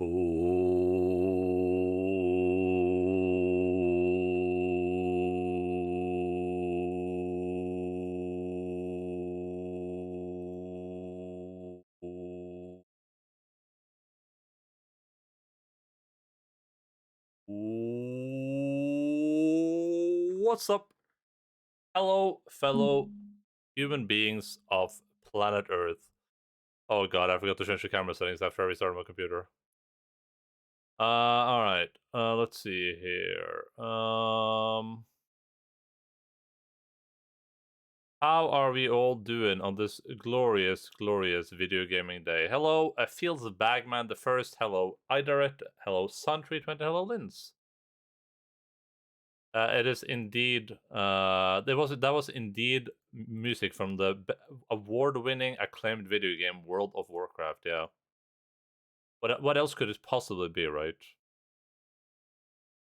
What's up? Hello, fellow human beings of planet Earth. Oh god, I forgot to change the camera settings after I restarted my computer. Alright. Let's see here. How are we all doing on this glorious, glorious video gaming day? Hello, Fields Bagman the First. Hello, Idaret. Hello, Sun320. Hello, Linz. It is indeed. That was indeed music from the award-winning, acclaimed video game World of Warcraft. Yeah. What else could it possibly be, right?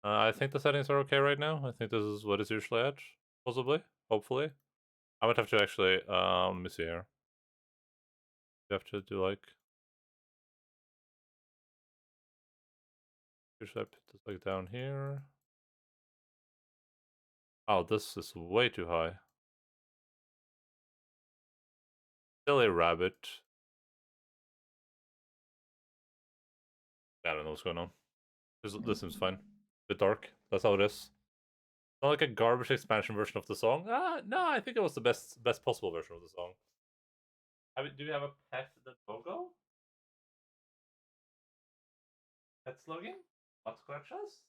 I think the settings are okay right now. I think this is what it's usually at, possibly, hopefully. I would have to actually. Let me see here. You have to do like. Should I put this like down here? Oh, this is way too high. Silly rabbit. I don't know what's going on. This seems fine. A bit dark. That's how it is. Not like a garbage expansion version of the song. No, I think it was the best possible version of the song. Do you have a pet that logo? Pet slogan? What scratches?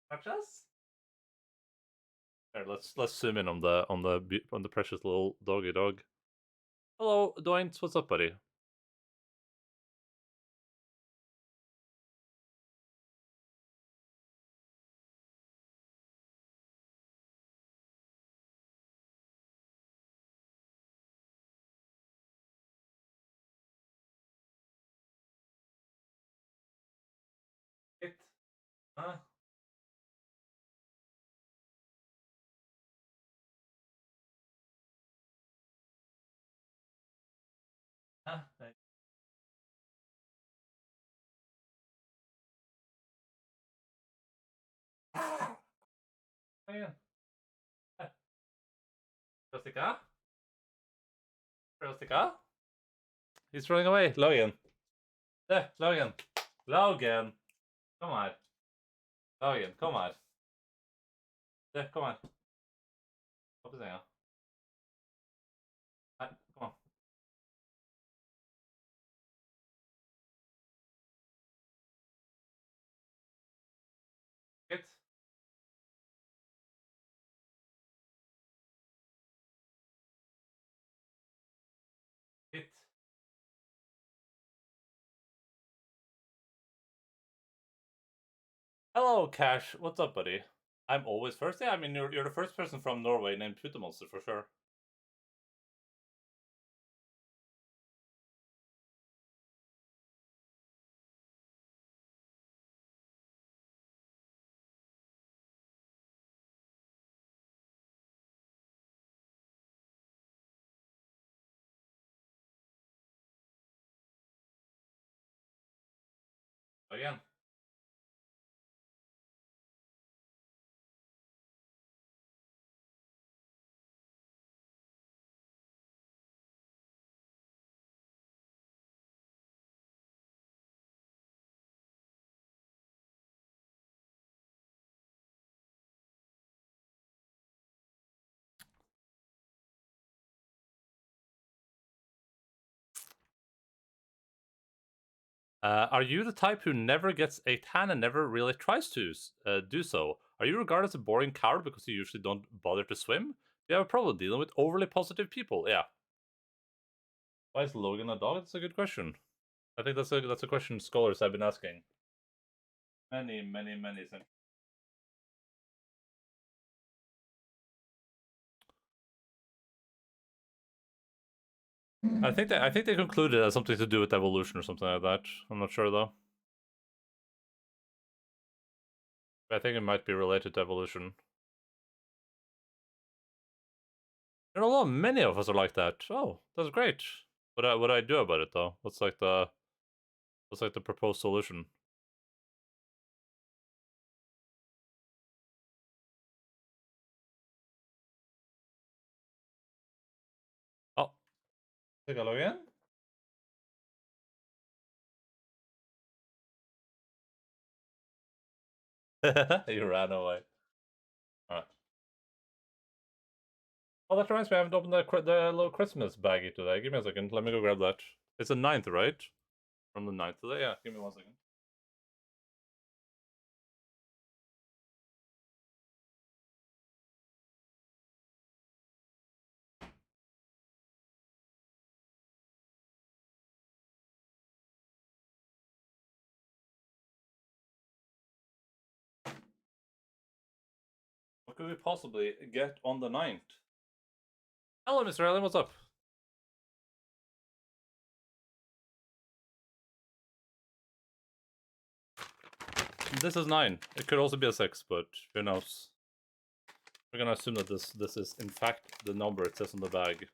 Scratches? Here, let's zoom in on the precious little doggy dog. Hello, Doint. What's up, buddy? It. Huh? Huh? Kom igen. Jessica? Jessica? He's running away. Logan. There, Logan. Logan. Come on. Logan, come on. There, come on. Hoppas jag. Nej, kom on. Hit. Hit. Hello, Cash. What's up, buddy? I'm always first. Yeah, I mean, you're the first person from Norway named Putemonster for sure. Again. Are you the type who never gets a tan and never really tries to do so? Are you regarded as a boring coward because you usually don't bother to swim? Do you have a problem dealing with overly positive people? Yeah. Why is Logan a dog? That's a good question. I think that's a question scholars have been asking. Many. I think they concluded it has something to do with evolution or something like that. I'm not sure though. I think it might be related to evolution. And although many of us are like that. Oh, that's great. What do I do about it though? What's That's like the proposed solution. Oh. Take a look again? You ran away. Alright. Oh, that reminds me, I haven't opened the little Christmas baggie today. Give me a second. Let me go grab that. It's the 9th, right? From the 9th today? Yeah, give me 1 second. What could we possibly get on the 9th? Hello, Mr. Allen, what's up? This is 9. It could also be a 6, but who knows? We're gonna assume that this is in fact the number it says on the bag.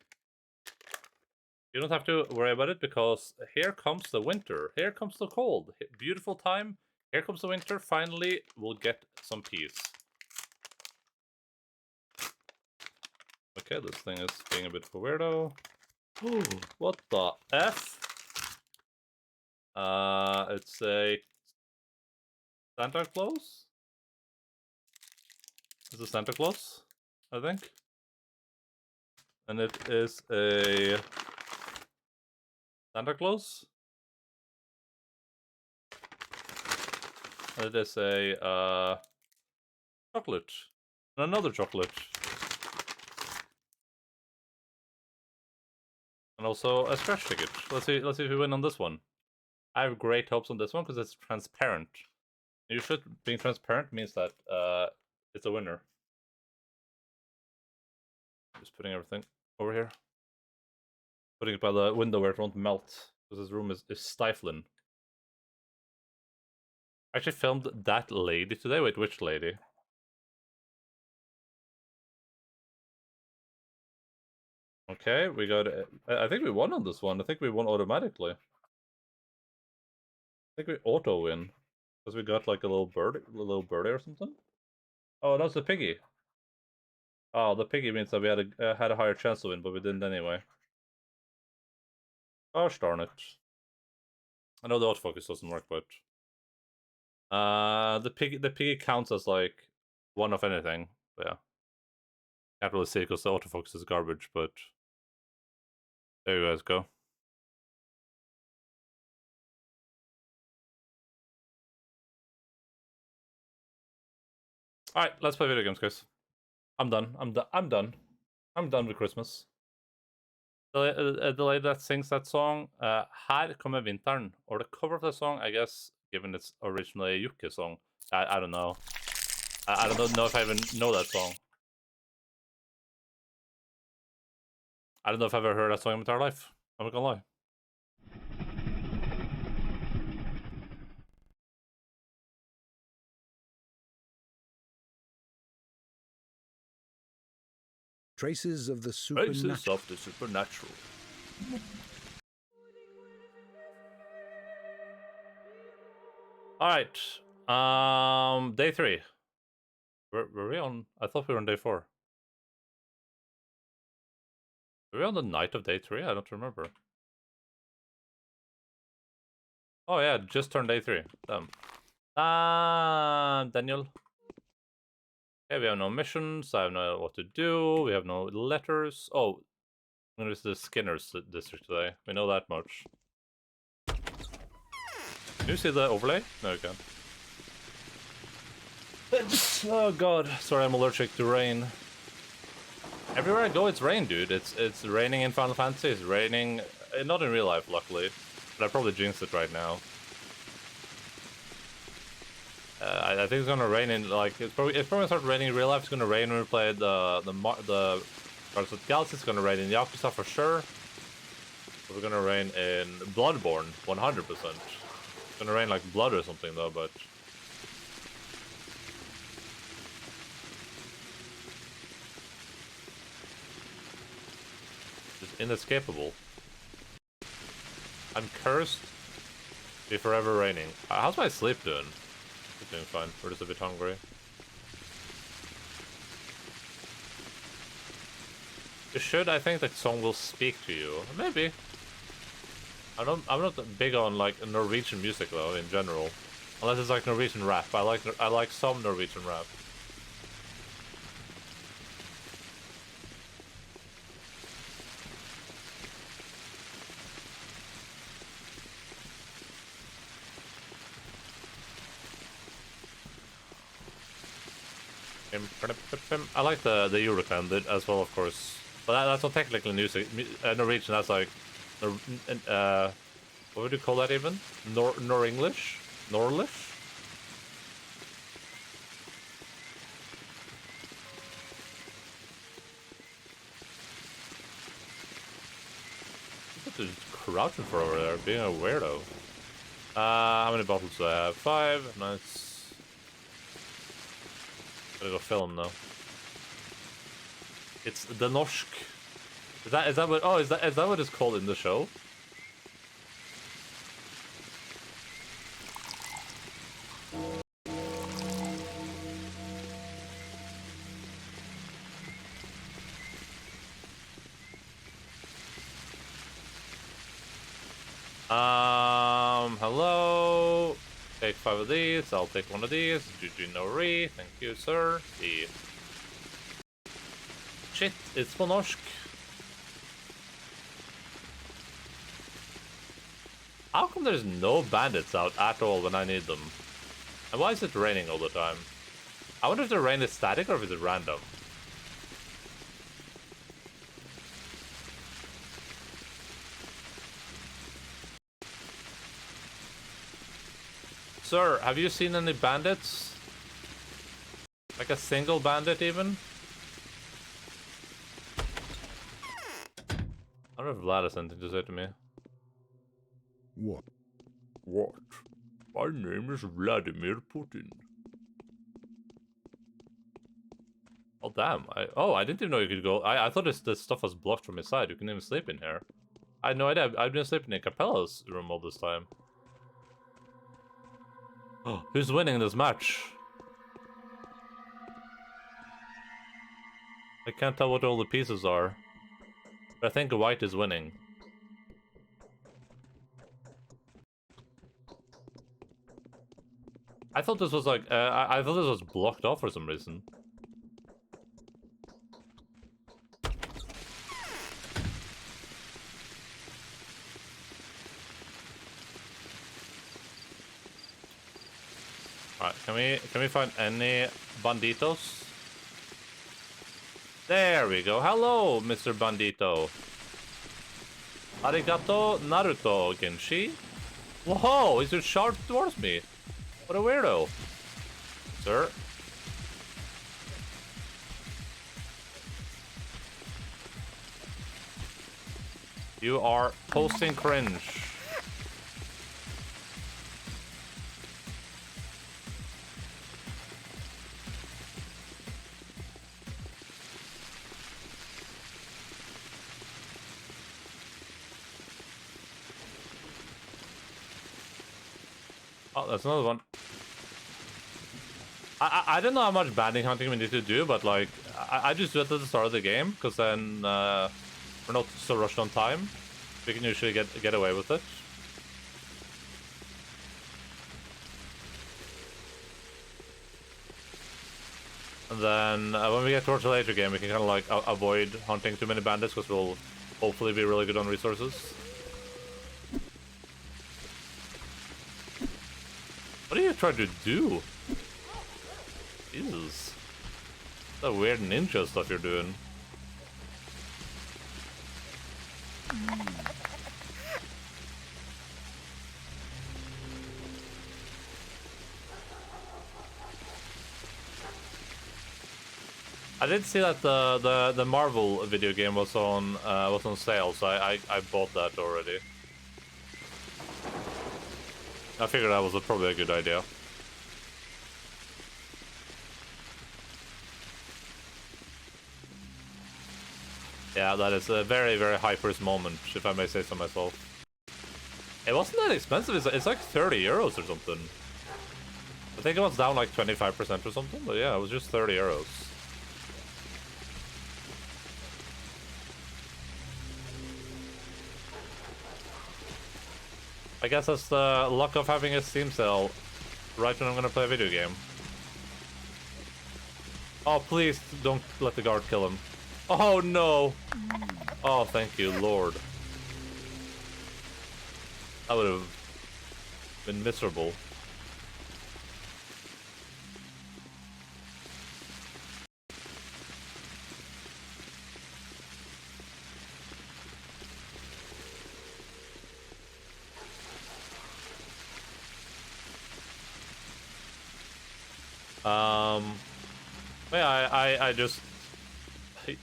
You don't have to worry about it because here comes the winter. Here comes the cold. Beautiful time. Here comes the winter. Finally, we'll get some peace. Okay, this thing is being a bit of a weirdo. What the F? It's a Santa Claus? It's a Santa Claus, I think. And it is a Santa Claus. And it is a chocolate. And another chocolate. And also a scratch ticket. Let's see if we win on this one. I have great hopes on this one because it's transparent. You should being transparent means that it's a winner. Just putting everything over here. Putting it by the window where it won't melt. Because this room is stifling. I actually filmed that lady today. Wait, which lady? Okay, we got... I think we won on this one. I think we won automatically. I think we auto-win. Because we got like a little birdie or something. Oh, that's a piggy. Oh, the piggy means that we had a higher chance to win, but we didn't anyway. Gosh darn it. I know the autofocus doesn't work, but... the piggy counts as like one of anything. But yeah. Can't really see it because the autofocus is garbage, but there you guys go. Alright, let's play video games, guys. I'm done. I'm done. I'm done with Christmas. The lady that sings that song, Her kommer vinteren, or the cover of the song, I guess, given it's originally a Yuki song. I don't know. I don't know if I even know that song. I don't know if I've ever heard that song in my entire life. I'm not gonna lie. Traces of the supernatural. Traces of the supernatural. Alright. Day 3. Were we on? I thought we were on day 4. Were we on the night of day 3? I don't remember. Oh yeah, just turned day 3. Damn. Daniel. Okay, we have no missions. I have no what to do. We have no letters. Oh, I'm gonna visit the Skinner's district today. We know that much. Can you see the overlay? No, you can't. Oh god, sorry, I'm allergic to rain. Everywhere I go, it's rain, dude. It's raining in Final Fantasy. It's raining, not in real life, luckily, but I probably jinxed it right now. I think it's gonna rain in like it's probably gonna start raining in real life. It's gonna rain when we play the Guardians of the Galaxy. It's gonna rain in Yakuza for sure. We're gonna rain in Bloodborne 100%. It's gonna rain like blood or something though, but. It's inescapable. I'm cursed Be forever raining. How's my sleep doing? It's doing fine. We're just a bit hungry. You should, I think that song will speak to you. Maybe. I'm not big on like Norwegian music though in general. Unless it's like Norwegian rap. I like some Norwegian rap. I like the Euroclan bit as well, of course. But that's not technically music. Norwegian, that's like, what would you call that even? Nor English? Norlish? Just crouching for over there, being a weirdo. How many bottles do I have? 5. Nice. Gotta go film though. It's the Norsk. Is that what? Oh, is that what it's called in the show? Hello. Take 5 of these. I'll take 1 of these. GG no re. Thank you, sir. Shit, it's på norsk. How come there's no bandits out at all when I need them? And why is it raining all the time? I wonder if the rain is static or if it's random. Sir, have you seen any bandits? Like a single bandit even? I wonder if Vlad has something to say to me. What? What? My name is Vladimir Putin. Oh damn! I didn't even know you could go. I thought this stuff was blocked from inside. You can even sleep in here. I had no idea. I've been sleeping in Capella's room all this time. Oh, who's winning this match? I can't tell what all the pieces are. But I think white is winning. I thought this was like, I thought this was blocked off for some reason. Alright, can we find any banditos? There we go. Hello, Mr. Bandito. Arigato Naruto Genshi. Whoa, he's just sharp towards me. What a weirdo. Sir. You are posting cringe. Oh, that's another one. I don't know how much banding hunting we need to do, but like, I just do it at the start of the game, because then we're not so rushed on time. We can usually get away with it. And then when we get towards the later game, we can kind of like avoid hunting too many bandits, because we'll hopefully be really good on resources. What are you trying to do? Jesus. That weird ninja stuff you're doing. I did see that the Marvel video game was on sale, so I bought that already. I figured that was probably a good idea. Yeah, that is a very, very hyper's moment, if I may say so myself. It wasn't that expensive. It's like 30 euros or something. I think it was down like 25% or something, but yeah, it was just 30 euros. I guess that's the luck of having a Steam sale right when I'm gonna play a video game. Oh, please don't let the guard kill him. Oh no! Oh, thank you, Lord. That would have been miserable. Yeah, I just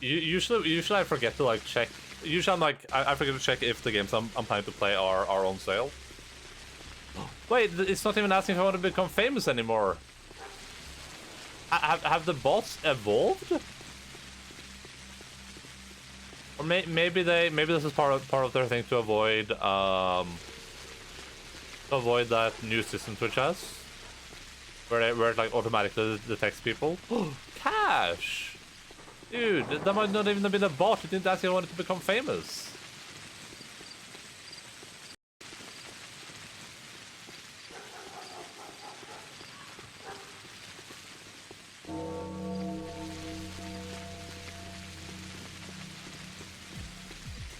usually I forget to like check. Usually I'm like I forget to check if the games I'm planning to play are on sale. Wait, it's not even asking if I want to become famous anymore. Have the bots evolved? Or maybe this is part of their thing to avoid that new system Twitch has, where it like automatically detects people. Cash, dude, that might not even have been a bot. It didn't ask you wanted to become famous.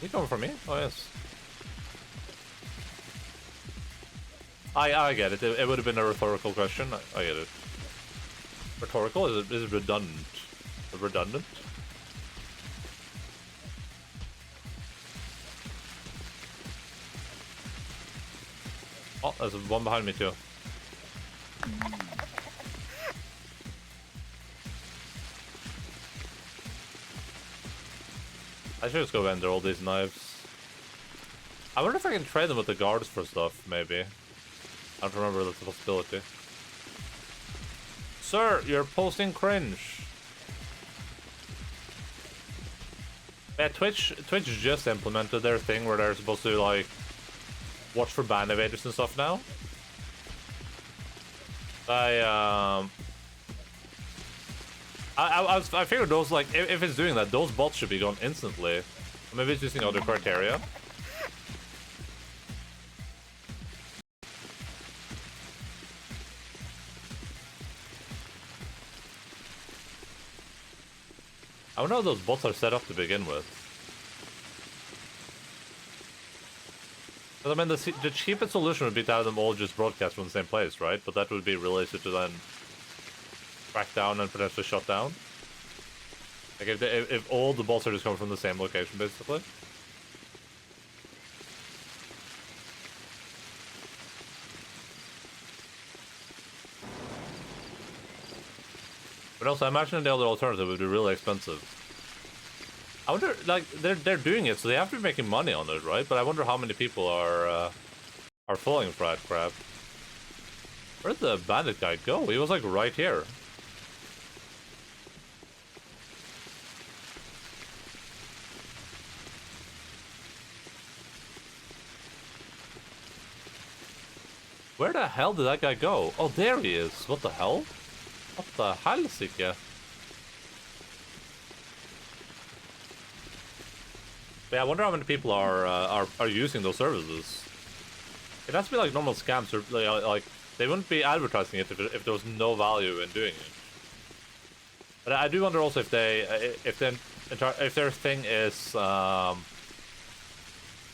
You coming for me? Oh yes. I get it. It would have been a rhetorical question. I get it. Rhetorical? Is it redundant? Redundant? Oh, there's one behind me too. I should just go render all these knives. I wonder if I can trade them with the guards for stuff, maybe. I don't remember that's a possibility. Sir, you're posting cringe. Yeah, Twitch just implemented their thing where they're supposed to like watch for ban evaders and stuff now. I figured those like if it's doing that, those bots should be gone instantly. Or maybe it's using other criteria. I wonder how those bots are set up to begin with. Because I mean, the cheapest solution would be to have them all just broadcast from the same place, right? But that would be really easy to then track down and potentially shut down. Like if all the bots are just coming from the same location, basically. But also, I imagine the other alternative would be really expensive. I wonder, like, they're doing it, so they have to be making money on it, right? But I wonder how many people are falling for that crap. Where'd the bandit guy go? He was, like, right here. Where the hell did that guy go? Oh, there he is. What the hell? What the helsike? Yeah, I wonder how many people are using those services. It has to be like normal scams, or like they wouldn't be advertising it if there was no value in doing it. But I do wonder also if their thing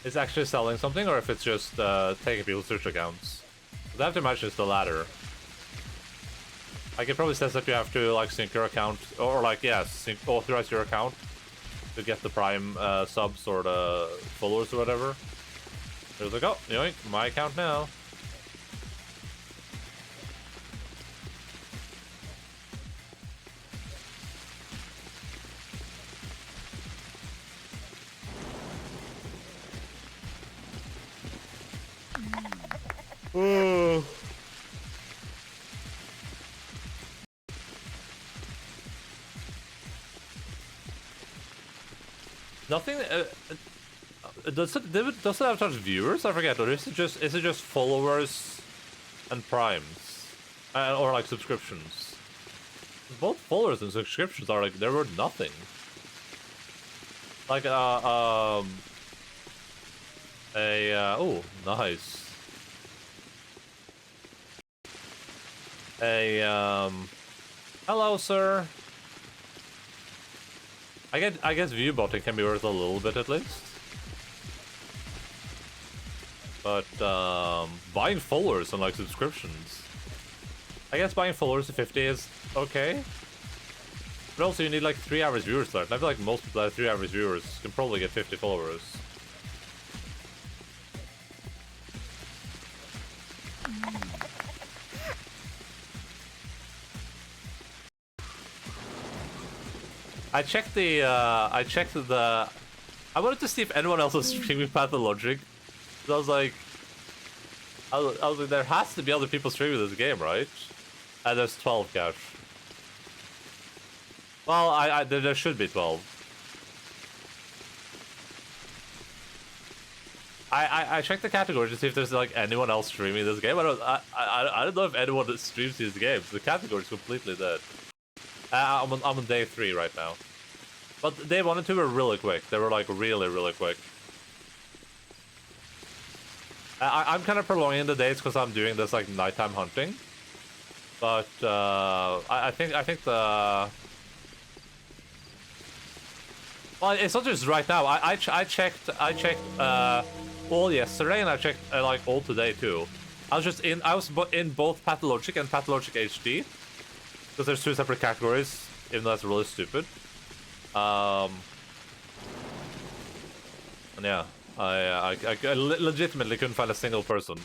is actually selling something, or if it's just taking people's search accounts. I have to imagine it's the latter. Like it probably says that you have to like sync your account, or like authorize your account to get the Prime subs or the followers or whatever. There's like, oh, yoink, my account now. Nothing. does it have touch viewers? I forget. Or is it just followers and primes, or like subscriptions? Both followers and subscriptions are like they're worth nothing. Like oh, nice. Hello, sir. I guess view botting can be worth a little bit at least. But buying followers and like subscriptions, I guess buying followers to 50 is okay. But also you need like 3 average viewers there. And I feel like most people that have 3 average viewers can probably get 50 followers. I wanted to see if anyone else was streaming Pathologic. So I was like, there has to be other people streaming this game, right? And there's 12 cash. Well, there should be 12. I checked the category to see if there's like anyone else streaming this game. I don't know if anyone streams these games. The category is completely dead. I'm on day 3 right now. But day 1 and 2 were really quick. They were like really quick. I'm kind of prolonging the days because I'm doing this like nighttime hunting. But I think the well, it's not just right now. I checked all yesterday and I checked like all today too. I was in both Pathologic and Pathologic HD because there's 2 separate categories. Even though that's really stupid. And yeah. I legitimately couldn't find a single person.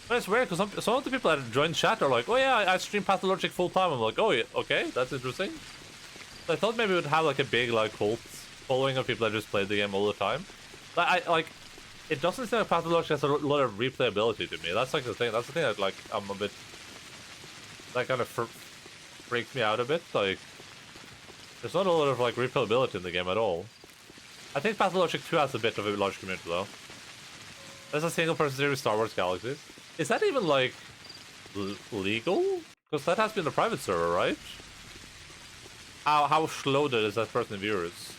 But it's weird because some of the people that joined chat are like, oh yeah, I stream Pathologic full time. I'm like, oh yeah, okay, that's interesting. So I thought maybe we'd have like a big like cult following of people that just play the game all the time. But it doesn't seem like Pathologic has a lot of replayability to me. That's like the thing. That's the thing that like I'm a bit that kind of freaks me out a bit. Like there's not a lot of like replayability in the game at all. I think Pathologic 2 has a bit of a large community though. There's a single person series Star Wars Galaxies. Is that even like legal? Because that has been a private server, right? How loaded is that person in viewers?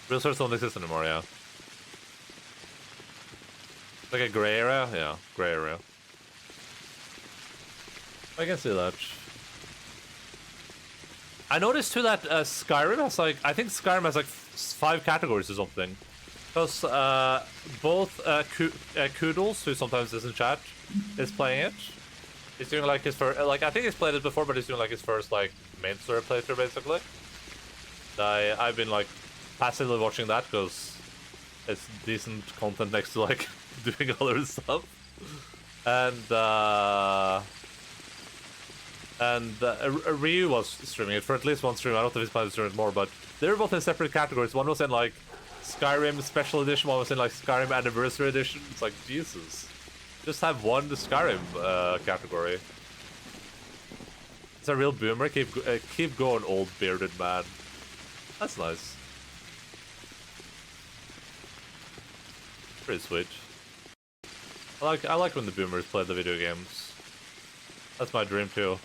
Real servers don't exist anymore, yeah. Like a gray area? Yeah, gray area. I can see that. I noticed too that Skyrim has like, I think Skyrim has like 5 categories or something. Because both Koodles, who sometimes is in chat, is playing it. He's doing like his first, like I think he's played it before, but he's doing like his first like main story playthrough basically. I've been like passively watching that because it's decent content next to like doing other stuff. And Ryu was streaming it for at least one stream. I don't know if he's planning to stream it more, but they were both in separate categories. One was in like Skyrim Special Edition, one was in like Skyrim Anniversary Edition. It's like, Jesus. Just have one Skyrim category. It's a real boomer. Keep going, old bearded man. That's nice. Pretty sweet. I like when the boomers play the video games. That's my dream too.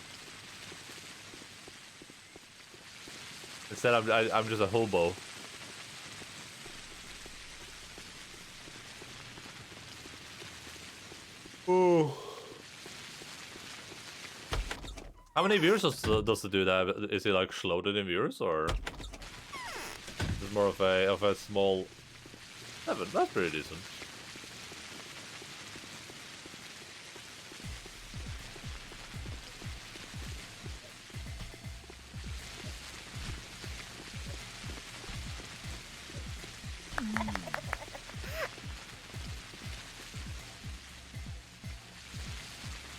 Instead, I'm just a hobo. Ooh. How many viewers does the dude have? Is he like loaded in viewers, or is it more of a small? 7. That's pretty decent.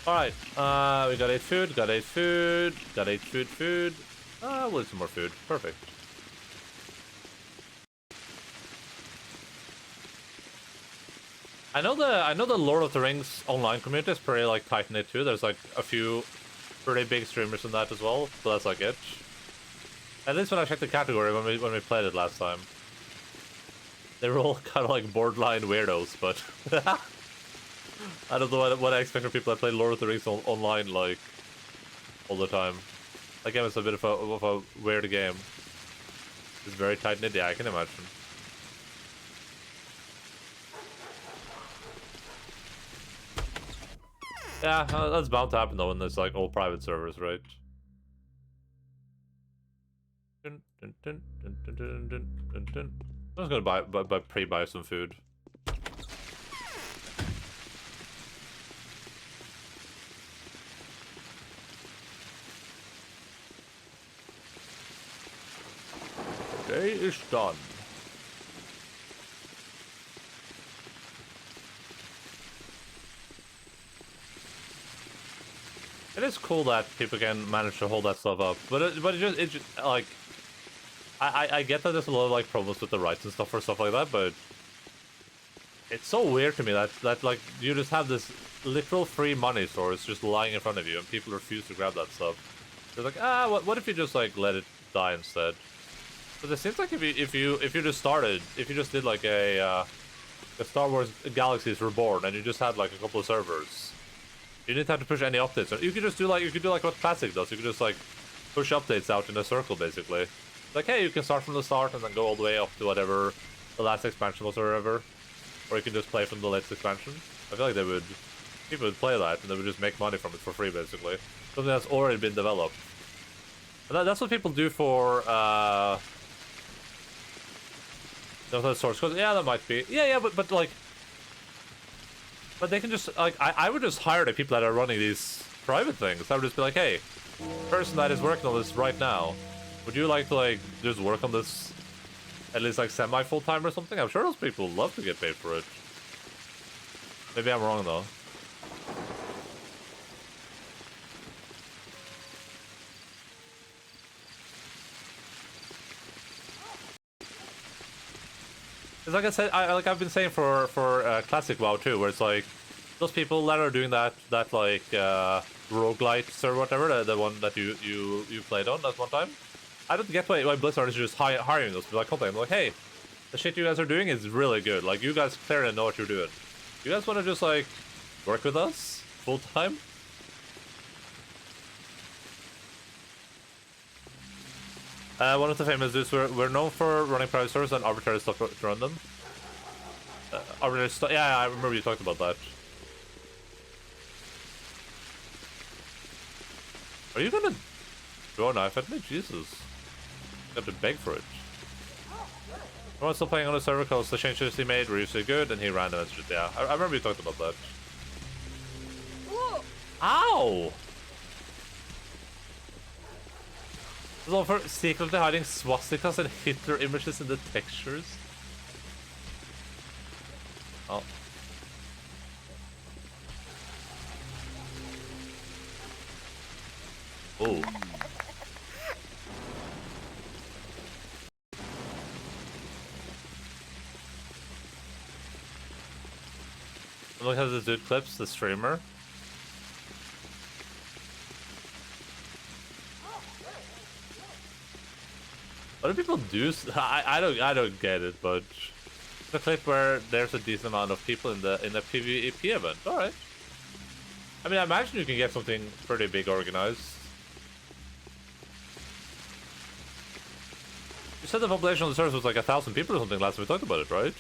Alright, we got 8 food, got 8 food, got 8 food. We'll eat some more food. Perfect. I know the Lord of the Rings online community is pretty like tight knit too. There's like a few pretty big streamers in that as well, so that's like it. At least when I checked the category when we played it last time. They were all kind of like borderline weirdos, but I don't know what I expect from people that play Lord of the Rings online like all the time. That game is a bit of a weird game. It's very tight knit, yeah, I can imagine. Yeah, that's bound to happen though when there's like all private servers, right? Dun, dun, dun, dun, dun, dun, dun, dun, dun. I'm just gonna pre-buy some food. Day is done. It is cool that people can manage to hold that stuff up, but it just like I get that there's a lot of like problems with the rights and stuff for stuff like that, but it's so weird to me that like you just have this literal free money source just lying in front of you and people refuse to grab that stuff. They're like, what if you just like let it die instead? But it seems like if you just did like a Star Wars Galaxies Reborn and you just had like a couple of servers, you didn't have to push any updates. You could just do like what Classic does. You could just like push updates out in a circle basically. Like, hey, you can start from the start and then go all the way up to whatever the last expansion was or whatever. Or you can just play from the latest expansion. I feel like people would play that and they would just make money from it for free basically. Something that's already been developed. And that's what people do for the source code. Yeah, that might be. Yeah, but like, but they can just like I would just hire the people that are running these private things. I would just be like, hey, person that is working on this right now, would you like to like just work on this at least like semi full time or something? I'm sure those people would love to get paid for it. Maybe I'm wrong though. It's like I said, I've been saying for classic WoW too, where it's like those people that are doing that like roguelites or whatever, the one that you played on that one time. I don't get why Blizzard is just hiring those people. Like, contact them, like, hey, the shit you guys are doing is really good. Like, you guys clearly know what you're doing. You guys want to just like work with us full time? One of the famous dudes, we're known for running private servers and arbitrary stuff to run them. Arbitrary stuff, yeah, I remember you talked about that. Are you gonna throw a knife at me? Jesus. I have to beg for it. I was still playing on the server because the changes he made were usually good and he ran them and shit, yeah. I remember you talked about that. Whoa. Ow! So for secretly hiding swastikas and Hitler images in the textures. Oh. Oh. Look how this dude clips the streamer. What do people do? I don't get it, but the clip where there's a decent amount of people in the PvP event. All right. I mean, I imagine you can get something pretty big organized. You said the population on the servers was like 1,000 people or something last time we talked about it, right?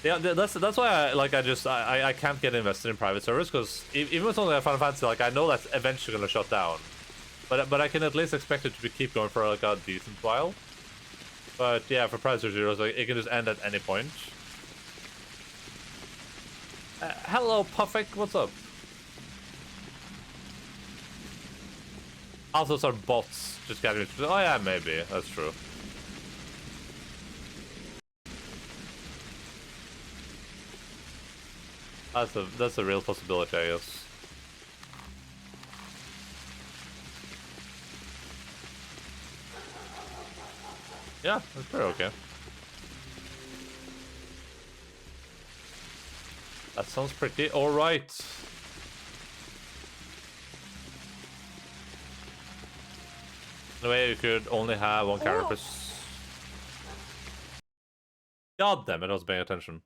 Yeah, that's why I can't get invested in private servers, because even with something like Final Fantasy, like I know that's eventually gonna shut down, but I can at least expect it to keep going for like a decent while. But yeah, for private servers, like it can just end at any point. Hello, Puffik, what's up? Also, those are bots just getting me. Oh yeah, maybe that's true. That's a real possibility, I guess. Yeah, that's pretty okay. That sounds pretty alright. In a way, you could only have one character. God damn it, I was paying attention.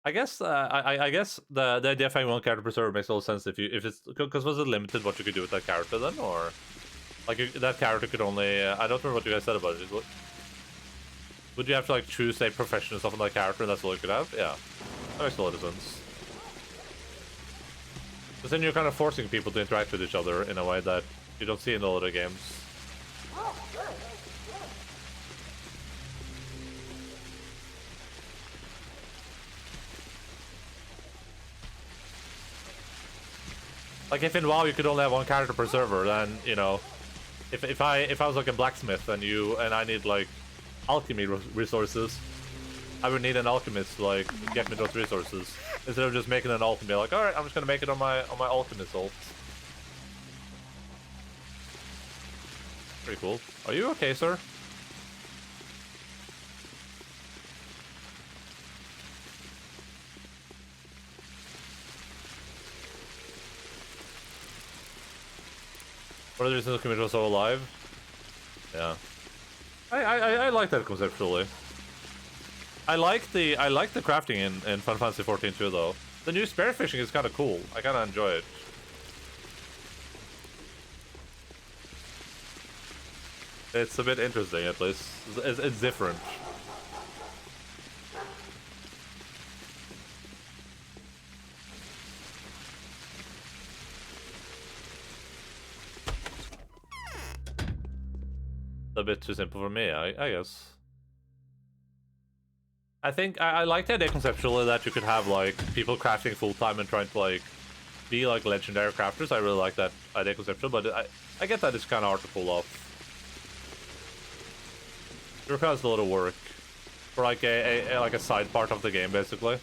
I guess I guess the idea of having one character per server makes a lot of sense if it's because was it limited what you could do with that character then, or like that character could only I don't remember what you guys said about it. Would you have to like choose a profession or something like character and that's all you could have? Yeah, that makes a lot of sense. Because then you're kind of forcing people to interact with each other in a way that you don't see in a lot of games. Like if in WoW you could only have one character per server, then you know, if I was like a blacksmith and I need like alchemy resources, I would need an alchemist to like get me those resources instead of just making an ult and be like, all right, I'm just gonna make it on my alchemist ult. Pretty cool. Are you okay, sir? What are the reasons the community was so alive? Yeah. I like that conceptually. I like the crafting in Final Fantasy 14 too, though. The new spearfishing is kind of cool. I kind of enjoy it. It's a bit interesting, at least. It's different. A bit too simple for me, I guess. I think I like the idea conceptually that you could have like people crafting full time and trying to like be like legendary crafters. I really like that idea conceptually, but I get that it's kind of hard to pull off. It requires a lot of work for like a side part of the game, basically.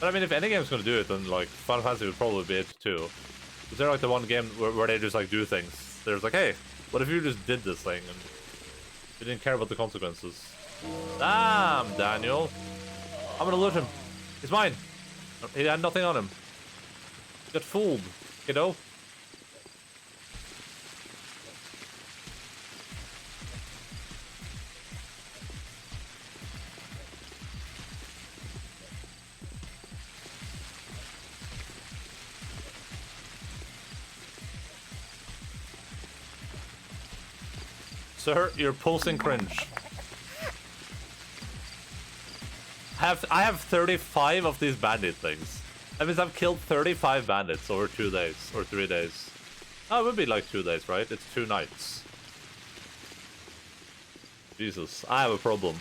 But I mean, if any game's gonna do it, then like Final Fantasy would probably be it too. Is there like the one game where they just like do things? There's like, hey, what if you just did this thing and you didn't care about the consequences? Damn, Daniel. I'm gonna loot him. He's mine. He had nothing on him. Got fooled, kiddo. Sir, you're pulsing cringe. I have 35 of these bandit things. That means I've killed 35 bandits over 2 days or 3 days. Oh, it would be like 2 days, right? It's 2 nights. Jesus, I have a problem.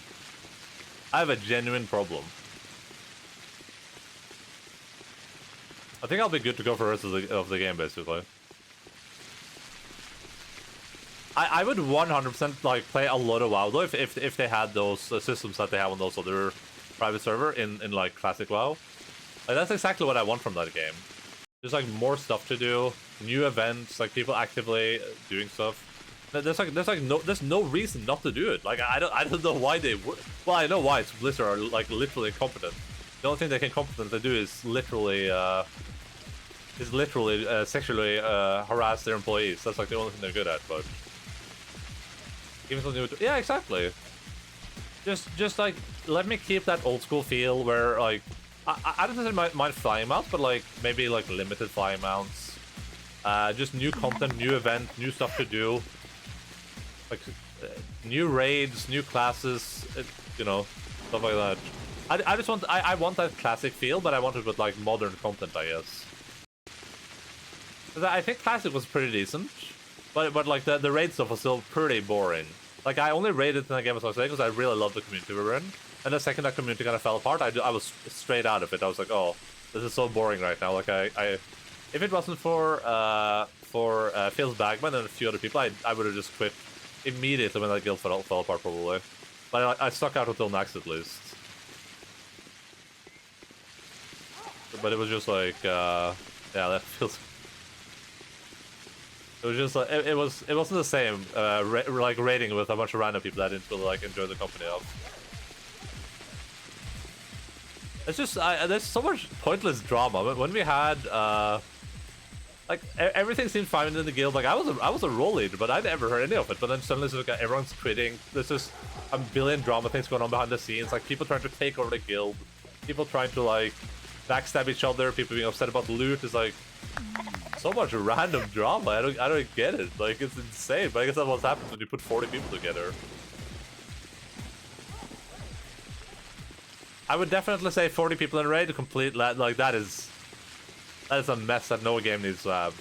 I have a genuine problem. I think I'll be good to go for the rest of the game, basically. I would 100% like play a lot of WoW though if they had those systems that they have on those other private server in like classic WoW. Like that's exactly what I want from that game. There's like more stuff to do, new events, like people actively doing stuff. There's no reason not to do it. Like I don't know why they would. Well, I know why. It's Blizzard are like literally incompetent. The only thing they can competently do is literally sexually harass their employees. That's like the only thing they're good at. But give me something new to, yeah, exactly. Just like let me keep that old school feel where like I don't necessarily mind flying mounts, but like maybe like limited flying mounts. Just new content, new event, new stuff to do. Like new raids, new classes, you know, stuff like that. I just want I want that classic feel, but I want it with like modern content, I guess. Because I think classic was pretty decent, but like the raid stuff was still pretty boring. Like I only raided in the game as I was saying because I really loved the community we were in. And the second that community kind of fell apart, I was straight out of it. I was like, oh, this is so boring right now. Like if it wasn't for Phil's Bagman and a few other people, I would have just quit immediately when that guild fell apart probably. But I stuck out until next at least. But it was just like, yeah, that feels. It was just like it wasn't the same like rating with a bunch of random people that didn't really like enjoy the company of. It's just there's so much pointless drama. When we had like everything seemed fine in the guild. Like I was a role leader, but I never heard any of it. But then suddenly it's like everyone's quitting. There's just a billion drama things going on behind the scenes. Like people trying to take over the guild, people trying to like backstab each other, people being upset about loot. Is like so much random drama. I don't get it. Like it's insane. But I guess that's what happens when you put 40 people together. I would definitely say 40 people in a raid to complete like that is a mess that no game needs to have.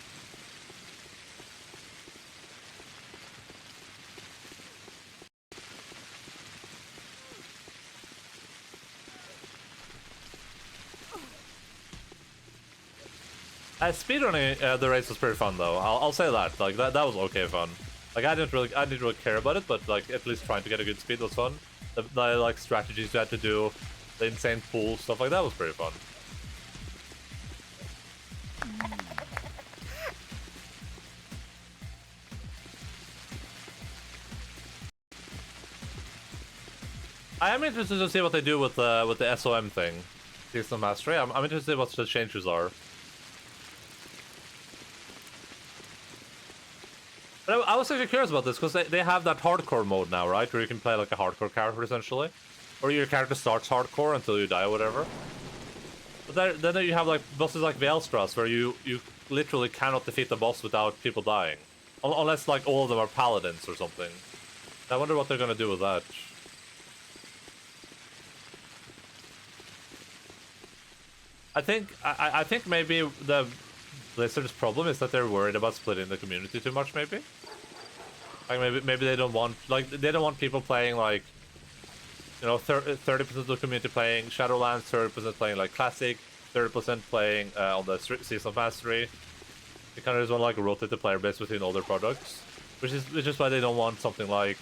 Speedrunning the race was pretty fun though. I'll say that. Like that was okay fun. Like I didn't really care about it, but like at least trying to get a good speed was fun. The like strategies you had to do, the insane pools, stuff like that was pretty fun. I am interested to see what they do with the SOM thing, Seasonal Mastery. I'm interested in what the changes are. But I was actually curious about this because they have that hardcore mode now, right? Where you can play like a hardcore character essentially, or your character starts hardcore until you die or whatever. But then you have like bosses like Veilstras where you literally cannot defeat the boss without people dying, unless like all of them are paladins or something. I wonder what they're gonna do with that. I think maybe the Blizzard's problem is that they're worried about splitting the community too much. Maybe, like maybe they don't want people playing like, you know, 30% of the community playing Shadowlands, 30% playing like Classic, 30% playing on the Season of Mastery. They kind of just want to like rotate the player base between all their products, which is why they don't want something like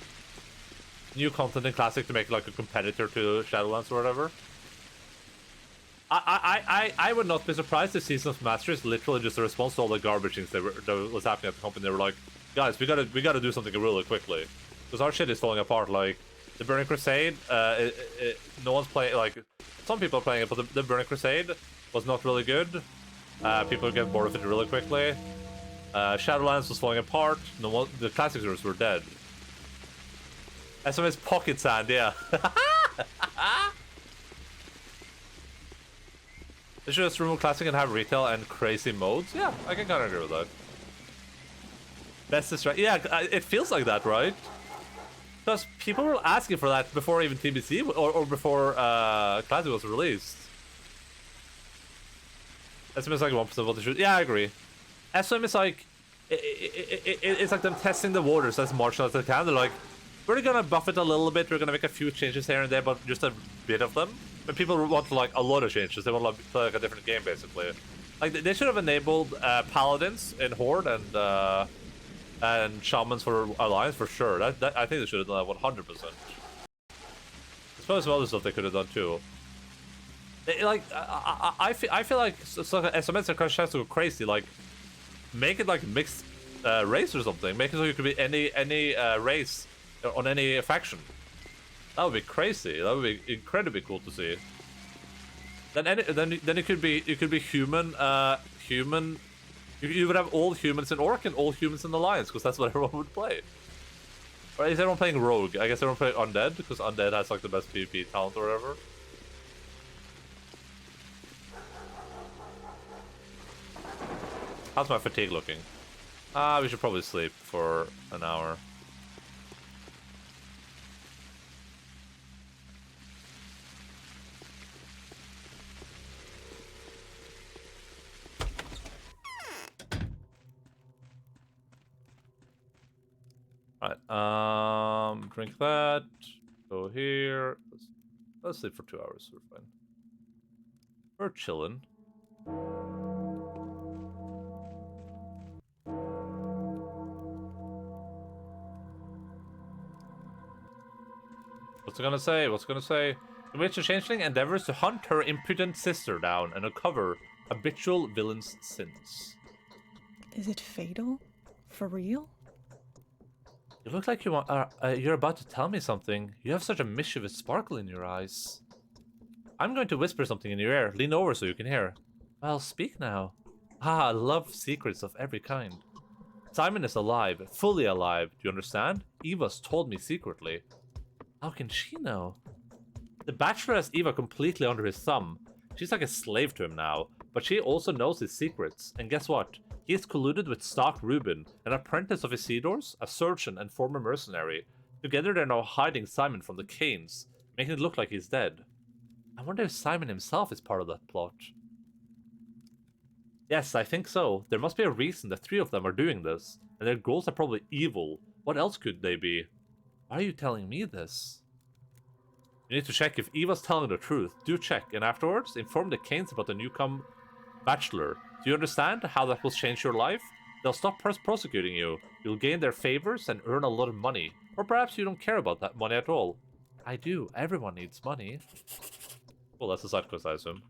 new content in Classic to make like a competitor to Shadowlands or whatever. I would not be surprised if Season of Mastery is literally just a response to all the garbage things that was happening at the company. They were like, guys, we gotta do something really quickly, because our shit is falling apart. Like the Burning Crusade, no one's playing. Like some people are playing it, but the Burning Crusade was not really good. People get bored of it really quickly. Shadowlands was falling apart. The classic servers were dead. SMS Pocket Sand, yeah. They should just remove Classic and have retail and crazy modes. Yeah, I can kind of agree with that. Best is right. Yeah, it feels like that, right? Because people were asking for that before even TBC or before Classic was released. SM is like 1% of what they should. Yeah, I agree. SM is like it's like them testing the waters as marginal as they can. They're like, we're gonna buff it a little bit. We're gonna make a few changes here and there, but just a bit of them. But people want like a lot of changes. They want to play like a different game, basically. Like they should have enabled paladins in Horde and shamans for Alliance for sure. I think they should have done that 100%. I suppose some other stuff they could have done too. I feel like SMS and Crash has to go crazy. Like make it like mixed race or something. Make it so you could be any race on any faction. That would be crazy. That would be incredibly cool to see. Then it could be human. You would have all humans in Orc and all humans in Alliance, because that's what everyone would play. Or is everyone playing Rogue? I guess everyone playing Undead, because Undead has like the best PvP talent or whatever. How's my fatigue looking? We should probably sleep for an hour. Alright, drink that. Go here. Let's sleep for 2 hours. We're fine. We're chilling. What's it gonna say? What's it gonna say? The witch of Changeling endeavors to hunt her impudent sister down and uncover habitual villain's sins. Is it fatal? For real? You look like you're about to tell me something. You have such a mischievous sparkle in your eyes. I'm going to whisper something in your ear. Lean over so you can hear. Well, speak now. Ah, I love secrets of every kind. Simon is alive, fully alive. Do you understand? Eva's told me secretly. How can she know? The Bachelor has Eva completely under his thumb. She's like a slave to him now, but she also knows his secrets. And guess what? He is colluded with Stark Rubin, an apprentice of Isidor's, a surgeon and former mercenary. Together they're now hiding Simon from the Canes, making it look like he's dead. I wonder if Simon himself is part of that plot. Yes, I think so. There must be a reason the three of them are doing this, and their goals are probably evil. What else could they be? Why are you telling me this? You need to check if Eva's telling the truth. Do check, and afterwards, inform the Canes about the newcomer Bachelor. Do you understand how that will change your life? They'll stop prosecuting you. You'll gain their favors and earn a lot of money. Or perhaps you don't care about that money at all. I do. Everyone needs money. Well, that's a side quest, I assume.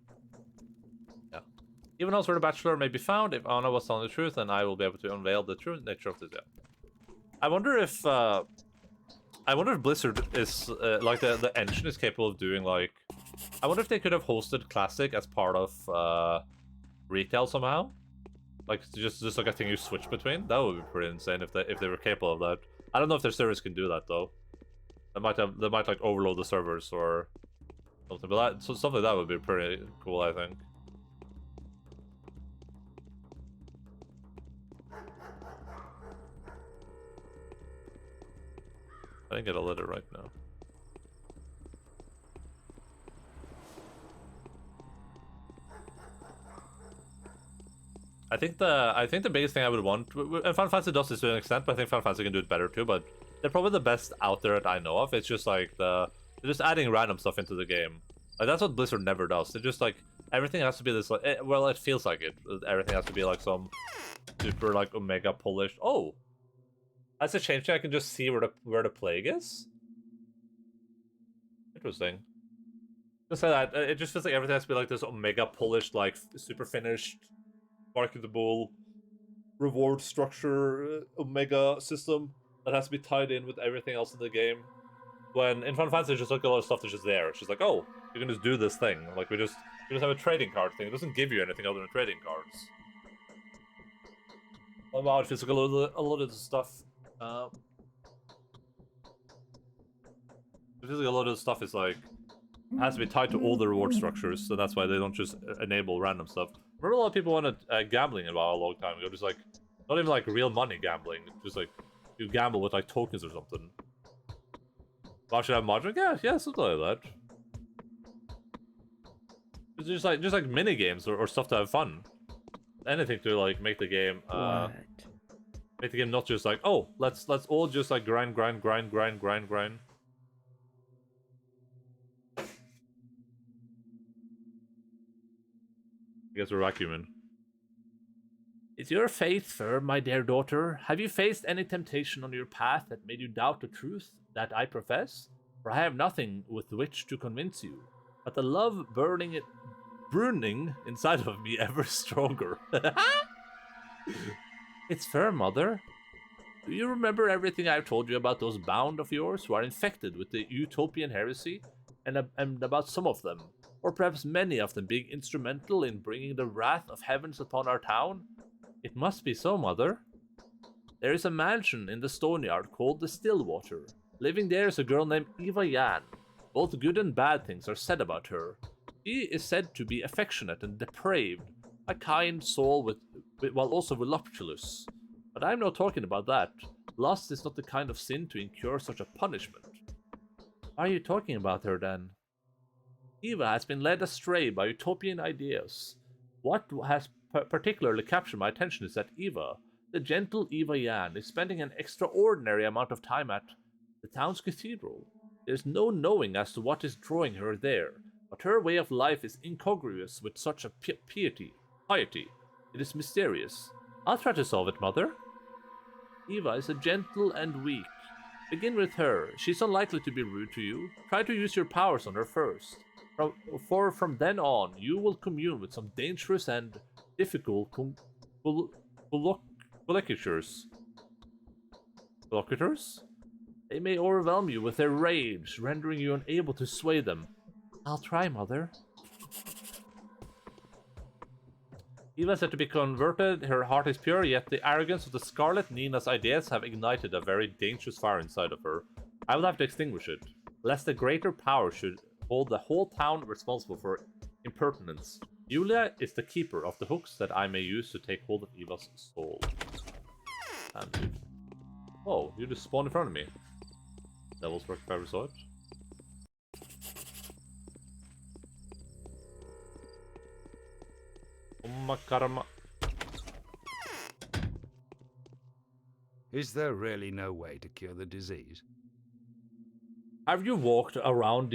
Yeah. Even knows where the Bachelor may be found. If Anna was telling the truth, then I will be able to unveil the true nature of this. Yeah. I wonder if Blizzard is like the engine is capable of doing like. I wonder if they could have hosted Classic as part of retail somehow. Like just like a thing you switch between. That would be pretty insane if they were capable of that. I don't know if their servers can do that though. They might like overload the servers or something. But something like that would be pretty cool, I think. I didn't get a letter right now. I think the biggest thing I would want, and Final Fantasy does this to an extent, but I think Final Fantasy can do it better too. But they're probably the best out there that I know of. It's just like they're just adding random stuff into the game. Like that's what Blizzard never does. They're just like everything has to be this like well, it feels like it. Everything has to be like some super like omega polished. Oh, as a changeling, I can just see where the plague is. Interesting. Just say that it just feels like everything has to be like this omega polished, like super finished, marketable reward structure omega system that has to be tied in with everything else in the game. When in Final Fantasy, there's just like a lot of stuff that's just there. It's just like, oh, you can just do this thing. Like we just have a trading card thing. It doesn't give you anything other than trading cards. Oh wow, it feels like a lot of the stuff. It feels like a lot of the stuff is like has to be tied to all the reward structures, so that's why they don't just enable random stuff. Remember, a lot of people wanted gambling a long time ago. Just like not even like real money gambling. Just like you gamble with like tokens or something. Why should I have mod? Yeah, something like that. It's just like mini games or stuff to have fun. Anything to like make the game make the game not just like, oh, let's all just like grind. I guess we're vacuuming. Is your faith firm, my dear daughter? Have you faced any temptation on your path that made you doubt the truth that I profess? For I have nothing with which to convince you, but the love burning inside of me ever stronger. It's firm, mother. Do you remember everything I've told you about those bound of yours who are infected with the utopian heresy, and about some of them, or perhaps many of them, being instrumental in bringing the wrath of heavens upon our town? It must be so, mother. There is a mansion in the Stoneyard called the Stillwater. Living there is a girl named Eva Yan. Both good and bad things are said about her. She is said to be affectionate and depraved, a kind soul while also voluptuous. But I'm not talking about that. Lust is not the kind of sin to incur such a punishment. Why are you talking about her then? Eva has been led astray by utopian ideas. What has particularly captured my attention is that Eva, the gentle Eva Yan, is spending an extraordinary amount of time at the town's cathedral. There's no knowing as to what is drawing her there, but her way of life is incongruous with such a piety. It is mysterious. I'll try to solve it, mother. Eva is a gentle and weak. Begin with her. She's unlikely to be rude to you. Try to use your powers on her first. For from then on, you will commune with some dangerous and difficult collectures. Locutors? They may overwhelm you with their rage, rendering you unable to sway them. I'll try, Mother. Eva said to be converted, her heart is pure, yet the arrogance of the Scarlet Nina's ideas have ignited a very dangerous fire inside of her. I will have to extinguish it, lest the greater power should hold the whole town responsible for impertinence. Julia is the keeper of the hooks that I may use to take hold of Eva's soul. Damn, dude. Oh, you just spawned in front of me. Devil's work if I ever saw it. Karma. Is there really no way to cure the disease? Have you walked around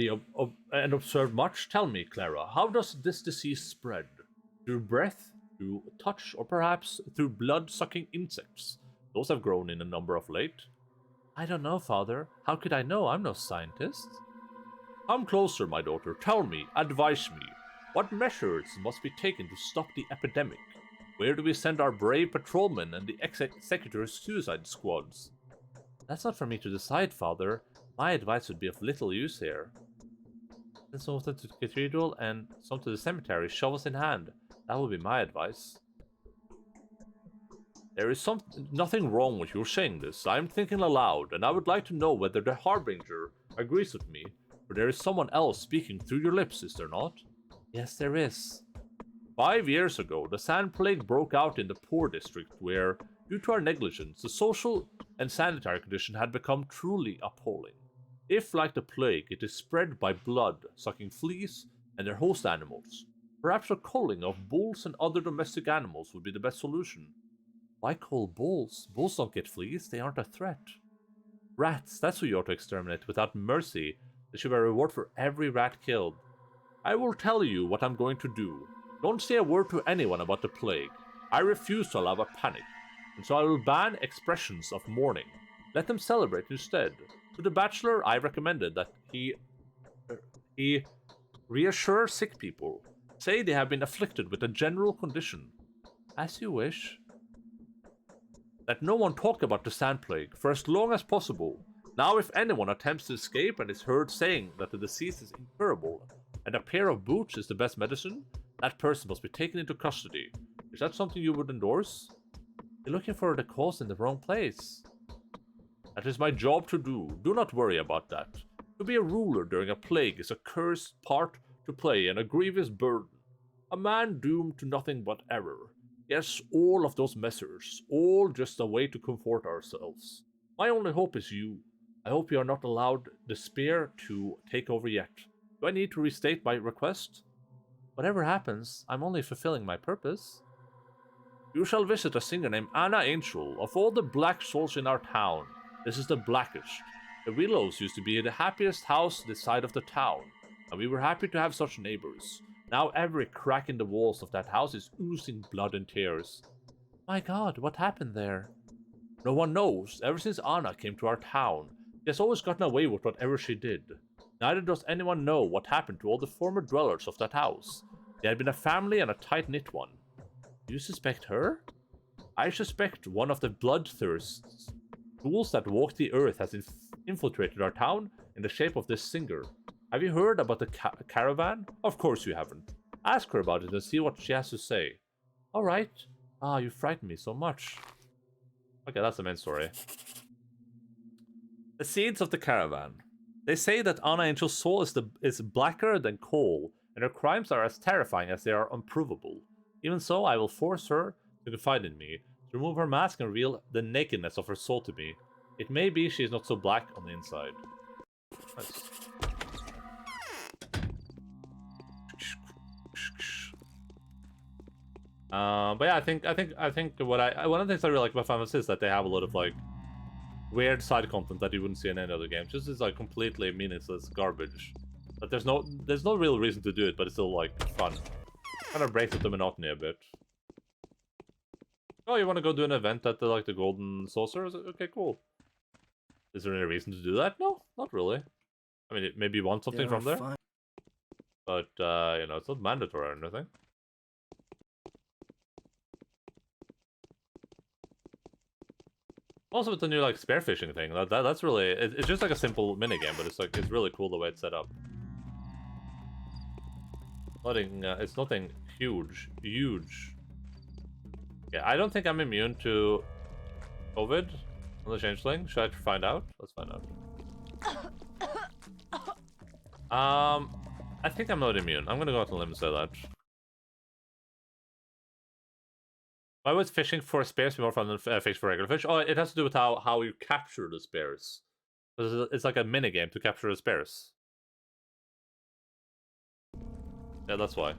and observed much? Tell me, Clara, how does this disease spread? Through breath, through touch, or perhaps through blood-sucking insects? Those have grown in a number of late. I don't know, Father. How could I know? I'm no scientist. Come closer, my daughter. Tell me, advise me. What measures must be taken to stop the epidemic? Where do we send our brave patrolmen and the executor's suicide squads? That's not for me to decide, Father. My advice would be of little use here. Send some of them to the cathedral and some to the cemetery, shovels in hand. That would be my advice. There is nothing wrong with your saying this. I am thinking aloud, and I would like to know whether the Harbinger agrees with me. For there is someone else speaking through your lips, is there not? Yes, there is. 5 years ago, the Sand Plague broke out in the Poor District, where, due to our negligence, the social and sanitary condition had become truly appalling. If, like the plague, it is spread by blood-sucking fleas and their host animals, perhaps a culling of bulls and other domestic animals would be the best solution. Why cull bulls? Bulls don't get fleas, they aren't a threat. Rats, that's who you ought to exterminate without mercy. There should be a reward for every rat killed. I will tell you what I'm going to do. Don't say a word to anyone about the plague. I refuse to allow a panic, and so I will ban expressions of mourning. Let them celebrate instead. To the bachelor, I recommended that he reassure sick people. Say they have been afflicted with a general condition. As you wish. That no one talk about the Sand Plague for as long as possible. Now if anyone attempts to escape and is heard saying that the disease is incurable, and a pair of boots is the best medicine, that person must be taken into custody. Is that something you would endorse? You're looking for the cause in the wrong place. That is my job to do. Do not worry about that. To be a ruler during a plague is a cursed part to play and a grievous burden. A man doomed to nothing but error. Yes, all of those measures, all just a way to comfort ourselves. My only hope is you. I hope you are not allowed despair to take over yet. Do I need to restate my request? Whatever happens, I'm only fulfilling my purpose. You shall visit a singer named Anna Angel. Of all the black souls in our town, this is the blackest. The Willows used to be the happiest house this side of the town, and we were happy to have such neighbors. Now every crack in the walls of that house is oozing blood and tears. My God, what happened there? No one knows. Ever since Anna came to our town, she has always gotten away with whatever she did. Neither does anyone know what happened to all the former dwellers of that house. They had been a family and a tight-knit one. Do you suspect her? I suspect one of the bloodthirsts. Ghouls that walk the earth has infiltrated our town in the shape of this singer. Have you heard about the caravan? Of course you haven't. Ask her about it and see what she has to say. Alright. Ah, you frightened me so much. Okay, that's the main story. The seeds of the caravan. They say that Anna Angel's soul is blacker than coal, and her crimes are as terrifying as they are unprovable. Even so, I will force her to confide in me, to remove her mask and reveal the nakedness of her soul to me. It may be she is not so black on the inside. Nice. But yeah, I think one of the things I really like about Final Fantasy is that they have a lot of like weird side content that you wouldn't see in any other game. Just is like completely meaningless garbage. But there's no real reason to do it, but it's still like fun. Kind of breaks up the monotony a bit. Oh, you want to go do an event at the Golden Saucer? Okay, cool. Is there any reason to do that? No, not really. I mean, maybe you want something from there, but you know, it's not mandatory or anything. Also with the new like spearfishing thing, that's really it's just like a simple minigame, but it's really cool the way it's set up. Nothing, it's nothing huge. Yeah, I don't think I'm immune to COVID on the Changeling. Should I find out? Let's find out. I think I'm not immune. I'm gonna go out on a limb and say that. Why would fishing for spears be more fun than fishing for regular fish? Oh, it has to do with how you capture the spears. It's like a mini game to capture the spears. Yeah, that's why.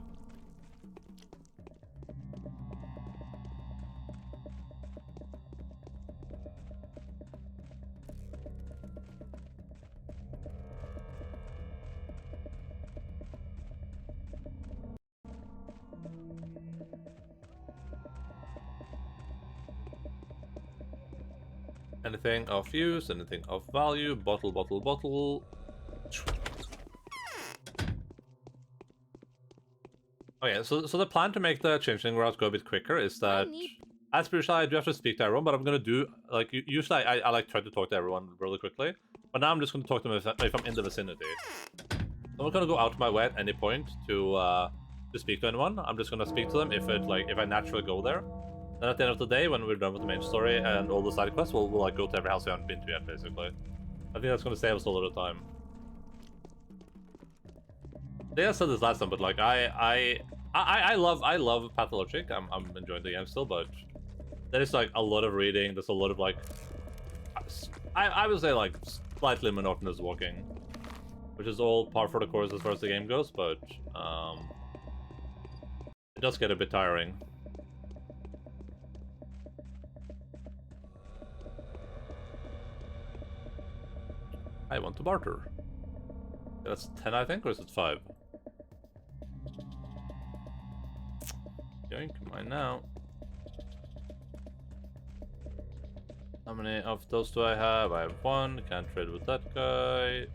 Anything of use, anything of value, bottle. Oh yeah, so the plan to make the Changeling route go a bit quicker is that, as per usual, I do have to speak to everyone, but I'm gonna do, like, usually I like try to talk to everyone really quickly, but now I'm just gonna talk to them if I'm in the vicinity. I'm not gonna go out of my way at any point to speak to anyone. I'm just gonna speak to them if I naturally go there. And at the end of the day, when we're done with the main story and all the side quests, we'll like go to every house we haven't been to yet, basically. I think that's gonna save us a lot of time. I think I said this last time, but like I love Pathologic. I'm enjoying the game still, but there is like a lot of reading. There's a lot of like I would say like slightly monotonous walking, which is all par for the course as far as the game goes, but it does get a bit tiring. I want to barter. That's 10, I think, or is it 5? Yoink, mine now. How many of those do I have? I have 1. Can't trade with that guy.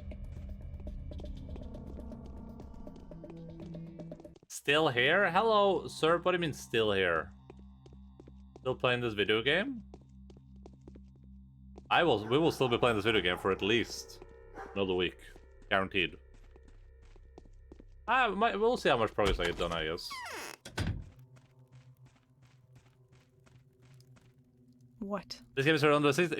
Still here? Hello, sir. What do you mean still here? Still playing this video game? We will still be playing this video game for at least another week. Guaranteed. We'll see how much progress I get done, I guess. What? This game is around the 6th.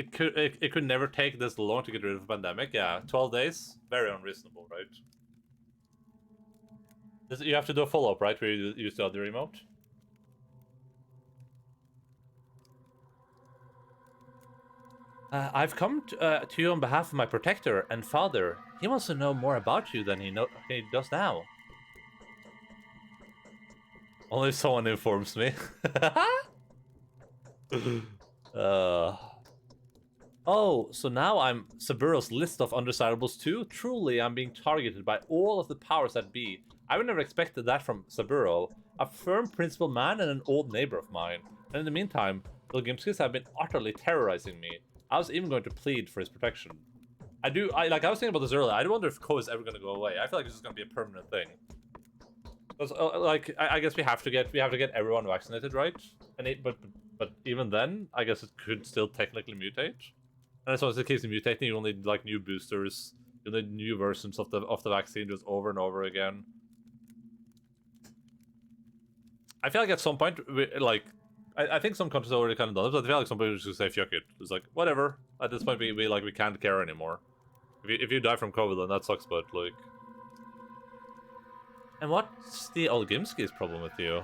It could never take this long to get rid of a pandemic. Yeah, 12 days. Very unreasonable, right? You have to do a follow-up, right? Where you still have the remote? I've come to you on behalf of my protector and father. He wants to know more about you than he does now. Only if someone informs me. Oh, so now I'm Saburo's list of undesirables too? Truly, I'm being targeted by all of the powers that be. I would never expected that from Saburo, a firm principled man and an old neighbor of mine. And in the meantime, the Gimskis have been utterly terrorizing me. I was even going to plead for his protection. I was thinking about this earlier. I do wonder if Ko is ever going to go away. I feel like this is going to be a permanent thing. Because, I guess we have to get everyone vaccinated, right? And but even then, I guess it could still technically mutate. And as long as it keeps mutating, you will need like new boosters, you need new versions of the vaccine just over and over again. I feel like at some point, I think some countries already kind of done it, but I feel like some people just say fuck it. It's like whatever. At this point, we can't care anymore. If you die from COVID, then that sucks. But like, and what's the old Gimski's problem with you?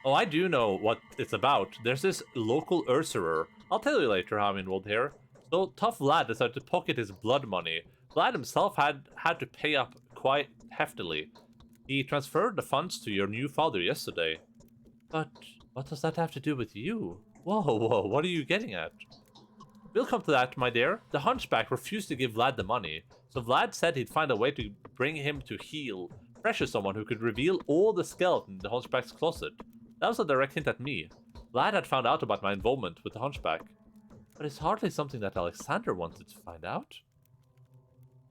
Oh, I do know what it's about. There's this local usurer. I'll tell you later how I'm involved here. So, tough Vlad decided to pocket his blood money. Vlad himself had to pay up quite heftily. He transferred the funds to your new father yesterday. But what does that have to do with you? Whoa, what are you getting at? We'll come to that, my dear. The hunchback refused to give Vlad the money, so Vlad said he'd find a way to bring him to heel. Pressure someone who could reveal all the skeleton in the hunchback's closet. That was a direct hint at me. Vlad had found out about my involvement with the hunchback. But it's hardly something that Alexander wanted to find out.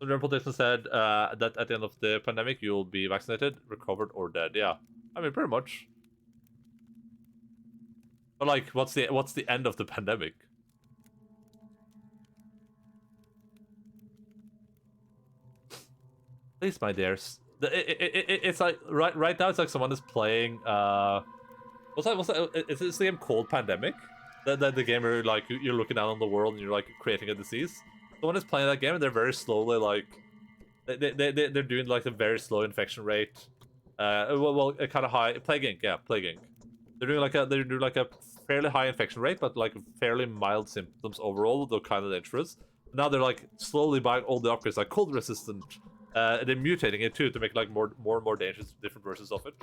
The German politician said that at the end of the pandemic, you'll be vaccinated, recovered, or dead. Yeah, I mean, pretty much. But like, what's the end of the pandemic? Please, my dears. It's like right now. It's like someone is playing. Is this game called Pandemic? The game where like you're looking out on the world and you're like creating a disease. Someone is playing that game and they're very slowly like they're doing like a very slow infection rate. A kind of high Plague Inc. Yeah, Plague Inc. They're doing like a fairly high infection rate, but like fairly mild symptoms overall, though kind of dangerous. Now they're like slowly buying all the upgrades, like cold resistant. They're mutating it too to make like more and more dangerous, different versions of it.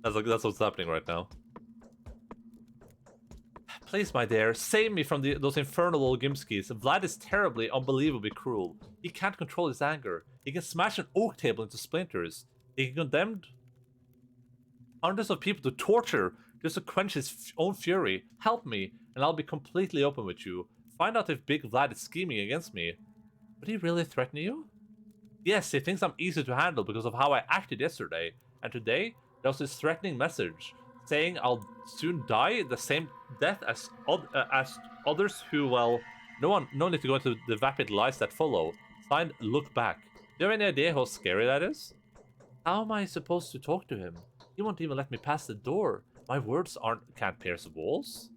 That's what's happening right now. Please, my dear, save me from those infernal old Gimskis. Vlad is terribly, unbelievably cruel. He can't control his anger. He can smash an oak table into splinters. He can condemn hundreds of people to torture just to quench his own fury. Help me, and I'll be completely open with you. Find out if Big Vlad is scheming against me. Would he really threaten you? Yes, he thinks I'm easy to handle because of how I acted yesterday. And today, there was this threatening message saying I'll soon die the same death as others who, well, no need to go into the vapid lies that follow. Signed, look back. Do you have any idea how scary that is? How am I supposed to talk to him? He won't even let me pass the door. My words can't pierce walls.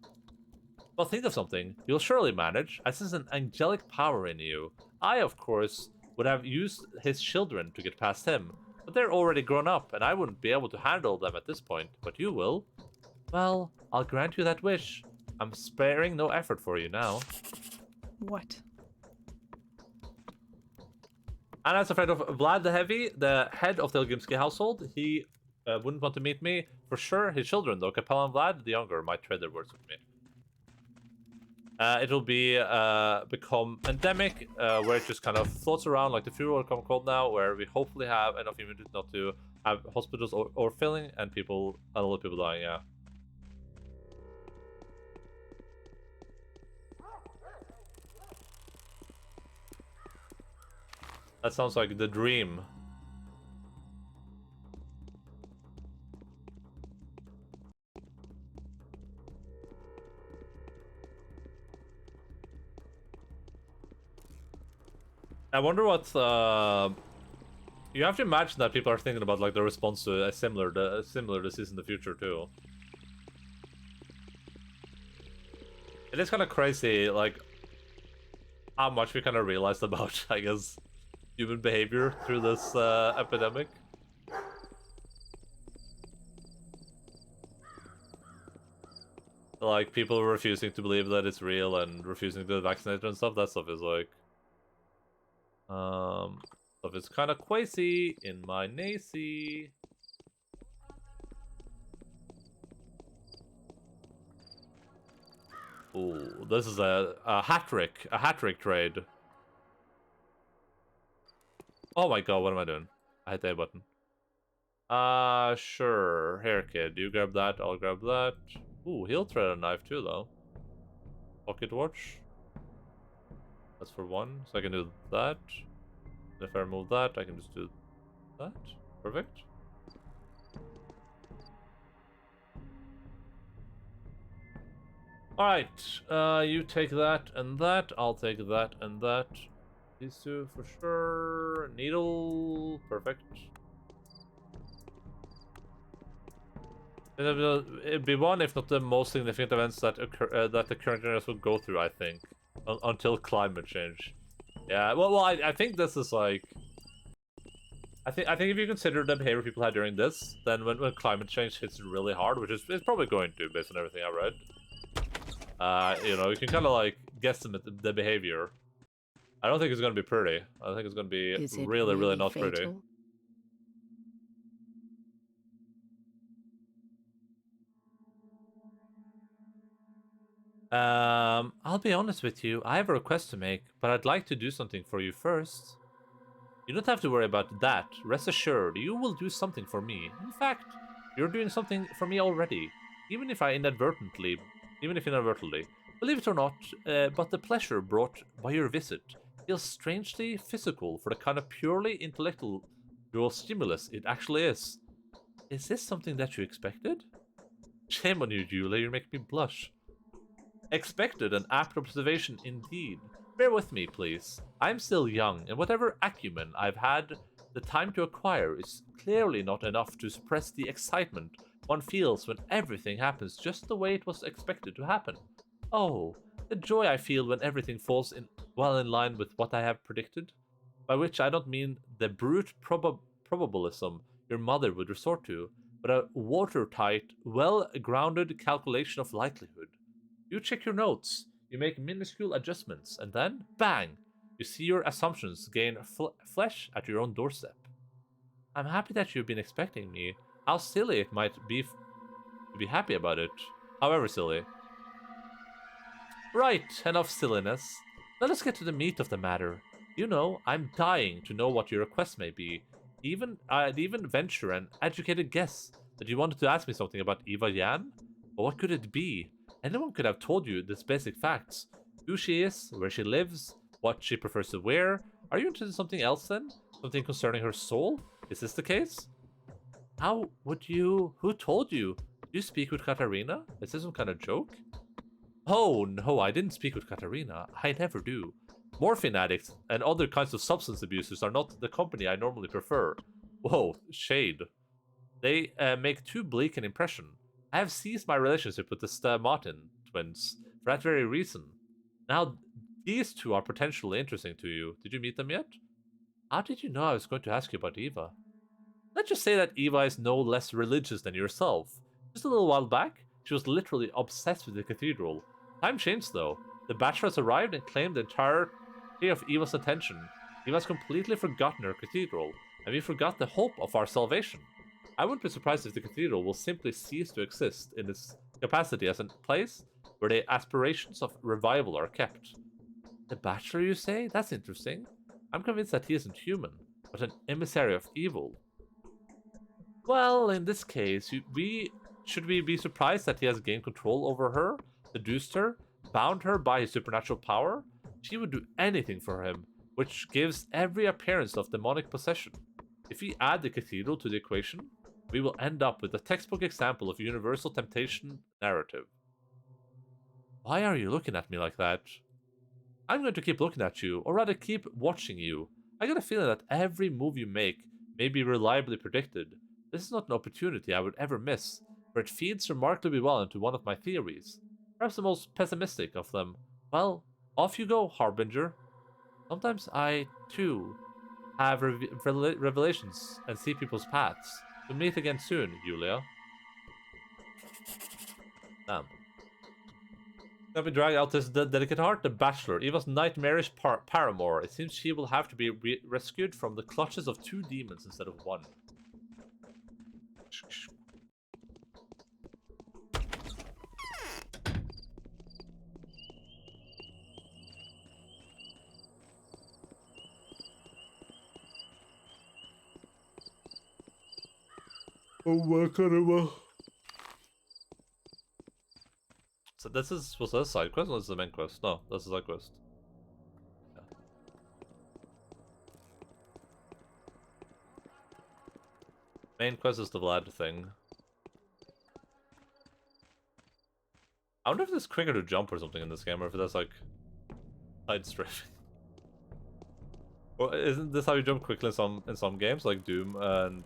Well, think of something. You'll surely manage. I sense an angelic power in you. I, of course, would have used his children to get past him, but they're already grown up, and I wouldn't be able to handle them at this point, but you will. Well, I'll grant you that wish. I'm sparing no effort for you now. What? Anna's afraid of Vlad the Heavy, the head of the Ilgimsky household. He wouldn't want to meet me. For sure, his children, though, Capella and Vlad, the younger, might trade their words with me. It will be become endemic, where it just kind of floats around like the Fury will come cold now, where we hopefully have enough immunity not to have hospitals overfilling and a lot of people dying. Yeah. That sounds like the dream. I wonder what you have to imagine that people are thinking about like the response to a similar disease in the future too. It is kind of crazy, like how much we kind of realized about, I guess, human behavior through this epidemic. Like people refusing to believe that it's real and refusing to vaccinate and stuff. That stuff is like. Stuff is kind of quasi in my Nacy. Ooh, this is a hat trick trade. Oh my god, what am I doing? I hit the A button. Sure. Here, kid, you grab that, I'll grab that. Ooh, he'll trade a knife too, though. Pocket watch. That's for one, so I can do that. And if I remove that, I can just do that. Perfect. Alright, you take that and that, I'll take that and that. These two for sure. Needle, perfect. It'd be one, if not the most significant events that occur, that the current generation will go through, I think. Until climate change. Yeah, well, I think this is like... I think if you consider the behavior people had during this, then when climate change hits really hard, which is it's probably going to, based on everything I read, you know, you can kind of like guesstimate the behavior. I don't think it's going to be pretty. I think it's going to be really not fatal? pretty. I'll be honest with you. I have a request to make, but I'd like to do something for you first. You don't have to worry about that. Rest assured, you will do something for me. In fact, you're doing something for me already. Even if inadvertently. Believe it or not, but the pleasure brought by your visit feels strangely physical for the kind of purely intellectual stimulus it actually is. Is this something that you expected? Shame on you, Julia, you make me blush. Expected an apt observation indeed. Bear with me, please. I'm still young, and whatever acumen I've had the time to acquire is clearly not enough to suppress the excitement one feels when everything happens just the way it was expected to happen. Oh, the joy I feel when everything falls in well in line with what I have predicted. By which I don't mean the brute probabilism your mother would resort to, but a watertight, well-grounded calculation of likelihood. You check your notes, you make minuscule adjustments, and then, bang! You see your assumptions gain flesh at your own doorstep. I'm happy that you've been expecting me. How silly it might be to be happy about it. However silly. Right, enough silliness. Let us get to the meat of the matter. You know, I'm dying to know what your request may be. I'd even venture an educated guess that you wanted to ask me something about Eva Yan? But what could it be? Anyone could have told you these basic facts. Who she is, where she lives, what she prefers to wear. Are you interested in something else then? Something concerning her soul? Is this the case? How would you... Who told you? Do you speak with Katarina? Is this some kind of joke? Oh, no, I didn't speak with Katarina. I never do. Morphine addicts and other kinds of substance abusers are not the company I normally prefer. Whoa, shade. They make too bleak an impression. I have ceased my relationship with the Martin twins for that very reason. Now, these two are potentially interesting to you. Did you meet them yet? How did you know I was going to ask you about Eva? Let's just say that Eva is no less religious than yourself. Just a little while back, she was literally obsessed with the cathedral. Time changed though. The bachelors arrived and claimed the entirety of Eva's attention. Eva's completely forgotten her cathedral, and we forgot the hope of our salvation. I wouldn't be surprised if the cathedral will simply cease to exist in its capacity as a place where the aspirations of revival are kept. The bachelor, you say? That's interesting. I'm convinced that he isn't human, but an emissary of evil. Well, in this case, should we be surprised that he has gained control over her, seduced her, bound her by his supernatural power? She would do anything for him, which gives every appearance of demonic possession. If we add the cathedral to the equation, we will end up with a textbook example of universal temptation narrative. Why are you looking at me like that? I'm going to keep looking at you, or rather keep watching you. I get a feeling that every move you make may be reliably predicted. This is not an opportunity I would ever miss, for it feeds remarkably well into one of my theories. Perhaps the most pessimistic of them. Well, off you go, Harbinger. Sometimes I, too, have revelations and see people's paths. We'll meet again soon, Yulia. Damn. Let me drag out this delicate heart, the Bachelor, Eva's nightmarish paramour. It seems she will have to be rescued from the clutches of two demons instead of one. Oh my god, so was that a side quest or was this the main quest? No, that's a side quest. Yeah. Main quest is the Vlad thing. I wonder if it's quicker to jump or something in this game, or if that's like side strafing. Well, isn't this how you jump quickly in some games, like Doom and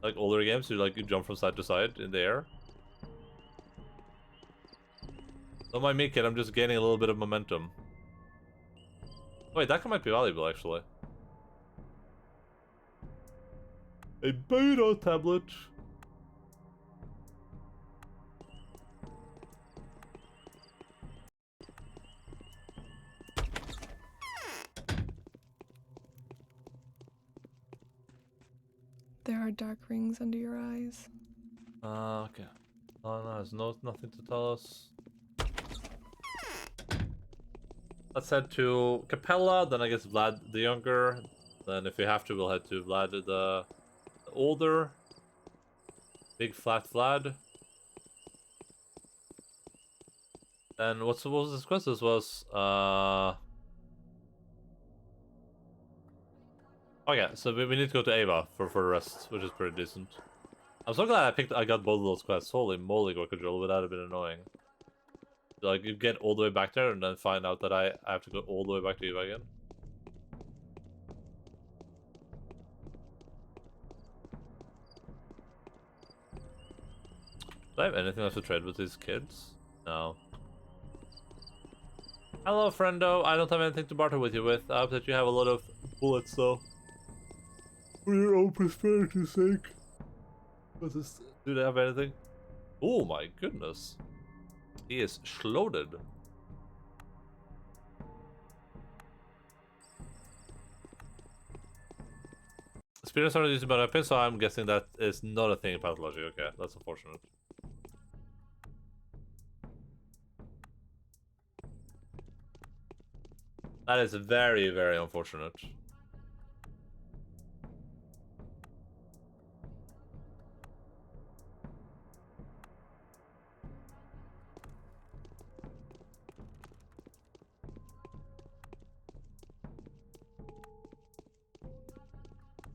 like older games? You jump from side to side in the air. Don't mind me, kid. I'm just gaining a little bit of momentum. Wait, that might be valuable actually. A beta tablet. There are dark rings under your eyes. Okay. Oh no, there's nothing to tell us. Let's head to Capella, then I guess Vlad the Younger. Then if we have to, we'll head to Vlad the Older. Big flat Vlad. And what was this quest? This was oh yeah, so we need to go to Ava for the rest, which is pretty decent. I'm so glad I got both of those quests. Holy moly, Gorkadrill, would that have been annoying. Like, you get all the way back there and then find out that I have to go all the way back to Eva again. Do I have anything else to trade with these kids? No. Hello, friendo. I don't have anything to barter with you with. I hope that you have a lot of bullets, though. For your own prosperity's sake. What's this? Do they have anything? Oh my goodness. He is loaded. Spirit started using my weapon, so I'm guessing that is not a thing in Pathologic. Okay, that's unfortunate. That is very, very unfortunate.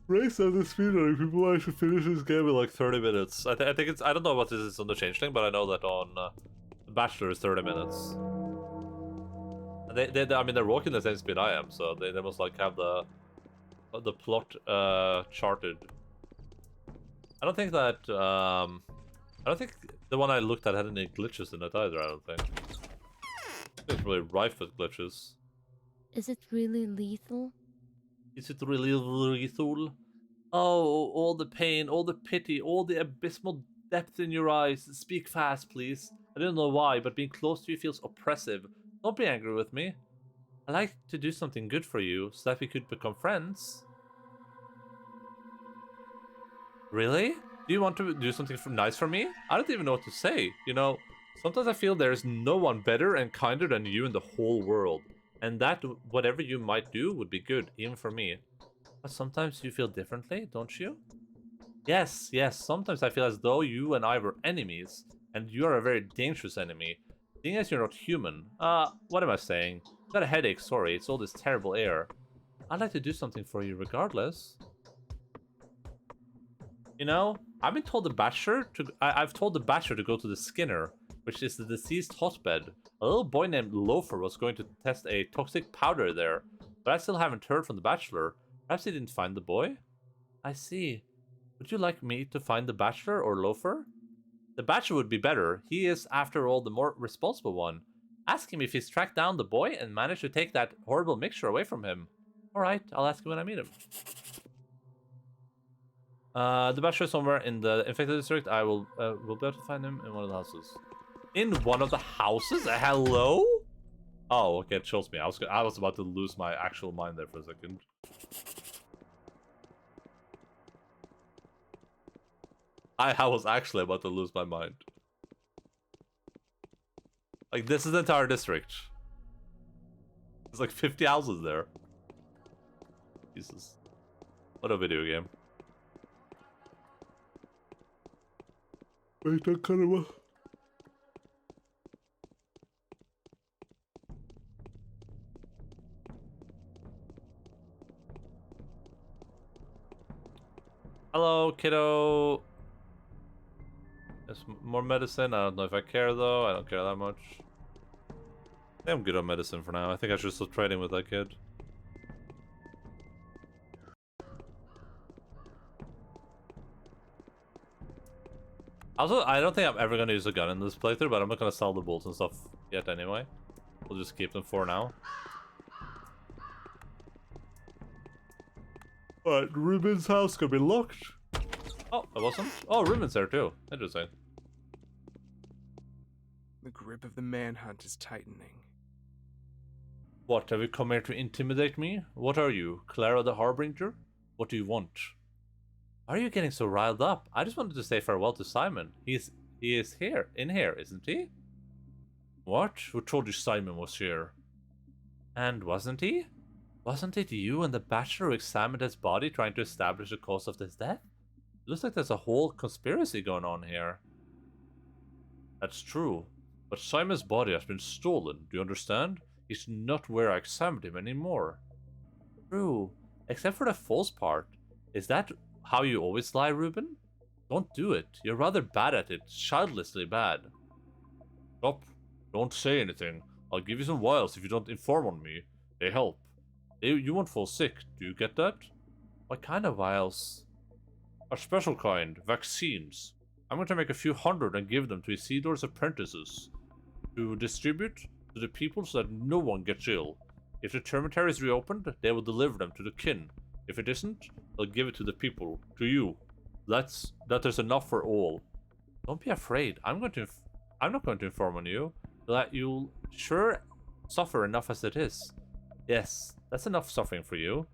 Race at the speedrunning, people I should finish this game in like 30 minutes. I think it's, I don't know what this is on the Changeling, but I know that on The Bachelor is 30 minutes. I mean, they're walking the same speed I am, so they must like have the plot charted. I don't think that I don't think the one I looked at had any glitches in it either. I don't think. It's really rife with glitches. Is it really lethal? Is it really lethal? Oh, all the pain, all the pity, all the abysmal depth in your eyes. Speak fast, please. I don't know why, but being close to you feels oppressive. Don't be angry with me. I'd like to do something good for you, so that we could become friends. Really? Do you want to do something nice for me? I don't even know what to say. You know, sometimes I feel there is no one better and kinder than you in the whole world. And that whatever you might do would be good, even for me. But sometimes you feel differently, don't you? Yes, sometimes I feel as though you and I were enemies. And you are a very dangerous enemy. Seeing as you're not human. What am I saying? Got a headache, sorry, it's all this terrible air. I'd like to do something for you regardless. You know, I've been told the Bachelor to... I've told the Bachelor to go to the Skinner, which is the deceased hotbed. A little boy named Loafer was going to test a toxic powder there, but I still haven't heard from the Bachelor. Perhaps he didn't find the boy? I see. Would you like me to find the Bachelor or Loafer? The Bachelor would be better. He is, after all, the more responsible one. Ask him if he's tracked down the boy and managed to take that horrible mixture away from him. Alright, I'll ask him when I meet him. The Bachelor is somewhere in the infected district. I will be able to find him in one of the houses. In one of the houses? Hello? Oh, okay, it shows me. I was about to lose my actual mind there for a second. I was actually about to lose my mind. Like, this is the entire district. There's like 50 houses there. Jesus. What a video game. Wait, that kind of... Hello, kiddo. There's more medicine. I don't know if I care, though. I don't care that much. I think I'm good on medicine for now. I think I should stop trading with that kid. Also, I don't think I'm ever going to use a gun in this playthrough, but I'm not going to sell the bolts and stuff yet anyway. We'll just keep them for now. Alright, Ruben's house could be locked. Oh, it wasn't? Oh, Ruben's there too. Interesting. The grip of the manhunt is tightening. What, have you come here to intimidate me? What are you, Clara the Harbinger? What do you want? Why are you getting so riled up? I just wanted to say farewell to Simon. He is here, in here, isn't he? What? Who told you Simon was here? And wasn't he? Wasn't it you and the Bachelor who examined his body trying to establish the cause of his death? It looks like there's a whole conspiracy going on here. That's true. But Simon's body has been stolen, do you understand? He's not where I examined him anymore. True. Except for the false part. Is that how you always lie, Ruben? Don't do it. You're rather bad at it. Childlessly bad. Stop. Don't say anything. I'll give you some vials if you don't inform on me. They help. You won't fall sick. Do you get that? What kind of vials? A special kind. Vaccines. I'm going to make a few hundred and give them to Isidor's apprentices to distribute to the people so that no one gets ill. If the termitary is reopened, they will deliver them to the kin. If it isn't, they'll give it to the people, to you. That there's enough for all. Don't be afraid. I'm not going to inform on you. That you'll sure suffer enough as it is. Yes, that's enough suffering for you.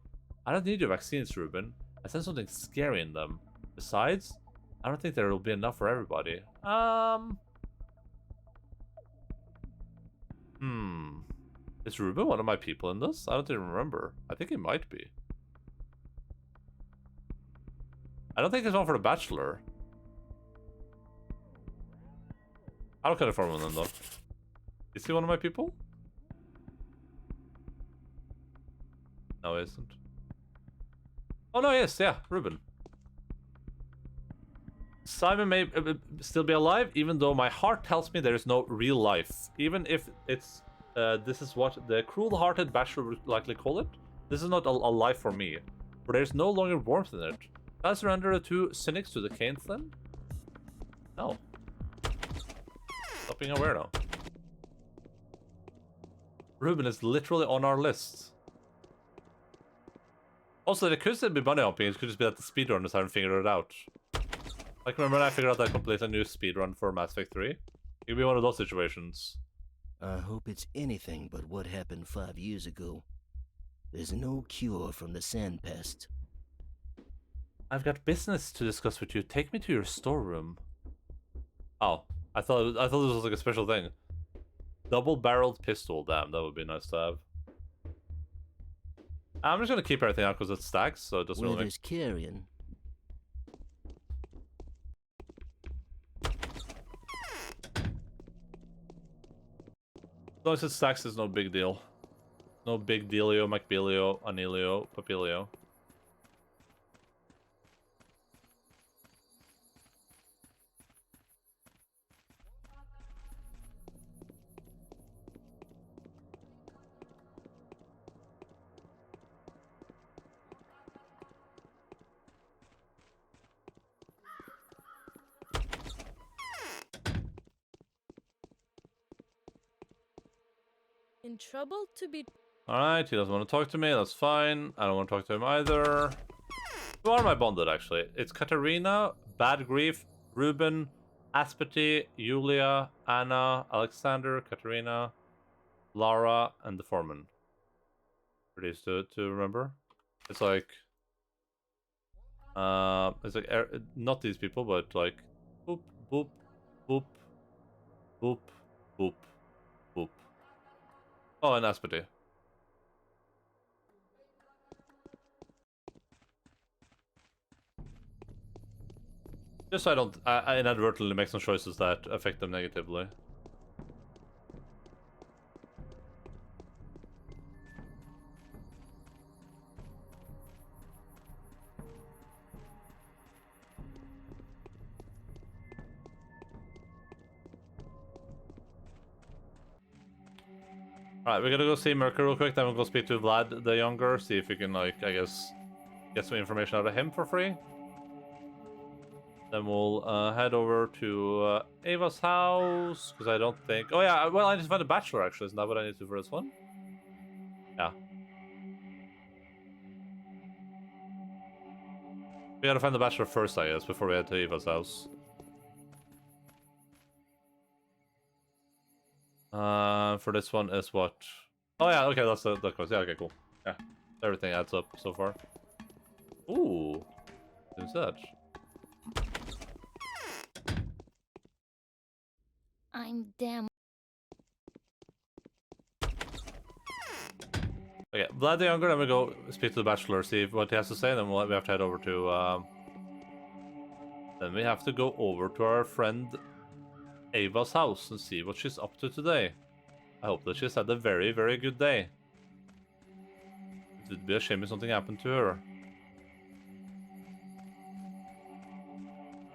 I don't need your vaccines, Ruben. I sense something scary in them. Besides, I don't think there will be enough for everybody. Is Ruben one of my people in this? I don't even remember. I think he might be. I don't think there's one for the Bachelor. I don't confirm on them though. Is he one of my people? No, he isn't. Oh no, yes, yeah, Ruben. Simon may still be alive, even though my heart tells me there is no real life. Even if it's, this is what the cruel-hearted Bachelor would likely call it. This is not a life for me, for there is no longer warmth in it. Can I surrender the two cynics to the Canes then? No. Stop being a weirdo. Ruben is literally on our list. Also, there could still be bunny hopping. It could just be that the speedrunners haven't figured it out. Like, remember when I figured out that I completed a new speedrun for Mass Effect 3? It could be one of those situations. I hope it's anything but what happened 5 years ago. There's no cure from the sand pest. I've got business to discuss with you. Take me to your storeroom. Oh, I thought this was like a special thing. Double-barreled pistol. Damn, that would be nice to have. I'm just gonna keep everything out because it stacks, so it doesn't Where really there's carrion. As long as it stacks, it's no big deal. No big dealio, MacBealio, Anelio, Papilio. In trouble to be... Alright, he doesn't want to talk to me, that's fine. I don't want to talk to him either. Who are my bonded, actually? It's Katarina, Bad Grief, Ruben, Aspety, Yulia, Anna, Alexander, Katarina, Lara, and the foreman. Pretty easy to remember. It's like... not these people, but like... Boop, boop, boop, boop, boop, boop. Oh, and Aspety. Just so I don't I inadvertently make some choices that affect them negatively. Alright, we're gonna go see Mercury real quick, then we'll go speak to Vlad the Younger, see if we can, like, I guess, get some information out of him for free. Then we'll head over to Ava's house, because I don't think... Oh yeah, well, I need to find a Bachelor, actually. Isn't that what I need to do for this one? Yeah. We gotta find the Bachelor first, I guess, before we head to Ava's house. For this one is what? Oh yeah, okay, that's the cost. Yeah, okay, cool. Yeah, everything adds up so far. Ooh, who's that? I'm damn... Okay, Vlad the Younger, then we go speak to the Bachelor, see what he has to say, then we have to head over to, then we have to go over to our friend Ava's house and see what she's up to today. I hope that she's had a very, very good day. It would be a shame if something happened to her.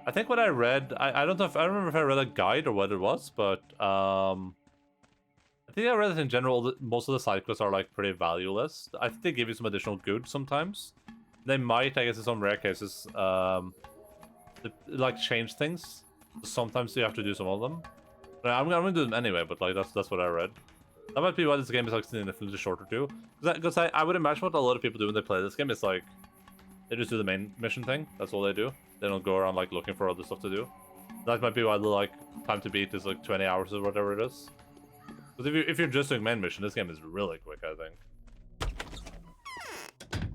I think what I read, I don't know if I remember if I read a guide or what it was, but think I read that in general, most of the side quests are like pretty valueless. I think they give you some additional good sometimes. They might, I guess, in some rare cases, like change things. Sometimes you have to do some of them. But I'm gonna do them anyway. But like that's what I read. That might be why this game is like significantly shorter too. Because I would imagine what a lot of people do when they play this game is like they just do the main mission thing. That's all they do. They don't go around like looking for other stuff to do. That might be why the like time to beat is like 20 hours or whatever it is. Because if you're just doing main mission, this game is really quick, I think. Can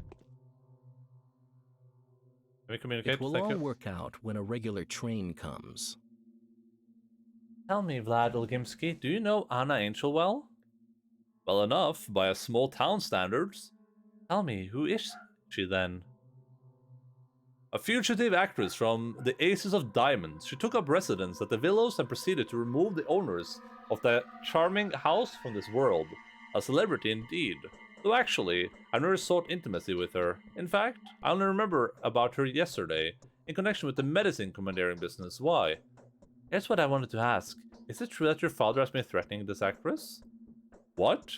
we communicate? It will Thank all you. work out when a regular train comes. Tell me, Vlad Olgimsky, do you know Anna Angel well? Well enough, by a small town standards. Tell me, who is she then? A fugitive actress from the Aces of Diamonds. She took up residence at the Willows and proceeded to remove the owners of the charming house from this world. A celebrity indeed. Though actually, I've never sought intimacy with her. In fact, I only remember about her yesterday, in connection with the medicine commandeering business. Why? Here's what I wanted to ask. Is it true that your father has been threatening this actress? What?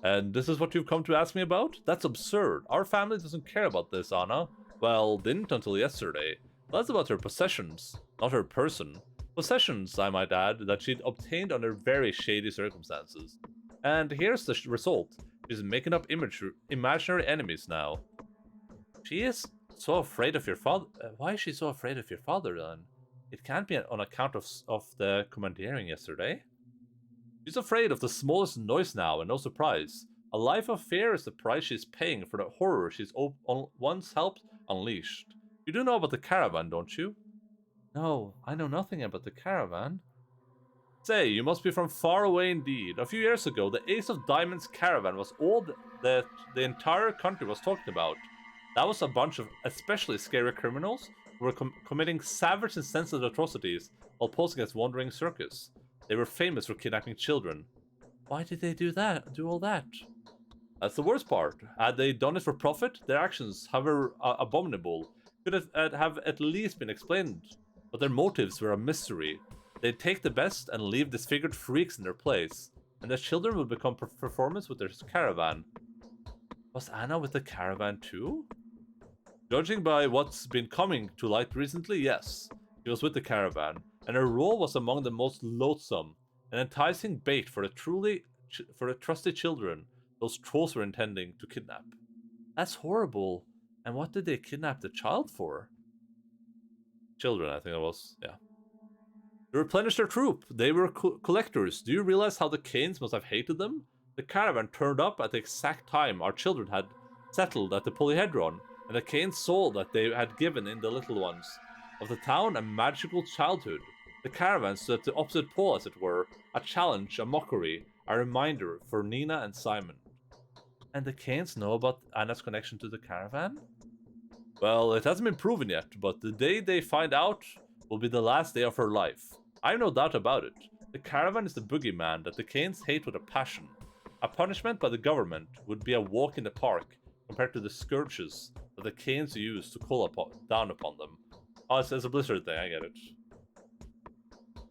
And this is what you've come to ask me about? That's absurd. Our family doesn't care about this, Anna. Well, didn't until yesterday. That's about her possessions, not her person. Possessions, I might add, that she'd obtained under very shady circumstances. And here's the result. She's making up imaginary enemies now. She is so afraid of your father. Why is she so afraid of your father, then? It can't be on account of the commandeering yesterday. She's afraid of the smallest noise now, and no surprise. A life of fear is the price she's paying for the horror she's once helped unleashed. You do know about the caravan, don't you? No, I know nothing about the caravan. Say, you must be from far away indeed. A few years ago, the Ace of Diamonds caravan was all that the entire country was talking about. That was a bunch of especially scary criminals who were committing savage and senseless atrocities while posing as wandering circus. They were famous for kidnapping children. Why did they do all that? That's the worst part. Had they done it for profit, their actions, however abominable, could have at least been explained. But their motives were a mystery. They'd take the best and leave disfigured freaks in their place, and their children would become performers with their caravan. Was Anna with the caravan too? Judging by what's been coming to light recently, yes. She was with the caravan, and her role was among the most loathsome, an enticing bait for the trusty children those trolls were intending to kidnap. That's horrible. And what did they kidnap the child for? Children, I think it was, yeah. To replenish their troop. They were collectors. Do you realize how the Canes must have hated them? The caravan turned up at the exact time our children had settled at the Polyhedron, and the Canes saw that they had given in the little ones of the town a magical childhood. The caravan stood at the opposite pole, as it were, a challenge, a mockery, a reminder for Nina and Simon. And the Canes know about Anna's connection to the caravan? Well, it hasn't been proven yet, but the day they find out will be the last day of her life. I have no doubt about it. The caravan is the boogeyman that the Canes hate with a passion. A punishment by the government would be a walk in the park compared to the scourges that the Canes use to call down upon them. Oh, it's a Blizzard thing, I get it.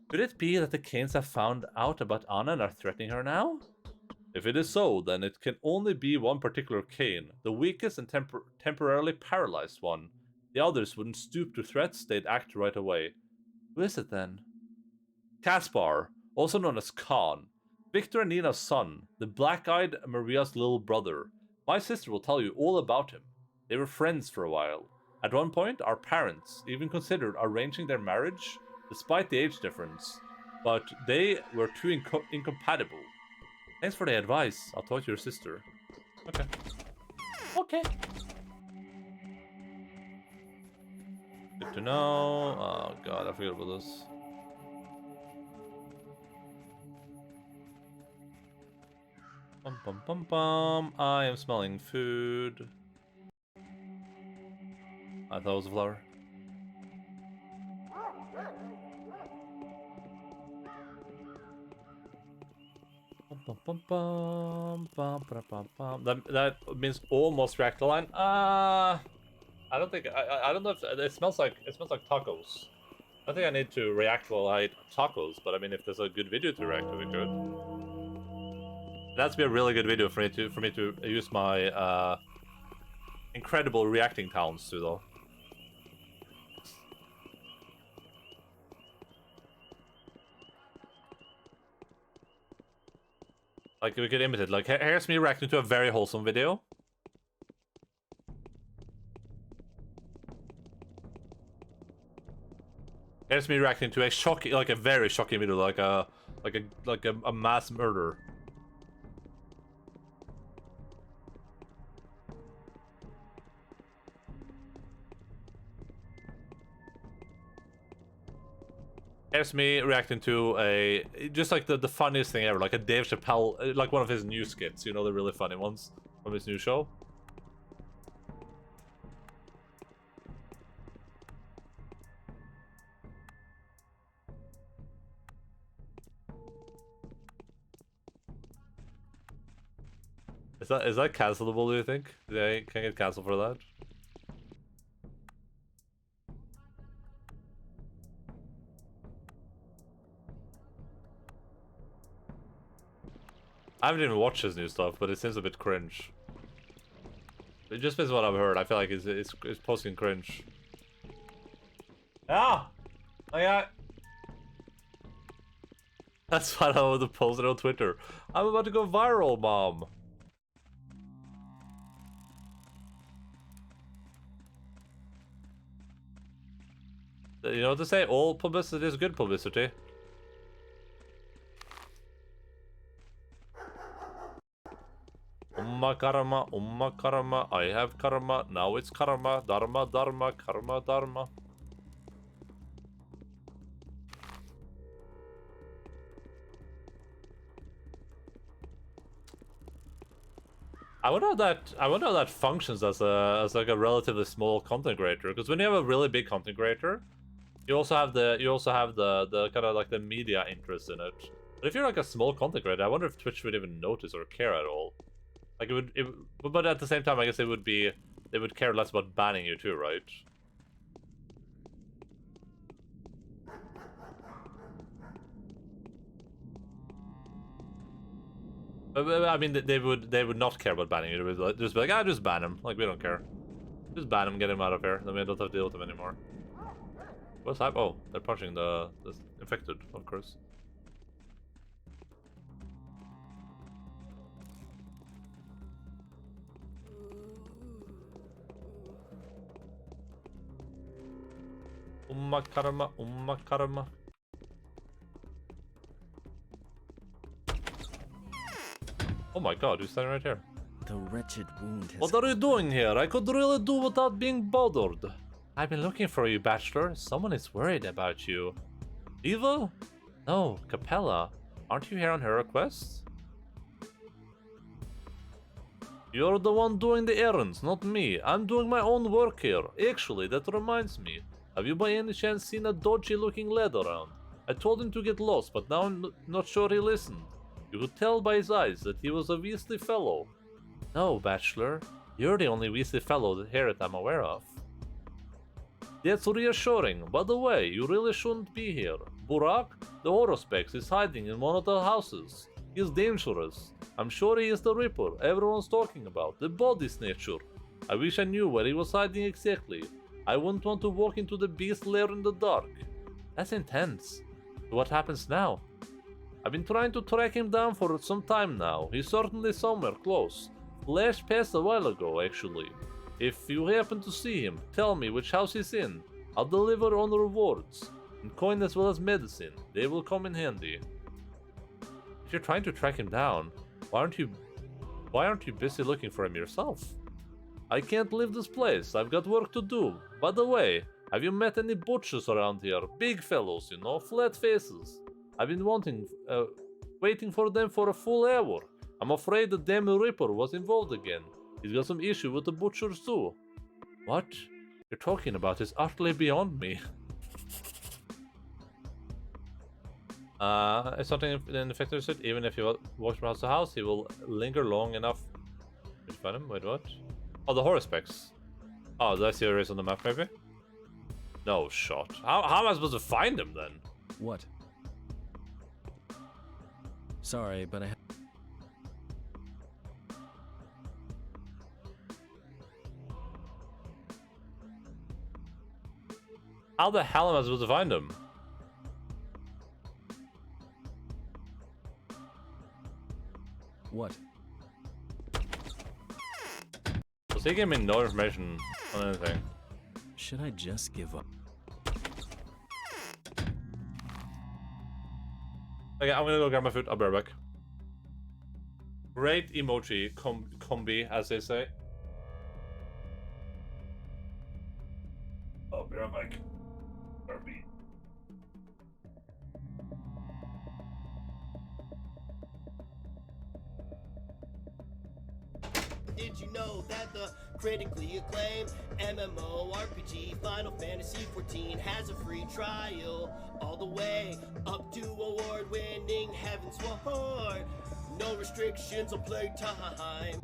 Could it be that the Canes have found out about Anna and are threatening her now? If it is so, then it can only be one particular Cane, the weakest and temporarily paralyzed one. The others wouldn't stoop to threats, they'd act right away. Who is it then? Caspar, also known as Khan. Victor and Nina's son, the black-eyed Maria's little brother. My sister will tell you all about him. They were friends for a while. At one point, our parents even considered arranging their marriage, despite the age difference. But they were too incompatible. Thanks for the advice. I'll talk to your sister. Okay. Okay. Good to know. Oh god, I forgot about this. Bum bum bum bum. I am smelling food. I thought it was a flower. That means almost Endaline. I don't think I don't know if it smells like tacos. I think I need to reactivate tacos, but I mean if there's a good video to react to, we could. That's be a really good video for me to use my incredible reacting talents to, though. Like, we could imitate. Like, here's me reacting to a very wholesome video. Here's me reacting to a shocking, like a very shocking video, like a mass murder. Here's me reacting to just like the funniest thing ever, like a Dave Chappelle, like one of his new skits, you know, the really funny ones from his new show. Is that cancelable, do you think? Can I get cancelled for that? I haven't even watched his new stuff, but it seems a bit cringe. It just based on what I've heard, I feel like it's posting cringe. Ah! I got... That's what I would have posted on Twitter. I'm about to go viral, mom. You know what to say? All publicity is good publicity. Umma karma, I have karma, now it's karma, dharma, dharma, karma, dharma. I wonder how that functions as like a relatively small content creator, because when you have a really big content creator, you also have the kind of like the media interest in it. But if you're like a small content creator, I wonder if Twitch would even notice or care at all. Like but at the same time, I guess they would care less about banning you too, right? But I mean, they would not care about banning you. They would just be like, ah, just ban him. Like, we don't care. Just ban him, get him out of here. Then we don't have to deal with him anymore. What's that? Oh, they're punching the infected, of course. Umma karma, umma karma. Oh my god, you're standing right here. The wretched wound has... What are you doing here? I could really do without being bothered. I've been looking for you, Bachelor. Someone is worried about you. Eva? No, Capella. Aren't you here on her request? You're the one doing the errands, not me. I'm doing my own work here. Actually, that reminds me. Have you by any chance seen a dodgy looking lad around? I told him to get lost, but now I'm not sure he listened. You could tell by his eyes that he was a Weasley fellow. No, Bachelor. You're the only Weasley fellow here that I'm aware of. That's reassuring. By the way, you really shouldn't be here. Burak, the Horospex, is hiding in one of the houses. He's dangerous. I'm sure he is the Ripper everyone's talking about, the body snatcher. I wish I knew where he was hiding exactly. I wouldn't want to walk into the beast lair in the dark. That's intense. So what happens now? I've been trying to track him down for some time now. He's certainly somewhere close. Flash passed a while ago, actually. If you happen to see him, tell me which house he's in. I'll deliver on rewards. And coin as well as medicine. They will come in handy. If you're trying to track him down, why aren't you busy looking for him yourself? I can't leave this place. I've got work to do. By the way, have you met any butchers around here? Big fellows, you know, flat faces. I've been waiting for them for a full hour. I'm afraid the damn Ripper was involved again. He's got some issue with the butchers too. What you're talking about is utterly beyond me. It's something in the infected suit. Even if you walk from house to house, he will linger long enough. Did you find him? Wait, what? Oh, the Horospex. Oh, did I see a race on the map, maybe? No shot. How am I supposed to find him then? What? Sorry, but How the hell am I supposed to find him? What? So he gave me no information on anything. Should I just give up? Okay, I'm gonna go grab my food. I'll be right back. Great emoji combi, as they say. I'll be right back. Kirby. Did you know that the critically acclaimed MMORPG Final Fantasy XIV has a free trial all the way up to award-winning Heaven's Ward? No restrictions on playtime.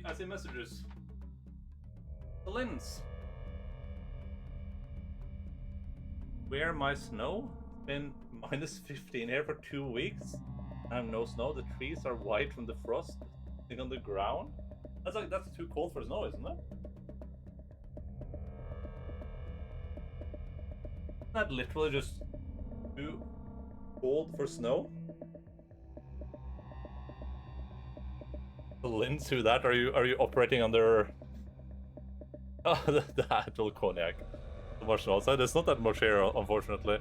I see messages. The lens. Where my snow? It's been minus 15 here for 2 weeks. And no snow. The trees are white from the frost sitting on the ground. That's too cold for snow, isn't it? Isn't that literally just too cold for snow? The lens to that? Are you operating under the actual cognac? So much snow outside. There's not that much here, unfortunately.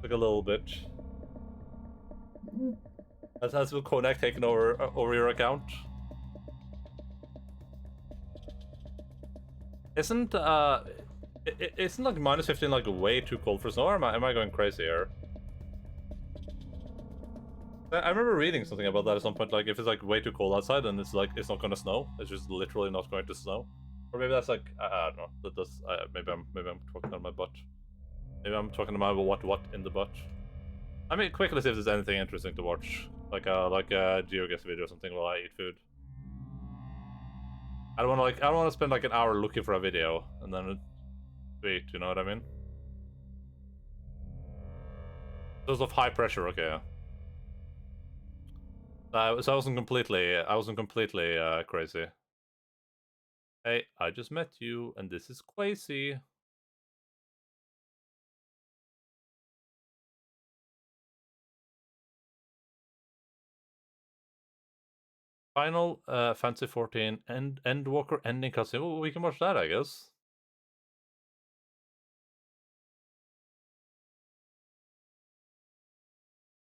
Like a little bit. Has the cognac taken over your account? Isn't isn't like minus 15 like way too cold for snow? Or am I going crazy here? I remember reading something about that at some point. Like if it's like way too cold outside, then it's like it's not gonna snow. It's just literally not going to snow. Or maybe that's like I don't know. That does maybe I'm talking on my butt. Maybe I'm talking about what in the butt. I mean, quickly see if there's anything interesting to watch, like a GeoGuess video or something while I eat food. I don't want to spend like an hour looking for a video and then wait. You know what I mean? Because of high pressure, okay. So I wasn't completely crazy. Hey, I just met you, and this is Quasi. Final Fantasy 14 and Endwalker ending cutscene. Well, we can watch that, I guess.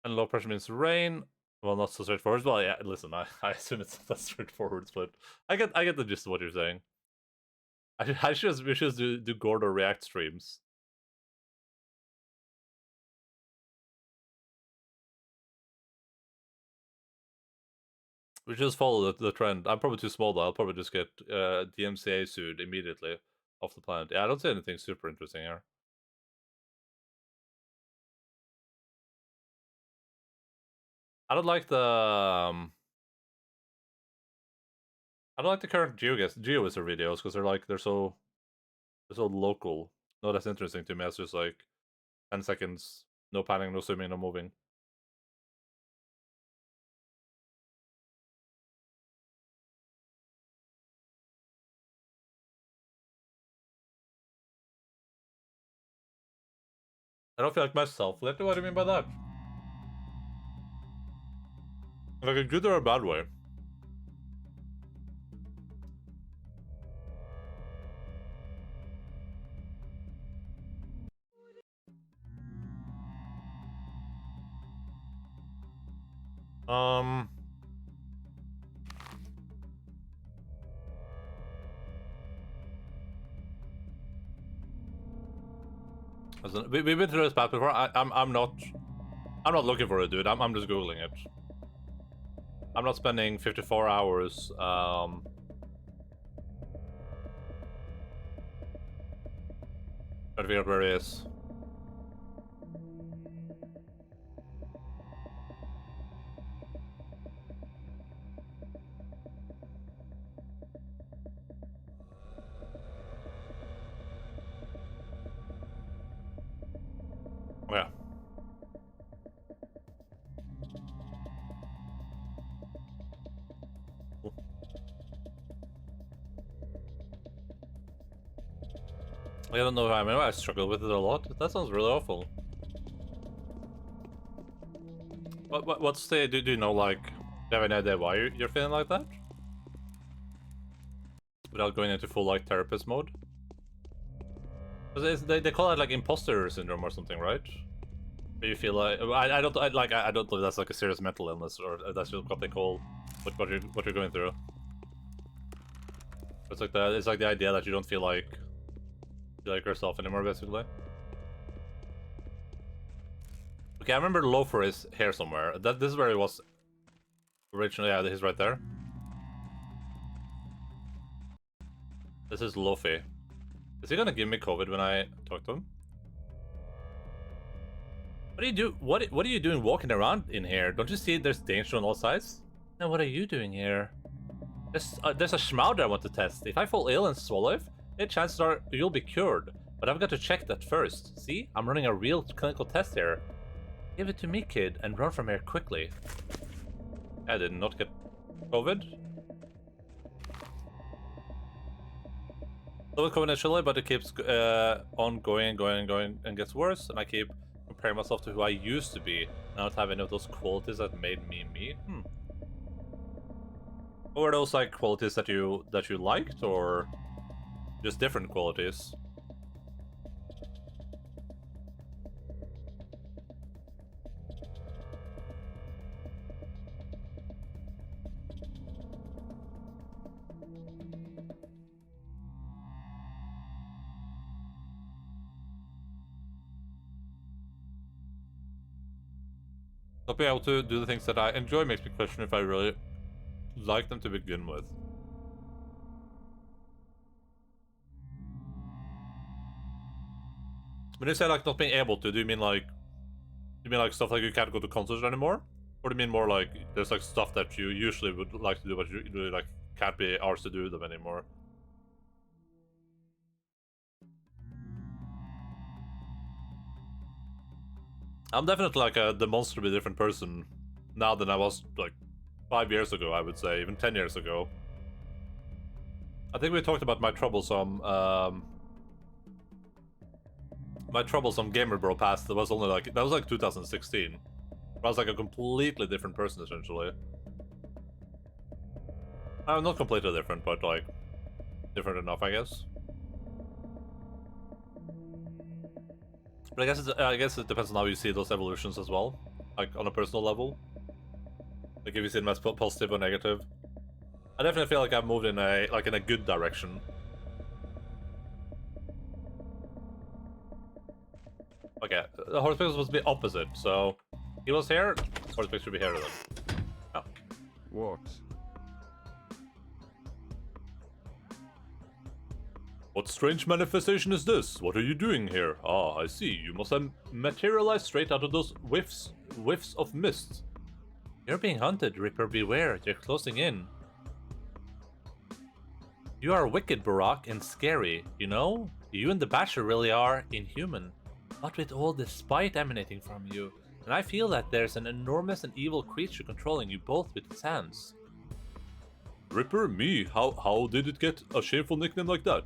And low pressure means rain. Well, not so straightforward. Well, yeah. Listen, I assume it's not straightforward, but I get the gist of what you're saying. We should do Gordo React streams. We just follow the trend. I'm probably too small though. I'll probably just get DMCA sued immediately off the planet. Yeah, I don't see anything super interesting here. I don't like the I don't like the current GeoWizard videos because they're so local. Not as interesting to me as just like 10 seconds, no panning, no swimming, no moving. I don't feel like myself. What do you mean by that? Like a good or a bad way? Listen, we've been through this path before. I'm not looking for it, dude. I'm just googling it. I'm not spending 54 hours trying to figure out where he is. Yeah. I don't know. I mean, I struggle with it a lot. That sounds really awful. What's the? Do you know, like, do you have any idea why you're feeling like that? Without going into full like therapist mode. They call it like imposter syndrome or something, right? Where you feel like I don't believe that's like a serious mental illness, or that's just what they call what you're going through. It's like the idea that you don't feel like yourself anymore, basically. Okay, I remember Loafer is here somewhere. This is where he was originally. Yeah, he's right there. This is Lofi. Is he gonna give me COVID when I talk to him? What do you do? What are you doing walking around in here? Don't you see there's danger on all sides? Now what are you doing here? There's a Schmauder I want to test. If I fall ill and swallow it, the chances are you'll be cured. But I've got to check that first. See? I'm running a real clinical test here. Give it to me, kid, and run from here quickly. I did not get COVID. With COVID initially, but it keeps on going and gets worse, and I keep comparing myself to who I used to be, and I don't have any of those qualities that made me me. What were those like qualities that you liked, or just different qualities? Not being able to do the things that I enjoy makes me question if I really like them to begin with. When you say like not being able to, do you mean like stuff like you can't go to concerts anymore? Or do you mean more like there's like stuff that you usually would like to do but you really like can't be arsed to do them anymore? I'm definitely like a demonstrably different person now than I was like 5 years ago, I would say, even 10 years ago. I think we talked about my troublesome gamer bro past. That was only like 2016. I was like a completely different person essentially. Not completely different, but like different enough, I guess. But I guess it depends on how you see those evolutions as well, like on a personal level. Like if you see them as positive or negative. I definitely feel like I've moved in a good direction. Okay, the horse was supposed to be opposite, so he was here. Horse should be here then. Oh. What? What strange manifestation is this? What are you doing here? Ah, I see. You must have materialized straight out of those whiffs of mist. You're being hunted, Ripper. Beware. They're closing in. You are wicked, Barak, and scary, you know? You and the Basher really are inhuman. What with all this spite emanating from you, and I feel that there's an enormous and evil creature controlling you both with its hands. Ripper, me? How did it get a shameful nickname like that?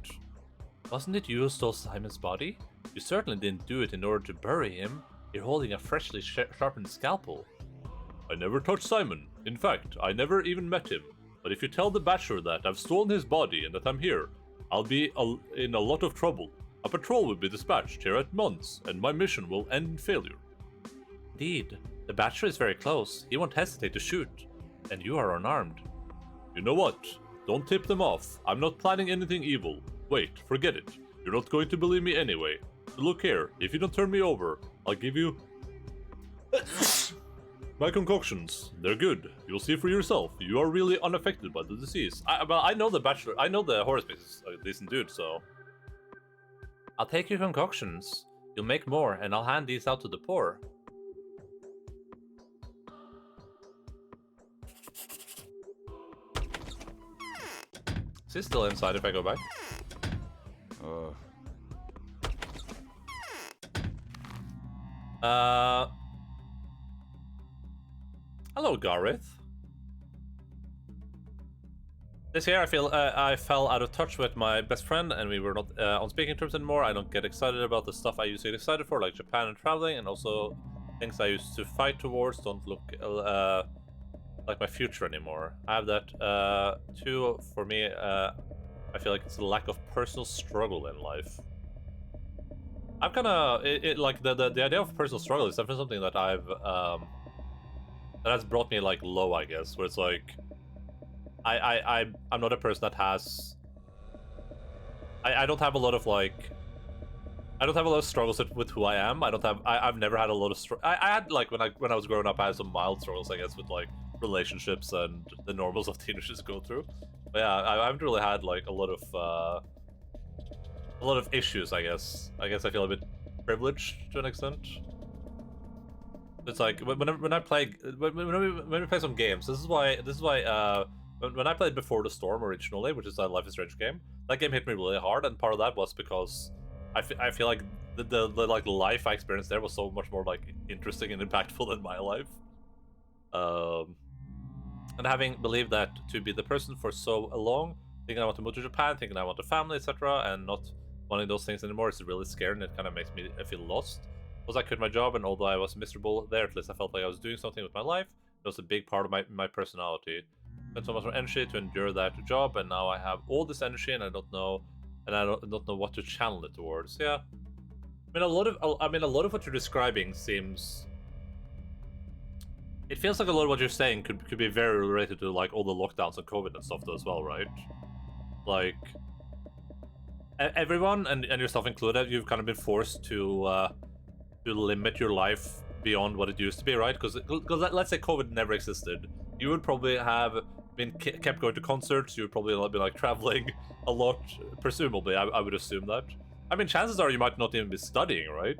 Wasn't it you who stole Simon's body? You certainly didn't do it in order to bury him. You're holding a freshly sharpened scalpel. I never touched Simon. In fact, I never even met him. But if you tell the Bachelor that I've stolen his body and that I'm here, I'll be in a lot of trouble. A patrol will be dispatched here at months, and my mission will end in failure. Indeed. The Bachelor is very close. He won't hesitate to shoot. And you are unarmed. You know what? Don't tip them off. I'm not planning anything evil. Wait, forget it. You're not going to believe me anyway. So look here, if you don't turn me over, I'll give you my concoctions. They're good. You'll see for yourself. You are really unaffected by the disease. I know the Bachelor. I know the Horus is a decent dude, so I'll take your concoctions. You'll make more, and I'll hand these out to the poor. Is he still inside if I go back? Hello, Gareth. This year, I fell out of touch with my best friend, and we were not on speaking terms anymore. I don't get excited about the stuff I used to get excited for, like Japan and traveling, and also things I used to fight towards don't look like my future anymore. I have that too. For me, I feel like it's a lack of personal struggle in life. I've kind of like the idea of personal struggle is definitely something that I've that has brought me like low, I guess, where it's like I'm not a person that has I don't have a lot of like I don't have a lot of struggles with who I am. I've never had a lot of I had like when I was growing up, I had some mild struggles, I guess, with like relationships and the normals of teenagers go through. But yeah, I haven't really had like a lot of issues, I guess. I feel a bit privileged to an extent. It's like when I play when we play some games. This is why when I played Before the Storm originally, which is a Life is Strange game, that game hit me really hard, and part of that was because I feel like the like life I experienced there was so much more like interesting and impactful than my life. And having believed that to be the person for so long, thinking I want to move to Japan, thinking I want a family, etc., and not wanting those things anymore is really scary, and it kind of makes me feel lost. Because I quit my job, and although I was miserable there, at least I felt like I was doing something with my life. It was a big part of my personality. I spent so much more energy to endure that job, and now I have all this energy, and I don't know what to channel it towards. Yeah, I mean a lot of what you're describing seems. It feels like a lot of what you're saying could be very related to like all the lockdowns and COVID and stuff as well, right? Like everyone and yourself included, you've kind of been forced to limit your life beyond what it used to be, right? Because let's say COVID never existed, you would probably have been kept going to concerts. You would probably be like traveling a lot, presumably. I would assume that. I mean, chances are you might not even be studying, right?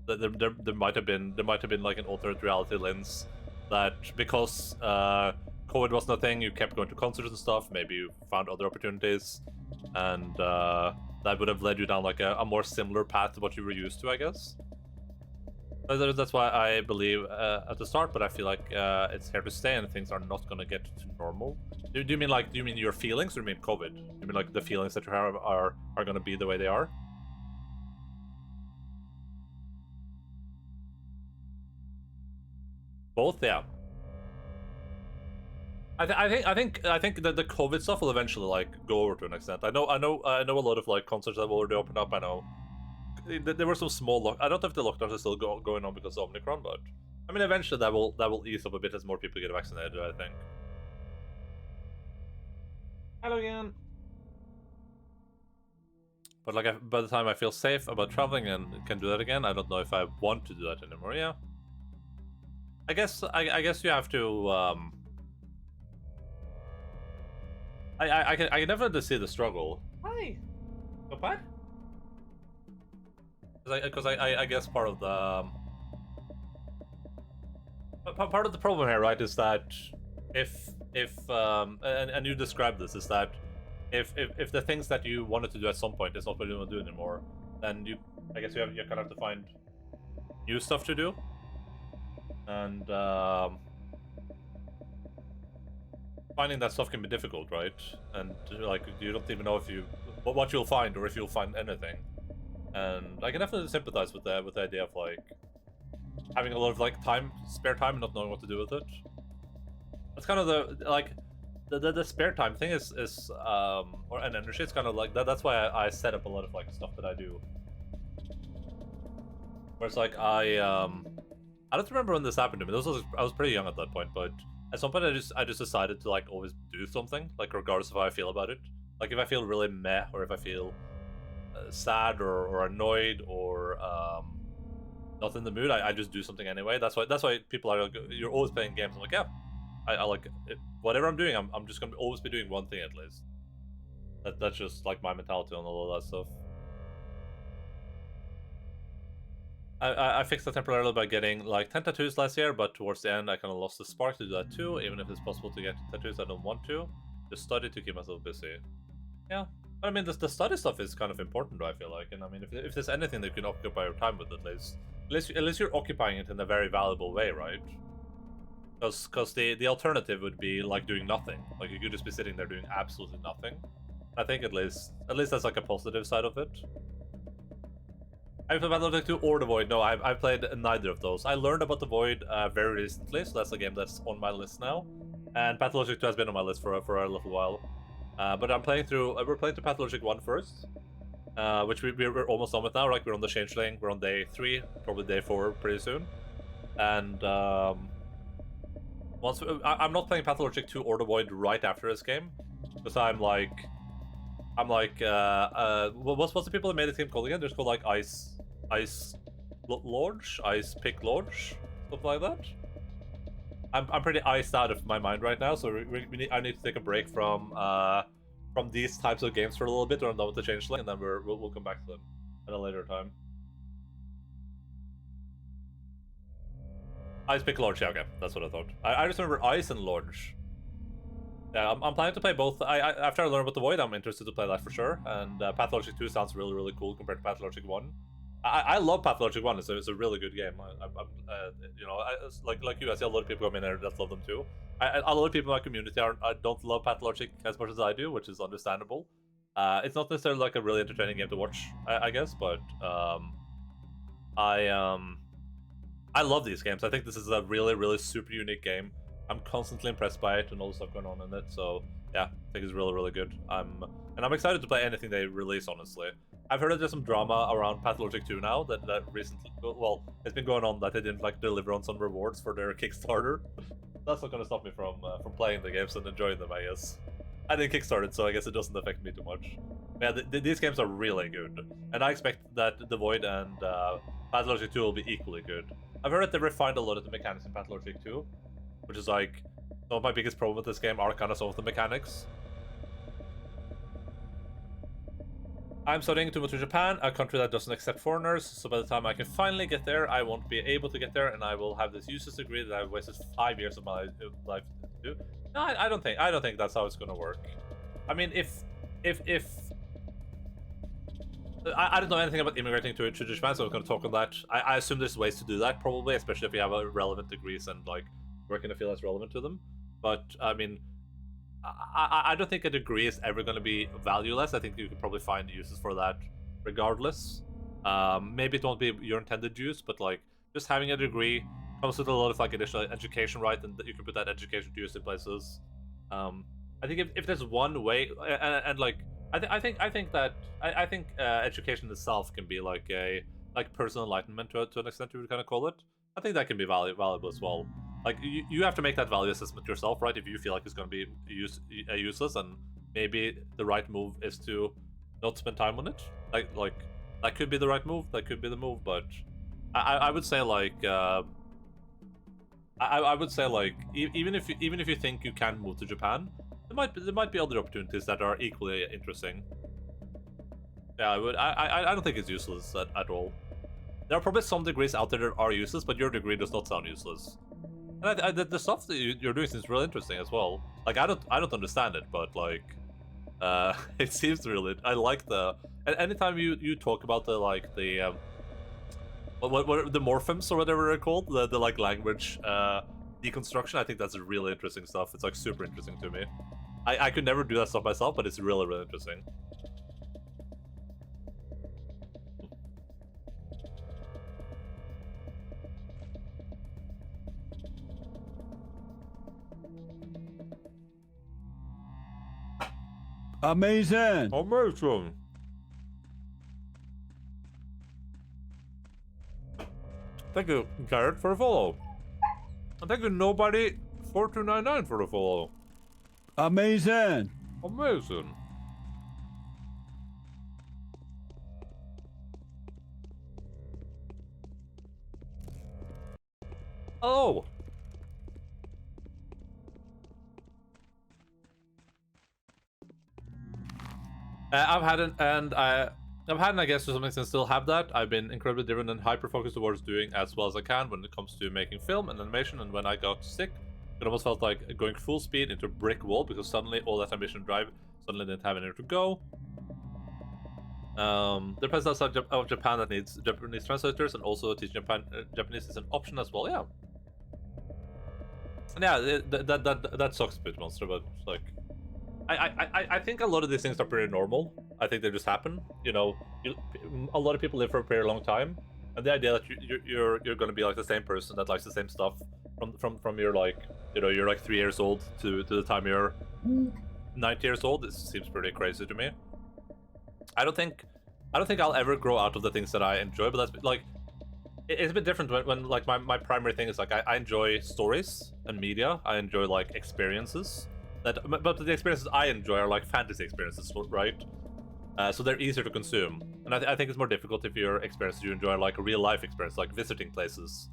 There might have been like an alternate reality lens that because COVID wasn't a thing, you kept going to concerts and stuff. Maybe you found other opportunities, and that would have led you down like a more similar path to what you were used to, I guess. That's why I believe at the start, but I feel like it's here to stay and things are not gonna get to normal. Do you mean like, do you mean your feelings or do you mean COVID? Do you mean like the feelings that you have are gonna be the way they are? Both, yeah. I think that the COVID stuff will eventually like go over to an extent. I know a lot of like concerts that have already opened up. I know there were some small I don't know if the lockdowns are still going on because of Omicron, but I mean eventually that will ease up a bit as more people get vaccinated, I think. Hello again. But like by the time I feel safe about traveling and can do that again, I don't know if I want to do that anymore. Yeah. I guess you have to I can definitely see the struggle. Hi. Not bad. Because I guess part of the problem here, right, is that if and you described this, is that if the things that you wanted to do at some point is not what you want to do anymore, then I guess you kind of have to find new stuff to do, and finding that stuff can be difficult, right? And like you don't even know what you'll find or if you'll find anything. And I can definitely sympathize with the idea of like having a lot of like spare time and not knowing what to do with it. That's kind of the spare time thing is or an energy. It's kind of like that. That's why I set up a lot of like stuff that I do. Where it's like I don't remember when this happened to me. I was pretty young at that point, but at some point I just decided to like always do something, like regardless of how I feel about it. Like if I feel really meh or if I feel sad or annoyed or not in the mood, I just do something anyway. That's why people are like, you're always playing games. I'm like, yeah, I like it. Whatever I'm doing, I'm just gonna always be doing one thing at least. That's just like my mentality on all of that stuff. I fixed that temporarily by getting like 10 tattoos last year, but towards the end I kind of lost the spark to do that too. Even if it's possible to get tattoos, I don't want to. Just study to keep myself busy. Yeah. I mean, the study stuff is kind of important, I feel like, and I mean, if there's anything that you can occupy your time with, at least you're occupying it in a very valuable way, right? Because the alternative would be like doing nothing. Like you could just be sitting there doing absolutely nothing. I think at least that's like a positive side of it. I've played Pathologic 2 or the Void. No, I've played neither of those. I learned about the Void very recently, so that's a game that's on my list now. And Pathologic 2 has been on my list for a little while. But we're playing through Pathologic 1 first, which we're almost done with now. Like we're on the Changeling, we're on day 3, probably day 4 pretty soon. And I'm not playing Pathologic 2 or the Void right after this game, because I'm like what's the people that made this game called again? They're called like Ice Lodge, Ice Pick Lodge, stuff like that. I'm pretty iced out of my mind right now, so I need to take a break from these types of games for a little bit, or I'm done with the Changeling, and then we'll come back to them at a later time. Ice Pick Lodge, yeah, okay, that's what I thought. I just remember Ice and Lodge. Yeah, I'm planning to play both. After I learn about the Void, I'm interested to play that for sure. And Pathologic 2 sounds really, really cool compared to Pathologic 1. I love Pathologic 1. It's a really good game. You know, like you, I see a lot of people come in there that love them too. A lot of people in my community don't love Pathologic as much as I do, which is understandable. It's not necessarily like a really entertaining game to watch, I guess, but I love these games. I think this is a really, really super unique game. I'm constantly impressed by it and all the stuff going on in it. So yeah, I think it's really, really good. I'm excited to play anything they release, honestly. I've heard that there's some drama around Pathologic 2 now that recently, well, it's been going on that they didn't like deliver on some rewards for their Kickstarter. That's not gonna stop me from playing the games and enjoying them, I guess. I didn't kickstart it, so I guess it doesn't affect me too much. Yeah, these games are really good, and I expect that the Void and Pathologic 2 will be equally good. I've heard that they refined a lot of the mechanics in Pathologic 2, which is like some of my biggest problem with this game are kind of some of the mechanics. I'm studying to move to Japan, a country that doesn't accept foreigners, so by the time I can finally get there, I won't be able to get there, and I will have this useless degree that I've wasted 5 years of my life to do. No, I don't think that's how it's gonna work. I mean, if I don't know anything about immigrating to Japan, so I'm going to talk on that. I assume there's ways to do that, probably, especially if you have relevant degrees and like work in a field that's relevant to them. But I mean, I don't think a degree is ever going to be valueless. I think you can probably find uses for that regardless. Maybe it won't be your intended use, but like just having a degree comes with a lot of like additional education, right? And you can put that education to use in places. I think if there's one way, and like I think education itself can be like a personal enlightenment to an extent, you would kind of call it. I think that can be valuable as well. Like you have to make that value assessment yourself, right? If you feel like it's going to be useless, and maybe the right move is to not spend time on it. Like that could be the right move. That could be the move, but I would say like I would say like even if you think you can move to Japan, there might be other opportunities that are equally interesting. Yeah, I don't think it's useless at all. There are probably some degrees out there that are useless, but your degree does not sound useless. And the stuff that you're doing seems really interesting as well. Like I don't understand it, but like it seems really. I like the. And anytime you talk about the like the what the morphemes or whatever they're called, the like language deconstruction, I think that's really interesting stuff. It's like super interesting to me. I could never do that stuff myself, but it's really interesting. Amazing! Amazing! Thank you, Garrett, for the follow. And thank you, Nobody4299 for the follow. Amazing! Amazing. Oh! I've had and I guess to some extent still have that. I've been incredibly driven and hyper-focused towards doing as well as I can when it comes to making film and animation, and when I got sick, it almost felt like going full speed into a brick wall because suddenly all that ambition and drive suddenly didn't have anywhere to go. There are places outside of Japan that needs Japanese translators, and also teaching Japanese is an option as well, yeah. And yeah, that sucks a bit, Monster, but like... I think a lot of these things are pretty normal. I think they just happen. You know, a lot of people live for a pretty long time, and the idea that you're going to be like the same person that likes the same stuff from your like, you know, you're like 3 years old to the time you're 90 years old, this seems pretty crazy to me. I don't think I'll ever grow out of the things that I enjoy, but that's like, it's a bit different when like my primary thing is like I enjoy stories and media. I enjoy like experiences. But the experiences I enjoy are like fantasy experiences, right? So they're easier to consume. And I think it's more difficult if your experiences you enjoy are like a real life experience, like visiting places.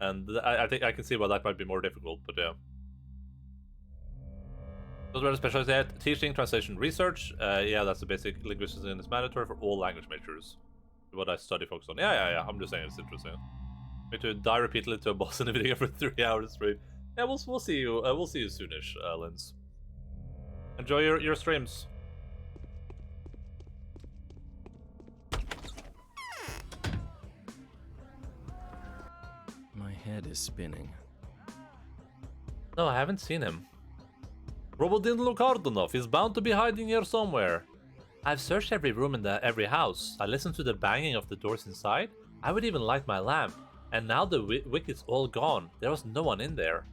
And I think I can see why that might be more difficult, but yeah. Those were the specialized yet. Teaching, translation, research. Yeah, that's the basic linguistics, and it's mandatory for all language majors. What I study focus on. Yeah. I'm just saying it's interesting. Me to die repeatedly to a boss in a video for 3 hours straight. Yeah, we'll see you. We'll see you soonish, Linz. Enjoy your streams. My head is spinning. No, I haven't seen him. Robo didn't look hard enough. He's bound to be hiding here somewhere. I've searched every room in every house. I listened to the banging of the doors inside. I would even light my lamp. And now the wicket's all gone. There was no one in there.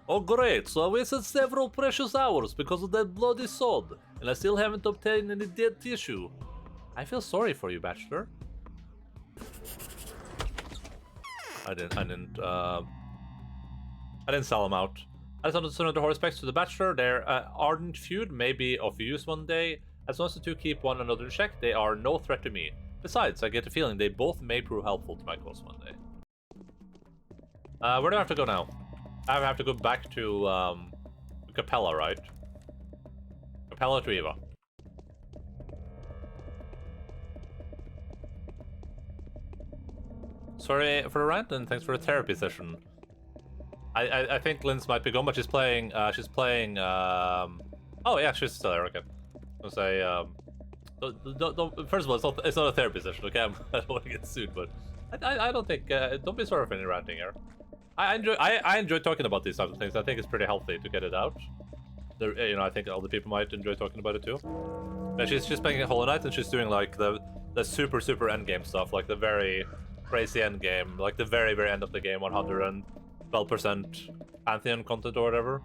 Oh great, so I wasted several precious hours because of that bloody sword, and I still haven't obtained any dead tissue. I feel sorry for you, Bachelor. I didn't sell him out. I just wanted to send the respects to the Bachelor. Their ardent feud may be of use one day. As long as the two keep one another in check, they are no threat to me. Besides, I get the feeling they both may prove helpful to my cause one day. Where do I have to go now? I have to go back to Capella, right? Capella to Eva. Sorry for the rant, and thanks for the therapy session. I think Linz might be gone, but she's playing, oh yeah, she's still there, okay. I was gonna say, First of all, it's not a therapy session, okay? I don't want to get sued, but I don't think. Don't be sorry for any ranting here. I enjoy talking about these types of things. I think it's pretty healthy to get it out. You know, I think other people might enjoy talking about it too. And she's playing Hollow Knight, and she's doing like the super end game stuff, like the very crazy end game, like the very end of the game, 112% Pantheon content or whatever.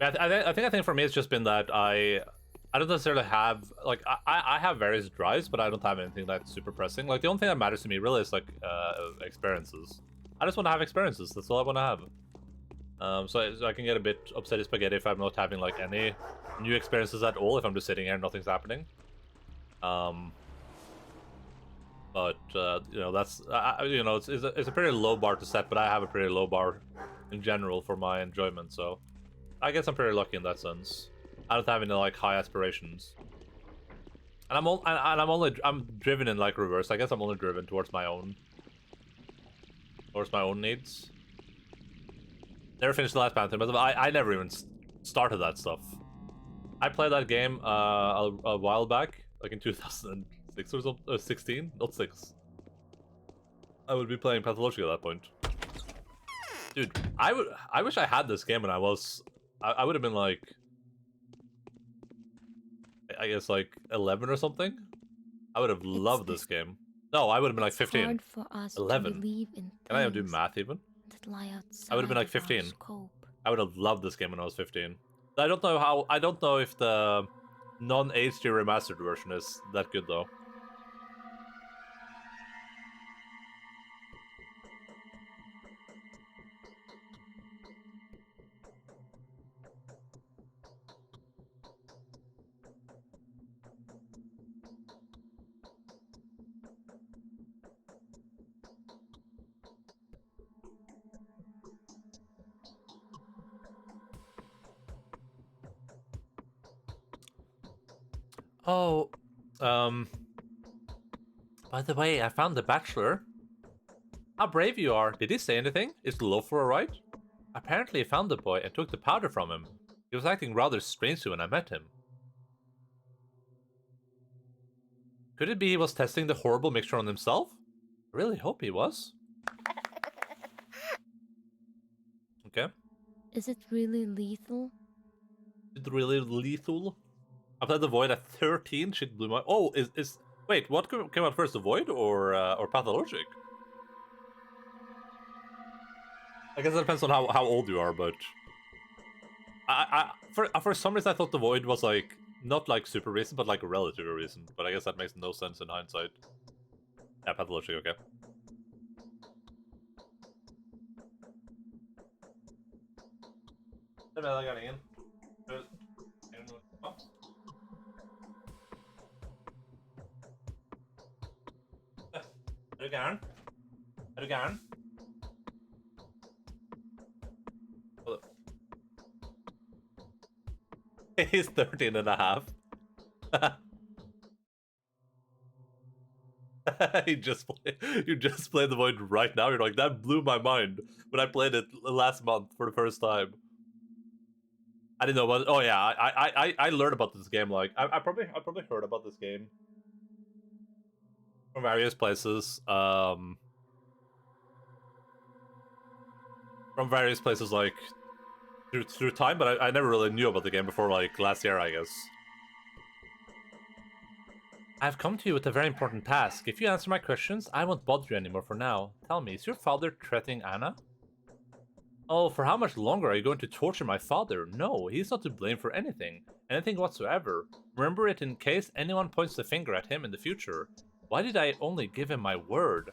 I think for me it's just been that I don't necessarily have like I have various drives, but I don't have anything that's super pressing. Like the only thing that matters to me really is like experiences. I just want to have experiences. That's all I want to have. So I can get a bit upset as spaghetti if I'm not having like any new experiences at all. If I'm just sitting here and nothing's happening. But you know, that's you know, it's a pretty low bar to set, but I have a pretty low bar in general for my enjoyment. So I guess I'm pretty lucky in that sense. I don't have any like high aspirations, and I'm driven in like reverse. I guess I'm only driven towards my own needs. Never finished the last Pantheon, but I never even started that stuff. I played that game a while back, like in 2006 or something, 16, not 6. I would be playing Pathologic at that point. Dude, I wish I had this game when I would have been like, I guess like 11 or something. I would have loved this game. No, I would have been like 15. Hard for us 11. To believe in Can I do math even? that lie outside I would have been like of our 15. scope. I would have loved this game when I was 15. I don't know if the non-HD remastered version is that good though. Oh, by the way, I found the Bachelor. How brave you are. Did he say anything? Is the loafer alright? Apparently I found the boy and took the powder from him. He was acting rather strangely when I met him. Could it be he was testing the horrible mixture on himself? I really hope he was. Okay. Is it really lethal? Is it really lethal? I played the Void at 13. Shit blew my. Oh, is wait, what came out first, the Void or Pathologic? I guess it depends on how old you are, but for some reason I thought the Void was like not like super recent, but like relatively recent. But I guess that makes no sense in hindsight. Yeah, Pathologic, okay. Er du gæren? Er du gæren? He's 13 and a half. You just played the Void right now. You're like, that blew my mind when I played it last month for the first time. I didn't know about it. Oh yeah, I learned about this game. Like I probably heard about this game from various places. From various places, like through time, but I never really knew about the game before like last year, I guess. I've come to you with a very important task. If you answer my questions, I won't bother you anymore for now. Tell me, is your father threatening Anna? Oh, for how much longer are you going to torture my father? No, he's not to blame for anything whatsoever. Remember it in case anyone points the finger at him in the future. Why did I only give him my word?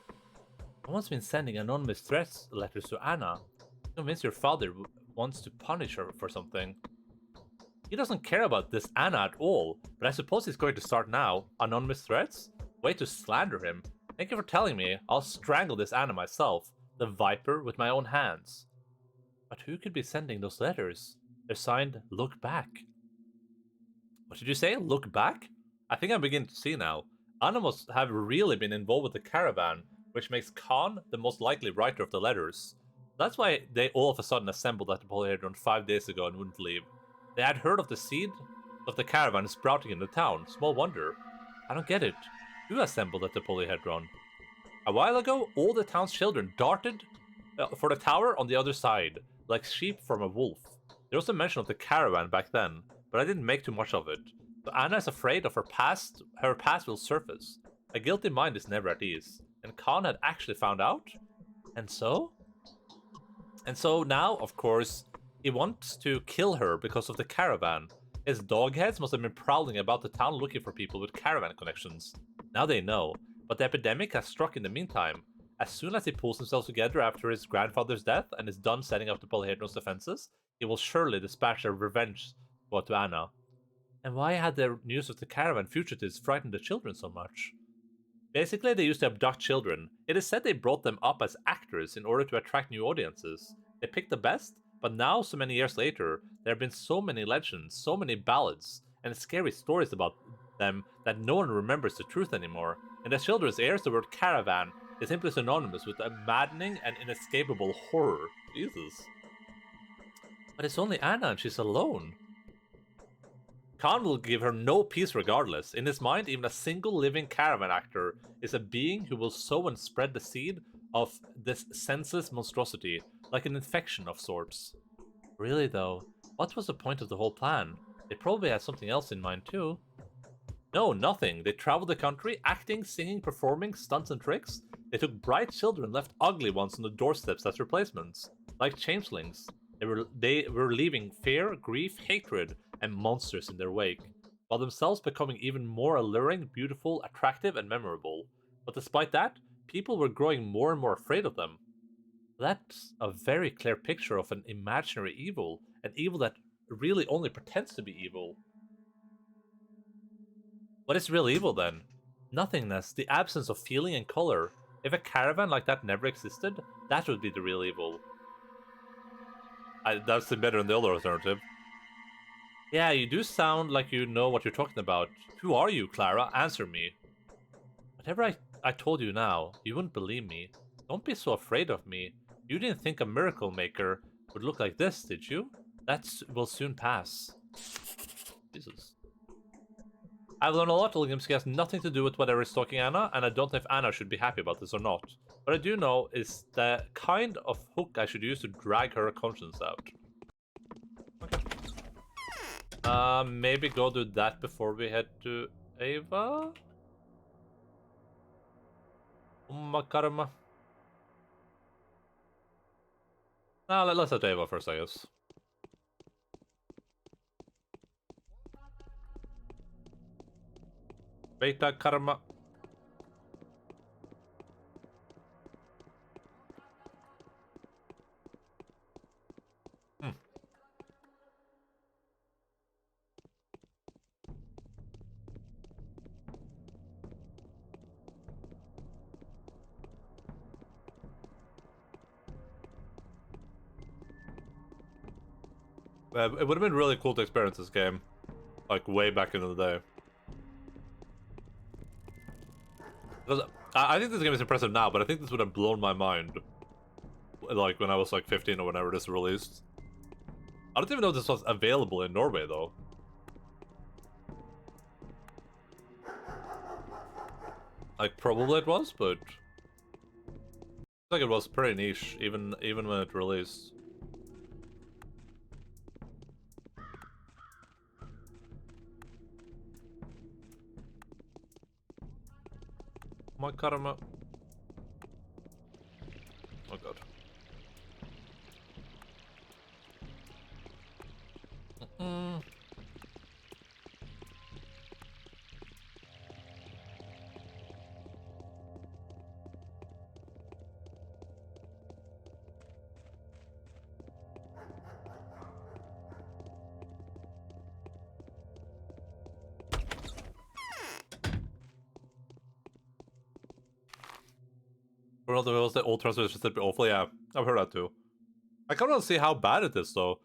Someone's been sending anonymous threats letters to Anna. Convinced your father wants to punish her for something. He doesn't care about this Anna at all, but I suppose he's going to start now. Anonymous threats? Way to slander him. Thank you for telling me. I'll strangle this Anna myself, the Viper, with my own hands. But who could be sending those letters? They're signed, Look Back. What did you say? Look Back? I think I'm beginning to see now. Anna must have really been involved with the caravan, which makes Khan the most likely writer of the letters. That's why they all of a sudden assembled at the Polyhedron 5 days ago and wouldn't leave. They had heard of the seed of the caravan sprouting in the town. Small wonder. I don't get it. Who assembled at the Polyhedron? A while ago, all the town's children darted for the tower on the other side, like sheep from a wolf. There was a mention of the caravan back then, but I didn't make too much of it. So Anna is afraid of her past will surface. A guilty mind is never at ease. And Khan had actually found out? And so? And so now, of course, he wants to kill her because of the caravan. His dogheads must have been prowling about the town looking for people with caravan connections. Now they know, but the epidemic has struck in the meantime. As soon as he pulls himself together after his grandfather's death and is done setting up the Polyhedron's defenses, he will surely dispatch a revenge squad to Anna. And why had the news of the caravan fugitives frightened the children so much? Basically, they used to abduct children. It is said they brought them up as actors in order to attract new audiences. They picked the best, but now, so many years later, there have been so many legends, so many ballads, and scary stories about them that no one remembers the truth anymore. In the children's ears, the word caravan is simply synonymous with a maddening and inescapable horror. Jesus. But it's only Anna and she's alone. Khan will give her no peace regardless. In his mind, even a single living caravan actor is a being who will sow and spread the seed of this senseless monstrosity, like an infection of sorts. Really though, what was the point of the whole plan? They probably had something else in mind too. No, nothing. They traveled the country, acting, singing, performing, stunts and tricks. They took bright children, left ugly ones on the doorsteps as replacements. Like changelings. They were leaving fear, grief, hatred, and monsters in their wake, while themselves becoming even more alluring, beautiful, attractive, and memorable. But despite that, people were growing more and more afraid of them. That's a very clear picture of an imaginary evil, an evil that really only pretends to be evil. What is real evil then? Nothingness, the absence of feeling and color. If a caravan like that never existed, that would be the real evil. That's better than the other alternative. Yeah, you do sound like you know what you're talking about. Who are you, Clara? Answer me. Whatever I told you now, you wouldn't believe me. Don't be so afraid of me. You didn't think a miracle maker would look like this, did you? That will soon pass. Jesus. I've learned a lot. Ilgimsky has nothing to do with whatever is stalking Anna, and I don't know if Anna should be happy about this or not. What I do know is the kind of hook I should use to drag her conscience out. Okay. Maybe go do that before we head to Ava? Karma. Nah, let's head to Ava first, I guess. Beta Karma. It would have been really cool to experience this game, like way back in the day. Because I think this game is impressive now, but I think this would have blown my mind, like when I was like 15 or whenever this released. I don't even know if this was available in Norway though. Like probably it was, but I think it was pretty niche even when it released. My karma. Oh god. For the wheels, the old translation should be awful. Yeah, I've heard that too. I can't really see how bad it is though.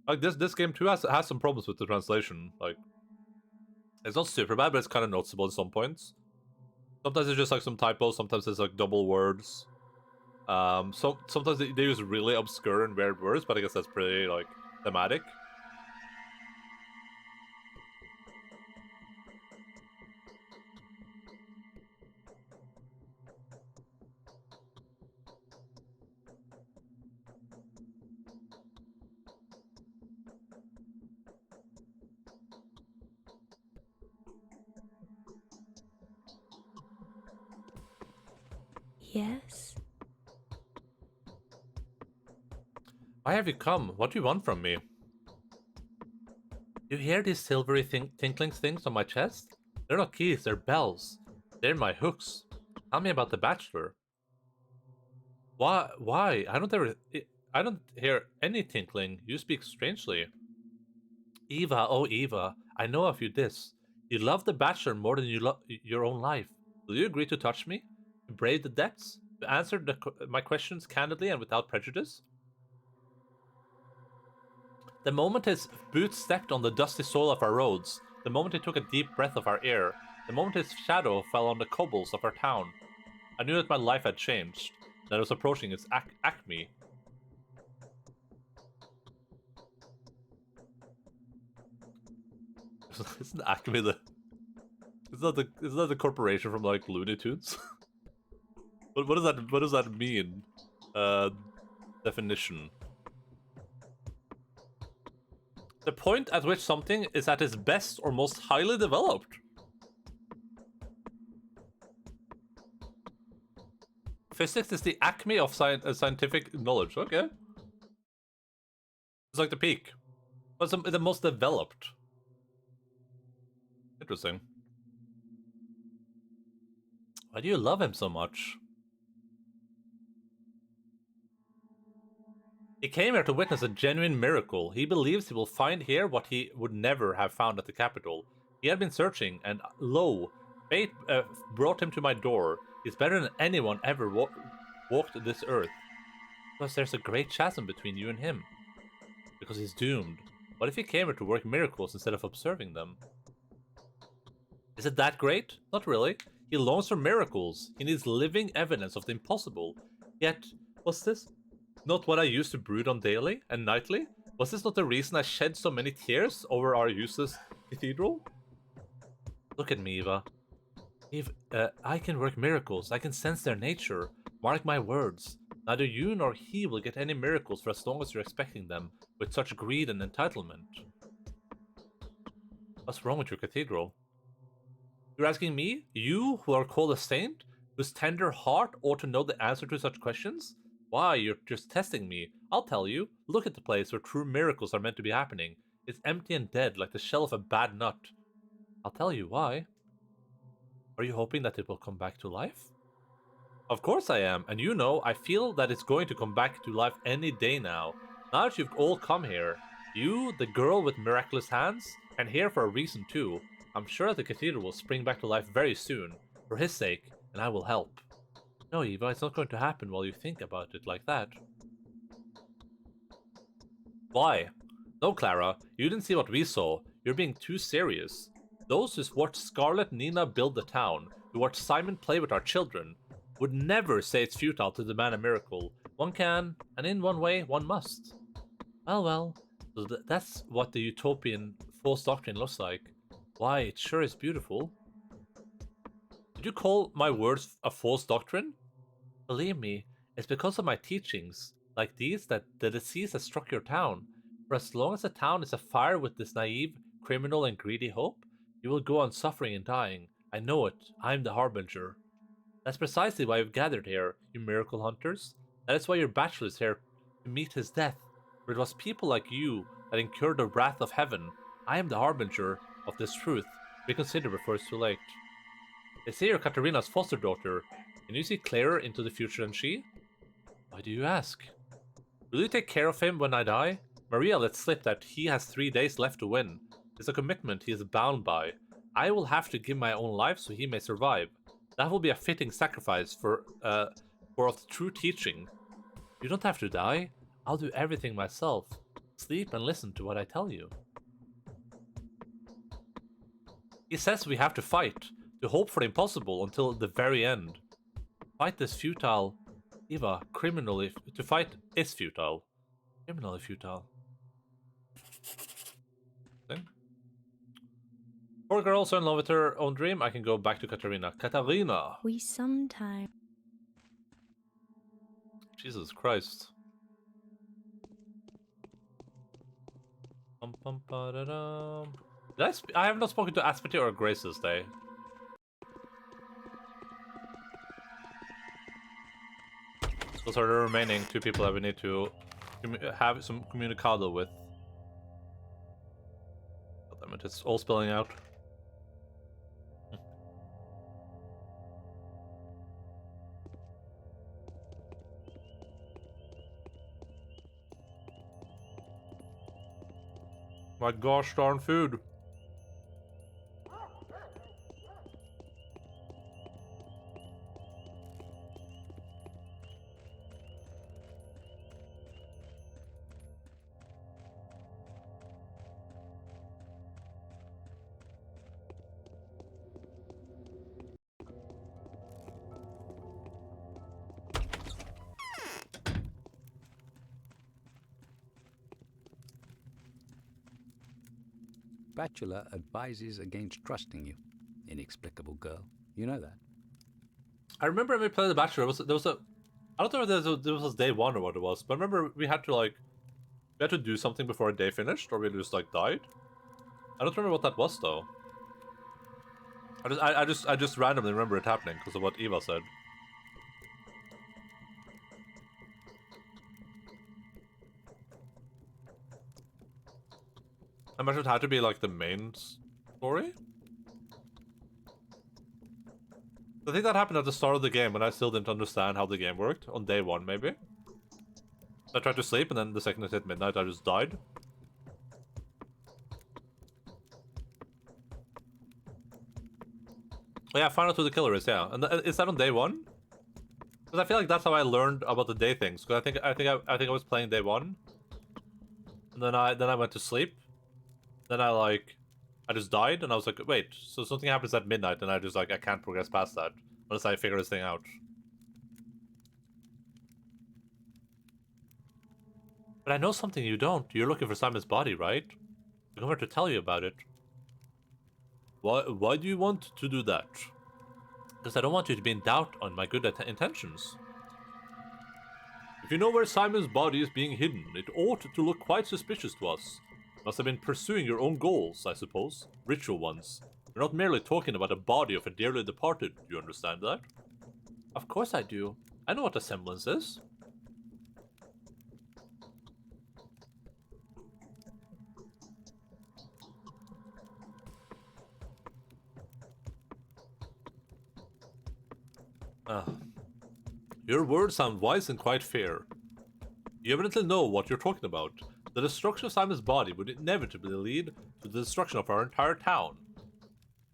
Like this game too has some problems with the translation. Like, it's not super bad, but it's kind of noticeable at some points. Sometimes it's just like some typos, sometimes it's like double words. Sometimes they use really obscure and weird words, but I guess that's pretty like thematic. Yes? Why have you come? What do you want from me? You hear these silvery tinkling things on my chest? They're not keys, they're bells. They're my hooks. Tell me about the bachelor. Why? I don't hear any tinkling. You speak strangely. Eva, oh Eva, I know of you this. You love the bachelor more than you love your own life. Will you agree to touch me? To brave the depths? To answer my questions candidly and without prejudice? The moment his boots stepped on the dusty soil of our roads, the moment he took a deep breath of our air, the moment his shadow fell on the cobbles of our town, I knew that my life had changed, that I was approaching its acme. Isn't Acme the... Isn't that the corporation from like Looney Tunes? What does that mean? Definition. The point at which something is at its best or most highly developed. Physics is the acme of scientific knowledge. Okay. It's like the peak. What's the most developed? Interesting. Why do you love him so much? He came here to witness a genuine miracle. He believes he will find here what he would never have found at the capital. He had been searching, and lo, fate brought him to my door. He's better than anyone ever walked this earth. Because there's a great chasm between you and him. Because he's doomed. What if he came here to work miracles instead of observing them? Is it that great? Not really. He longs for miracles. He needs living evidence of the impossible. Yet, was this not what I used to brood on daily and nightly? Was this not the reason I shed so many tears over our useless cathedral? Look at me, Eva. I can work miracles. I can sense their nature. Mark my words. Neither you nor he will get any miracles for as long as you're expecting them, with such greed and entitlement. What's wrong with your cathedral? You're asking me? You, who are called a saint? Whose tender heart ought to know the answer to such questions? Why, you're just testing me. I'll tell you. Look at the place where true miracles are meant to be happening. It's empty and dead, like the shell of a bad nut. I'll tell you why. Are you hoping that it will come back to life? Of course I am, and you know, I feel that it's going to come back to life any day now. Now that you've all come here, you, the girl with miraculous hands, and here for a reason too. I'm sure that the cathedral will spring back to life very soon, for his sake, and I will help. No, Eva, it's not going to happen while you think about it like that. Why? No, Clara, you didn't see what we saw. You're being too serious. Those who watched Scarlet Nina build the town, who watched Simon play with our children, would never say it's futile to demand a miracle. One can, and in one way, one must. Well, so that's what the utopian false doctrine looks like. Why, it sure is beautiful. Did you call my words a false doctrine? Believe me, it's because of my teachings, like these, that the disease has struck your town. For as long as the town is afire with this naive, criminal, and greedy hope, you will go on suffering and dying. I know it. I'm the harbinger. That's precisely why you've gathered here, you miracle hunters. That is why your bachelor is here, to meet his death. For it was people like you that incurred the wrath of heaven. I am the harbinger of this truth. Reconsider before it's too late. They say you're Katarina's foster daughter. Can you see clearer into the future than she? Why do you ask? Will you take care of him when I die? Maria let slip that he has 3 days left to win. It's a commitment he is bound by. I will have to give my own life so he may survive. That will be a fitting sacrifice for of true teaching. You don't have to die. I'll do everything myself. Sleep and listen to what I tell you. He says we have to fight. To hope for the impossible until the very end. Fight this futile. Eva, criminally. To fight is futile. Criminally futile. Thing. Poor girl so in love with her own dream, I can go back to Katarina. Katarina! We sometimes. Jesus Christ. I have not spoken to Aspity or Grace this day. Those are the remaining 2 people that we need to have some communicado with. God damn it, it's all spelling out. My gosh darn food. Bachelor advises against trusting you. Inexplicable girl. You know that. I remember when we played The Bachelor, there was a... I don't know if this was day 1 or what it was, but I remember we had to do something before a day finished, or we just like died. I don't remember what that was though. I just randomly remember it happening because of what Eva said. I imagine it had to be like the main story. I think that happened at the start of the game when I still didn't understand how the game worked. On day 1 maybe. I tried to sleep and then the second it hit midnight I just died. Oh yeah, find out who the killer is, yeah. And is that on day 1? Because I feel like that's how I learned about the day things. Because I think I was playing day 1. And then I went to sleep. Then I just died, and I was like, wait, so something happens at midnight, and I just like, I can't progress past that, unless I figure this thing out. But I know something you don't. You're looking for Simon's body, right? I'm here to tell you about it. Why do you want to do that? Because I don't want you to be in doubt on my good intentions. If you know where Simon's body is being hidden, it ought to look quite suspicious to us. Must have been pursuing your own goals, I suppose. Ritual ones. You're not merely talking about a body of a dearly departed, do you understand that? Of course I do. I know what a semblance is. Your words sound wise and quite fair. You evidently know what you're talking about. The destruction of Simon's body would inevitably lead to the destruction of our entire town.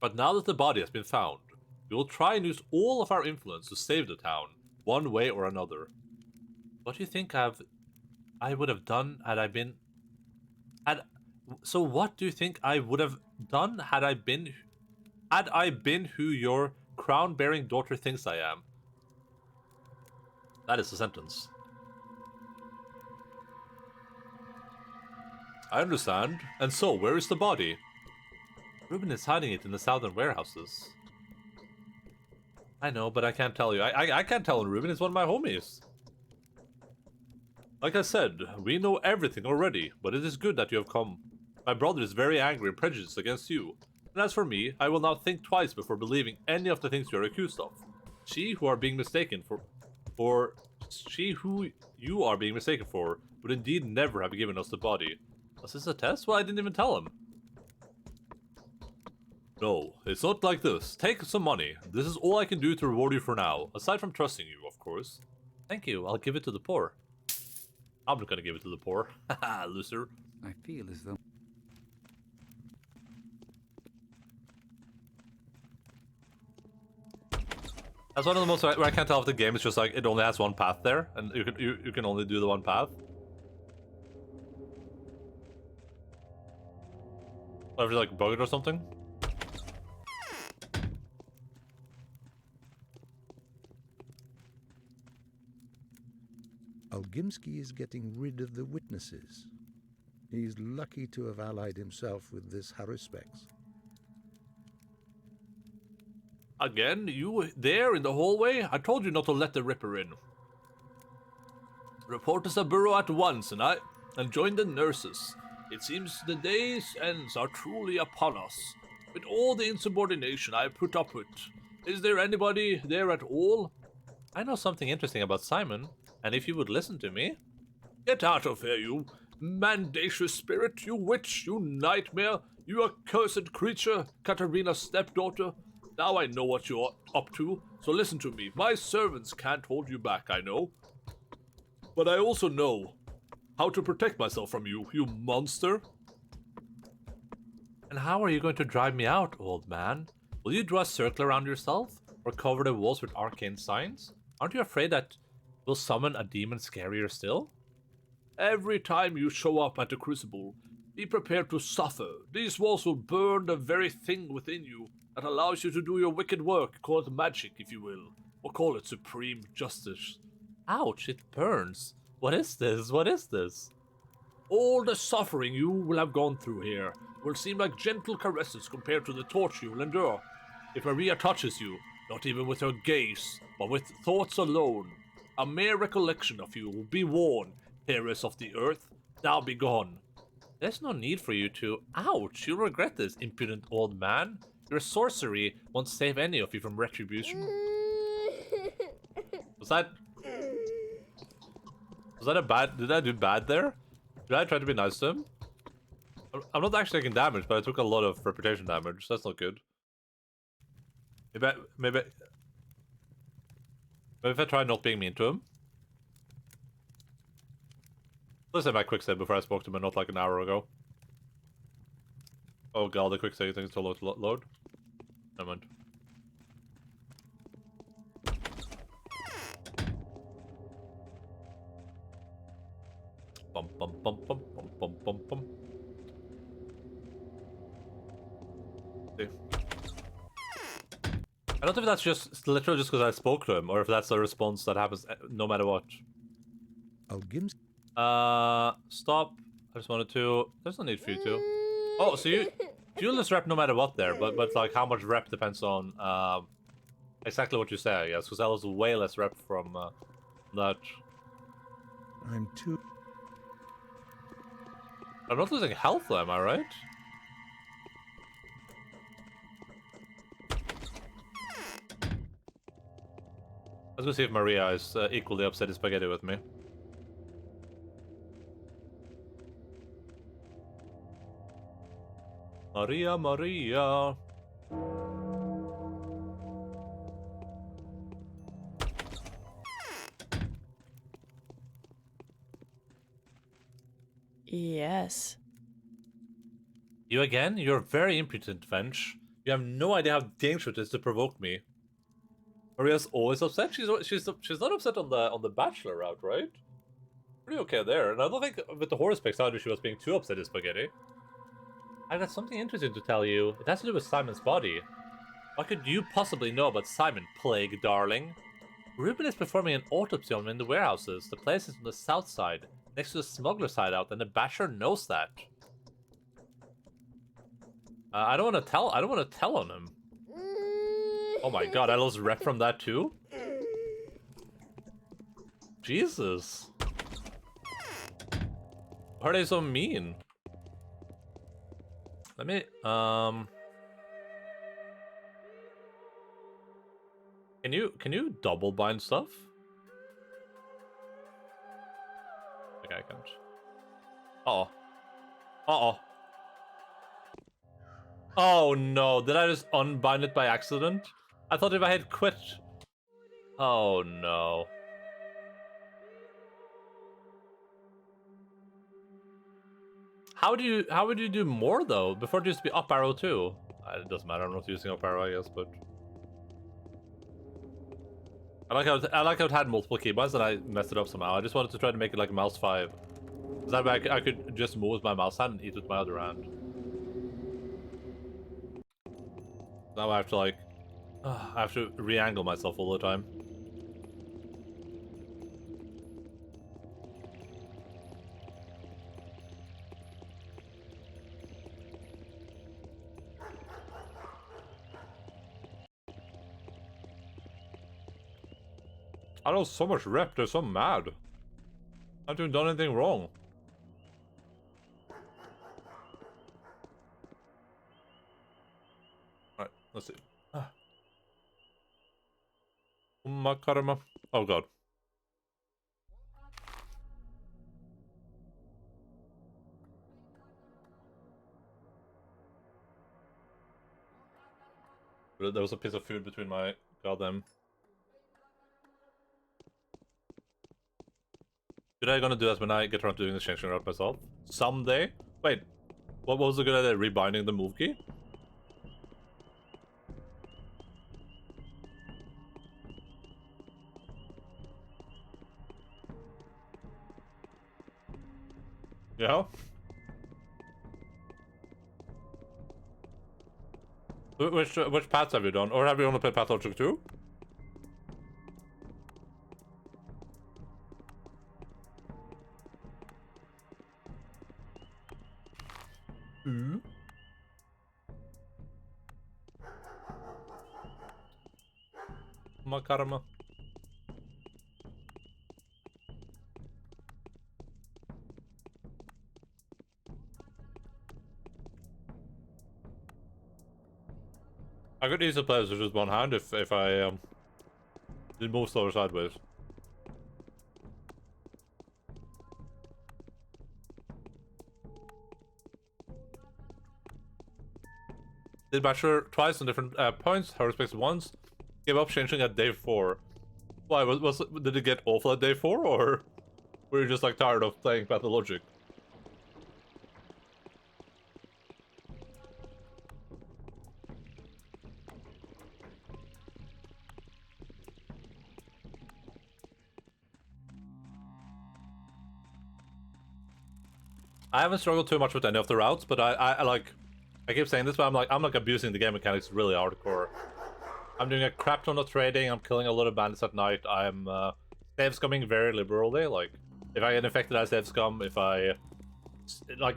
But now that the body has been found, we will try and use all of our influence to save the town, one way or another. What do you think I would have done had I been... So what do you think I would have done had I been who your crown-bearing daughter thinks I am? That is the sentence. I understand. And so, where is the body? Ruben is hiding it in the southern warehouses. I know, but I can't tell you. I can't tell Ruben is one of my homies. Like I said, we know everything already, but it is good that you have come. My brother is very angry and prejudiced against you. And as for me, I will now think twice before believing any of the things you are accused of. She who you are being mistaken for would indeed never have given us the body. Was this a test? Well, I didn't even tell him. No, it's not like this. Take some money. This is all I can do to reward you for now, aside from trusting you, of course. Thank you, I'll give it to the poor. I'm not gonna give it to the poor. Haha, loser. I feel as though... That's one of the most where I can't tell if the game is just like it only has one path there, and you can only do the one path. Or if you're like bugged or something. Olgimsky is getting rid of the witnesses. He's lucky to have allied himself with this Haruspex. Again, you there in the hallway? I told you not to let the Ripper in. Report to Saburo at once, and join the nurses. It seems the day's ends are truly upon us. With all the insubordination I put up with, is there anybody there at all? I know something interesting about Simon, and if you would listen to me... Get out of here, you mendacious spirit, you witch, you nightmare, you accursed creature, Katarina's stepdaughter. Now I know what you're up to, so listen to me. My servants can't hold you back, I know. But I also know how to protect myself from you, you monster. And how are you going to drive me out, old man? Will you draw a circle around yourself, or cover the walls with arcane signs? Aren't you afraid that we'll summon a demon scarier still? Every time you show up at the Crucible, be prepared to suffer. These walls will burn the very thing within you that allows you to do your wicked work, call it magic if you will, or call it supreme justice. Ouch, it burns. What is this? What is this? All the suffering you will have gone through here will seem like gentle caresses compared to the torture you will endure. If Maria touches you, not even with her gaze, but with thoughts alone, a mere recollection of you will be warned, heiress of the earth, now be gone. There's no need for you to... Ouch, you'll regret this, impudent old man. Your sorcery won't save any of you from retribution. Was that a bad... Did I do bad there? Did I try to be nice to him? I'm not actually taking damage, but I took a lot of reputation damage. That's not good. Maybe if I try not being mean to him. Let's say my quick save before I spoke to him, not like an hour ago. Oh god, the quick save thing is so low to load. Never mind. Bum bum bum bum bum bum bum bum. See. I don't know if that's just literally just because I spoke to him, or if that's a response that happens no matter what. Olgimsky. Stop. I just wanted to... There's no need for you to. Oh, so you lose rep no matter what there, but like how much rep depends on exactly what you say, I guess, because I was way less rep from that. I'm too... I'm not losing health though, am I right? Let's go see if Maria is equally upset as spaghetti with me. Maria, Maria. Yes. You again? You're very impudent, Vench. You have no idea how dangerous it is to provoke me. Maria's always upset. She's not upset on the Bachelor route, right? Pretty okay there. And I don't think with the horse picks either she was being too upset as spaghetti. I've got something interesting to tell you. It has to do with Simon's body. What could you possibly know about Simon, plague darling? Ruben is performing an autopsy on him in the warehouses. The place is on the south side, next to the smuggler's hideout, and the Basher knows that. I don't want to tell on him. Oh my god, I lost rep from that too? Jesus. Why are they so mean? Let me, Can you double bind stuff? Okay, I can't. Uh-oh. Uh-oh. Oh no, did I just unbind it by accident? I thought if I had quit... Oh no. How would you do more though? Before it used to be up arrow too. It doesn't matter, I'm not using up arrow, I guess, but... I like how it had multiple keybinds and I messed it up somehow. I just wanted to try to make it like mouse 5. So that way I could just move with my mouse hand and eat with my other hand. Now I have to like... I have to re-angle myself all the time. I know so much rep, they're so mad. I haven't even done anything wrong. Alright, let's see. Makarma. Oh god. There was a piece of food between my goddamn. Should I gonna do that when I get around to doing the changing route myself? Someday? Wait, what was the good idea? Rebinding the move key? Yeah? Which paths have you done? Or have you only played Pathologic 2? Makarma. I could easily play this with just one hand if I did move slower sideways. Did Bachelor twice on different points, her respects once. Gave up changing at day 4. Why, did it get awful at day 4, or were you just like tired of playing Pathologic? I haven't struggled too much with any of the routes, but I keep saying this, but I'm like abusing the game mechanics really hardcore. I'm doing a crap ton of trading, I'm killing a lot of bandits at night, I'm save scumming very liberally, like, if I get infected I save scum, if I, like,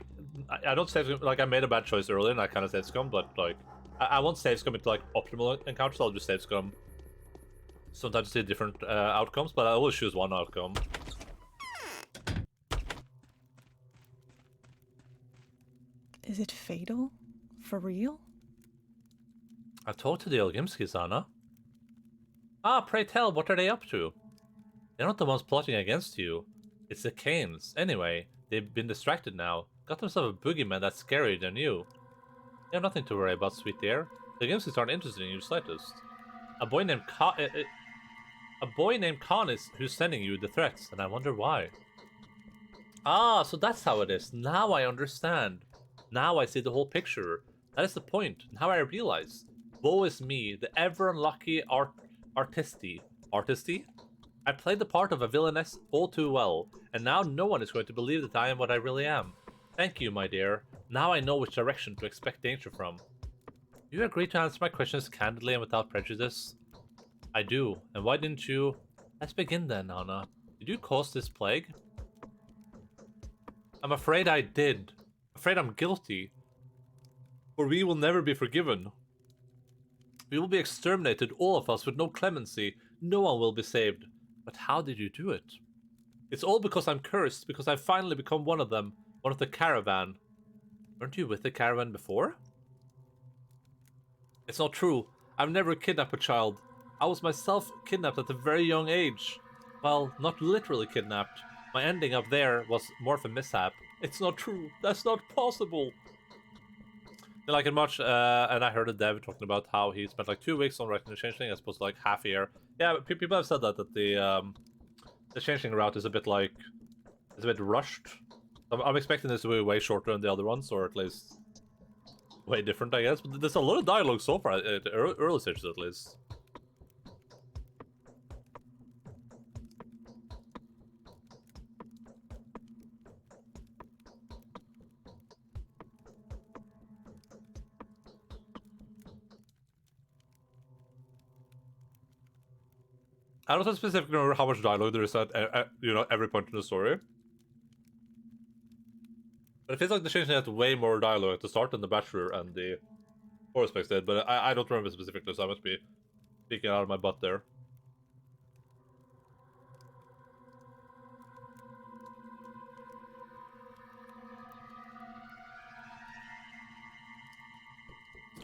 I don't save scum, like, I made a bad choice earlier and I kind of save scum, but, like, I won't save scum into, like, optimal encounters, I'll just save scum. Sometimes see different outcomes, but I always choose one outcome. Is it fatal? For real? I talked to the Olgimskis, Anna. Ah, pray tell, what are they up to? They're not the ones plotting against you. It's the Canes. Anyway, they've been distracted now. Got themselves a boogeyman that's scarier than you. You have nothing to worry about, sweet dear. The Olgimskis aren't interested in you slightest. A boy named Khan is who's sending you the threats, and I wonder why. Ah, so that's how it is. Now I understand. Now I see the whole picture. That is the point. Now I realize. Woe is me, the ever unlucky artisty. Artisty? I played the part of a villainess all too well, and now no one is going to believe that I am what I really am. Thank you, my dear. Now I know which direction to expect danger from. Do you agree to answer my questions candidly and without prejudice? I do. And why didn't you? Let's begin then, Anna. Did you cause this plague? I'm afraid I did. Afraid I'm guilty. For we will never be forgiven. We will be exterminated, all of us, with no clemency. No one will be saved. But how did you do it? It's all because I'm cursed, because I've finally become one of them, one of the caravan. Weren't you with the caravan before? It's not true. I've never kidnapped a child. I was myself kidnapped at a very young age. Well, not literally kidnapped. My ending up there was more of a mishap. It's not true. That's not possible. Then, like in March, and I heard a dev talking about how he spent like 2 weeks on writing the Changeling as opposed to like half a year. Yeah, people have said that the Changeling route is a bit like, it's a bit rushed. I'm expecting this to be way shorter than the other ones, or at least way different, I guess. But there's a lot of dialogue so far, at the early stages at least. I don't specifically remember how much dialogue there is at you know, every point in the story. But it feels like the Changeling had way more dialogue at the start than the Bachelor and the Horsepex did, but I don't remember specifically, so I must be speaking out of my butt there.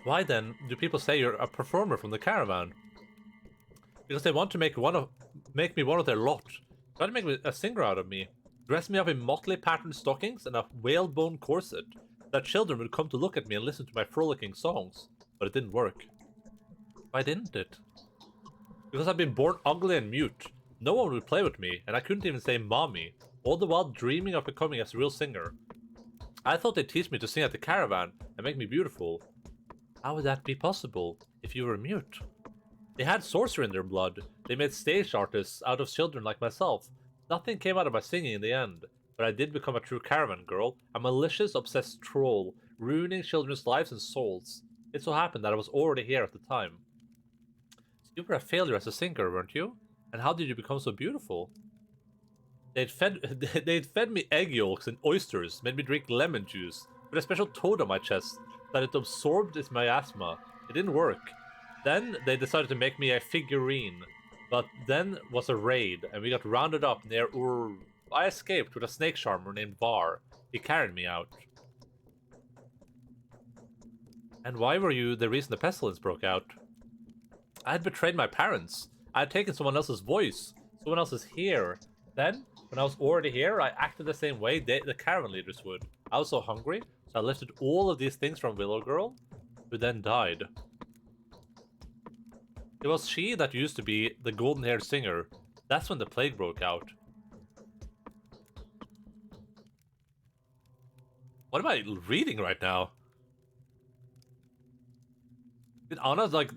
Why then do people say you're a performer from the caravan? Because they want to make me one of their lot. Try to make a singer out of me. Dress me up in motley patterned stockings and a whalebone corset. That children would come to look at me and listen to my frolicking songs. But it didn't work. Why didn't it? Because I've been born ugly and mute. No one would play with me, and I couldn't even say mommy, all the while dreaming of becoming a real singer. I thought they'd teach me to sing at the caravan and make me beautiful. How would that be possible if you were mute? They had sorcery in their blood. They made stage artists out of children like myself. Nothing came out of my singing in the end, but I did become a true caravan girl, a malicious, obsessed troll, ruining children's lives and souls. It so happened that I was already here at the time. So you were a failure as a singer, weren't you? And how did you become so beautiful? They'd fed me egg yolks and oysters, made me drink lemon juice, with a special toad on my chest that it absorbed its miasma. It didn't work. Then they decided to make me a figurine. But then was a raid, and we got rounded up near Ur. I escaped with a snake charmer named Var. He carried me out. And why were you the reason the pestilence broke out? I had betrayed my parents. I had taken someone else's voice, someone else's hair. Then, when I was already here, I acted the same way the caravan leaders would. I was so hungry, so I lifted all of these things from Willow Girl, who then died. It was she that used to be the golden-haired singer. That's when the plague broke out. What am I reading right now? Did Anna, like,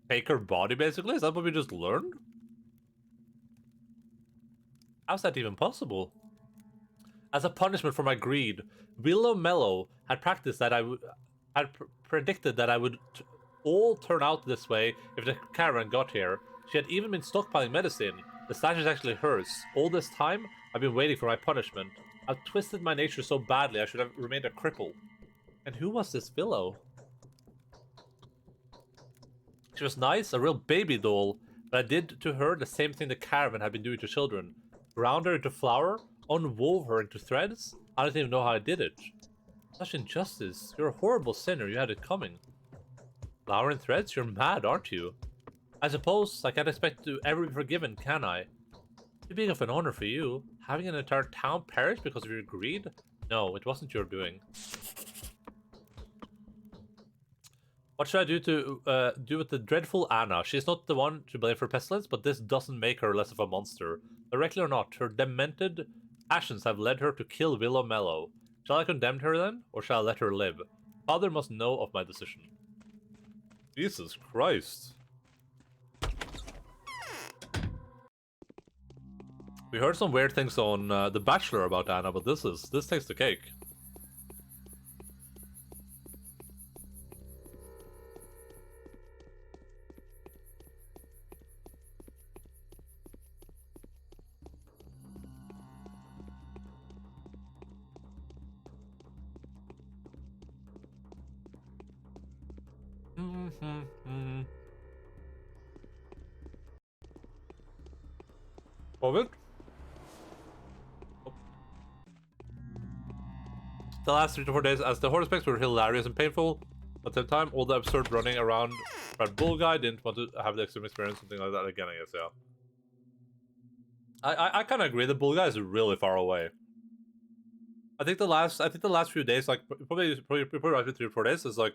take her body, basically? Is that what we just learned? How's that even possible? As a punishment for my greed, Willow Mellow had practiced that predicted that I would all turn out this way if the caravan got here. She had even been stockpiling medicine. The stash is actually hers. All this time, I've been waiting for my punishment. I've twisted my nature so badly I should have remained a cripple. And who was this Willow? She was nice, a real baby doll, but I did to her the same thing the caravan had been doing to children. Ground her into flour, unwove her into threads. I don't even know how I did it. Such injustice. You're a horrible sinner, you had it coming. Flour and threads? You're mad, aren't you? I suppose I can't expect to ever be forgiven, can I? Too big of an honor for you. Having an entire town perish because of your greed? No, it wasn't your doing. What should I do to do with the dreadful Anna? She's not the one to blame for pestilence, but this doesn't make her less of a monster. Directly or not, her demented passions have led her to kill Willow Mellow. Shall I condemn her then, or shall I let her live? Father must know of my decision. Jesus Christ. We heard some weird things on The Bachelor about Anna, but this takes the cake. Moment. The last 3 to 4 days as the horror specs were hilarious and painful. At the same time, all the absurd running around Red Bull guy didn't want to have the extreme experience, something like that again, I guess, yeah. I kind of agree, the Bull guy is really far away. I think the last few days, like, probably right 3 or 4 days, is like...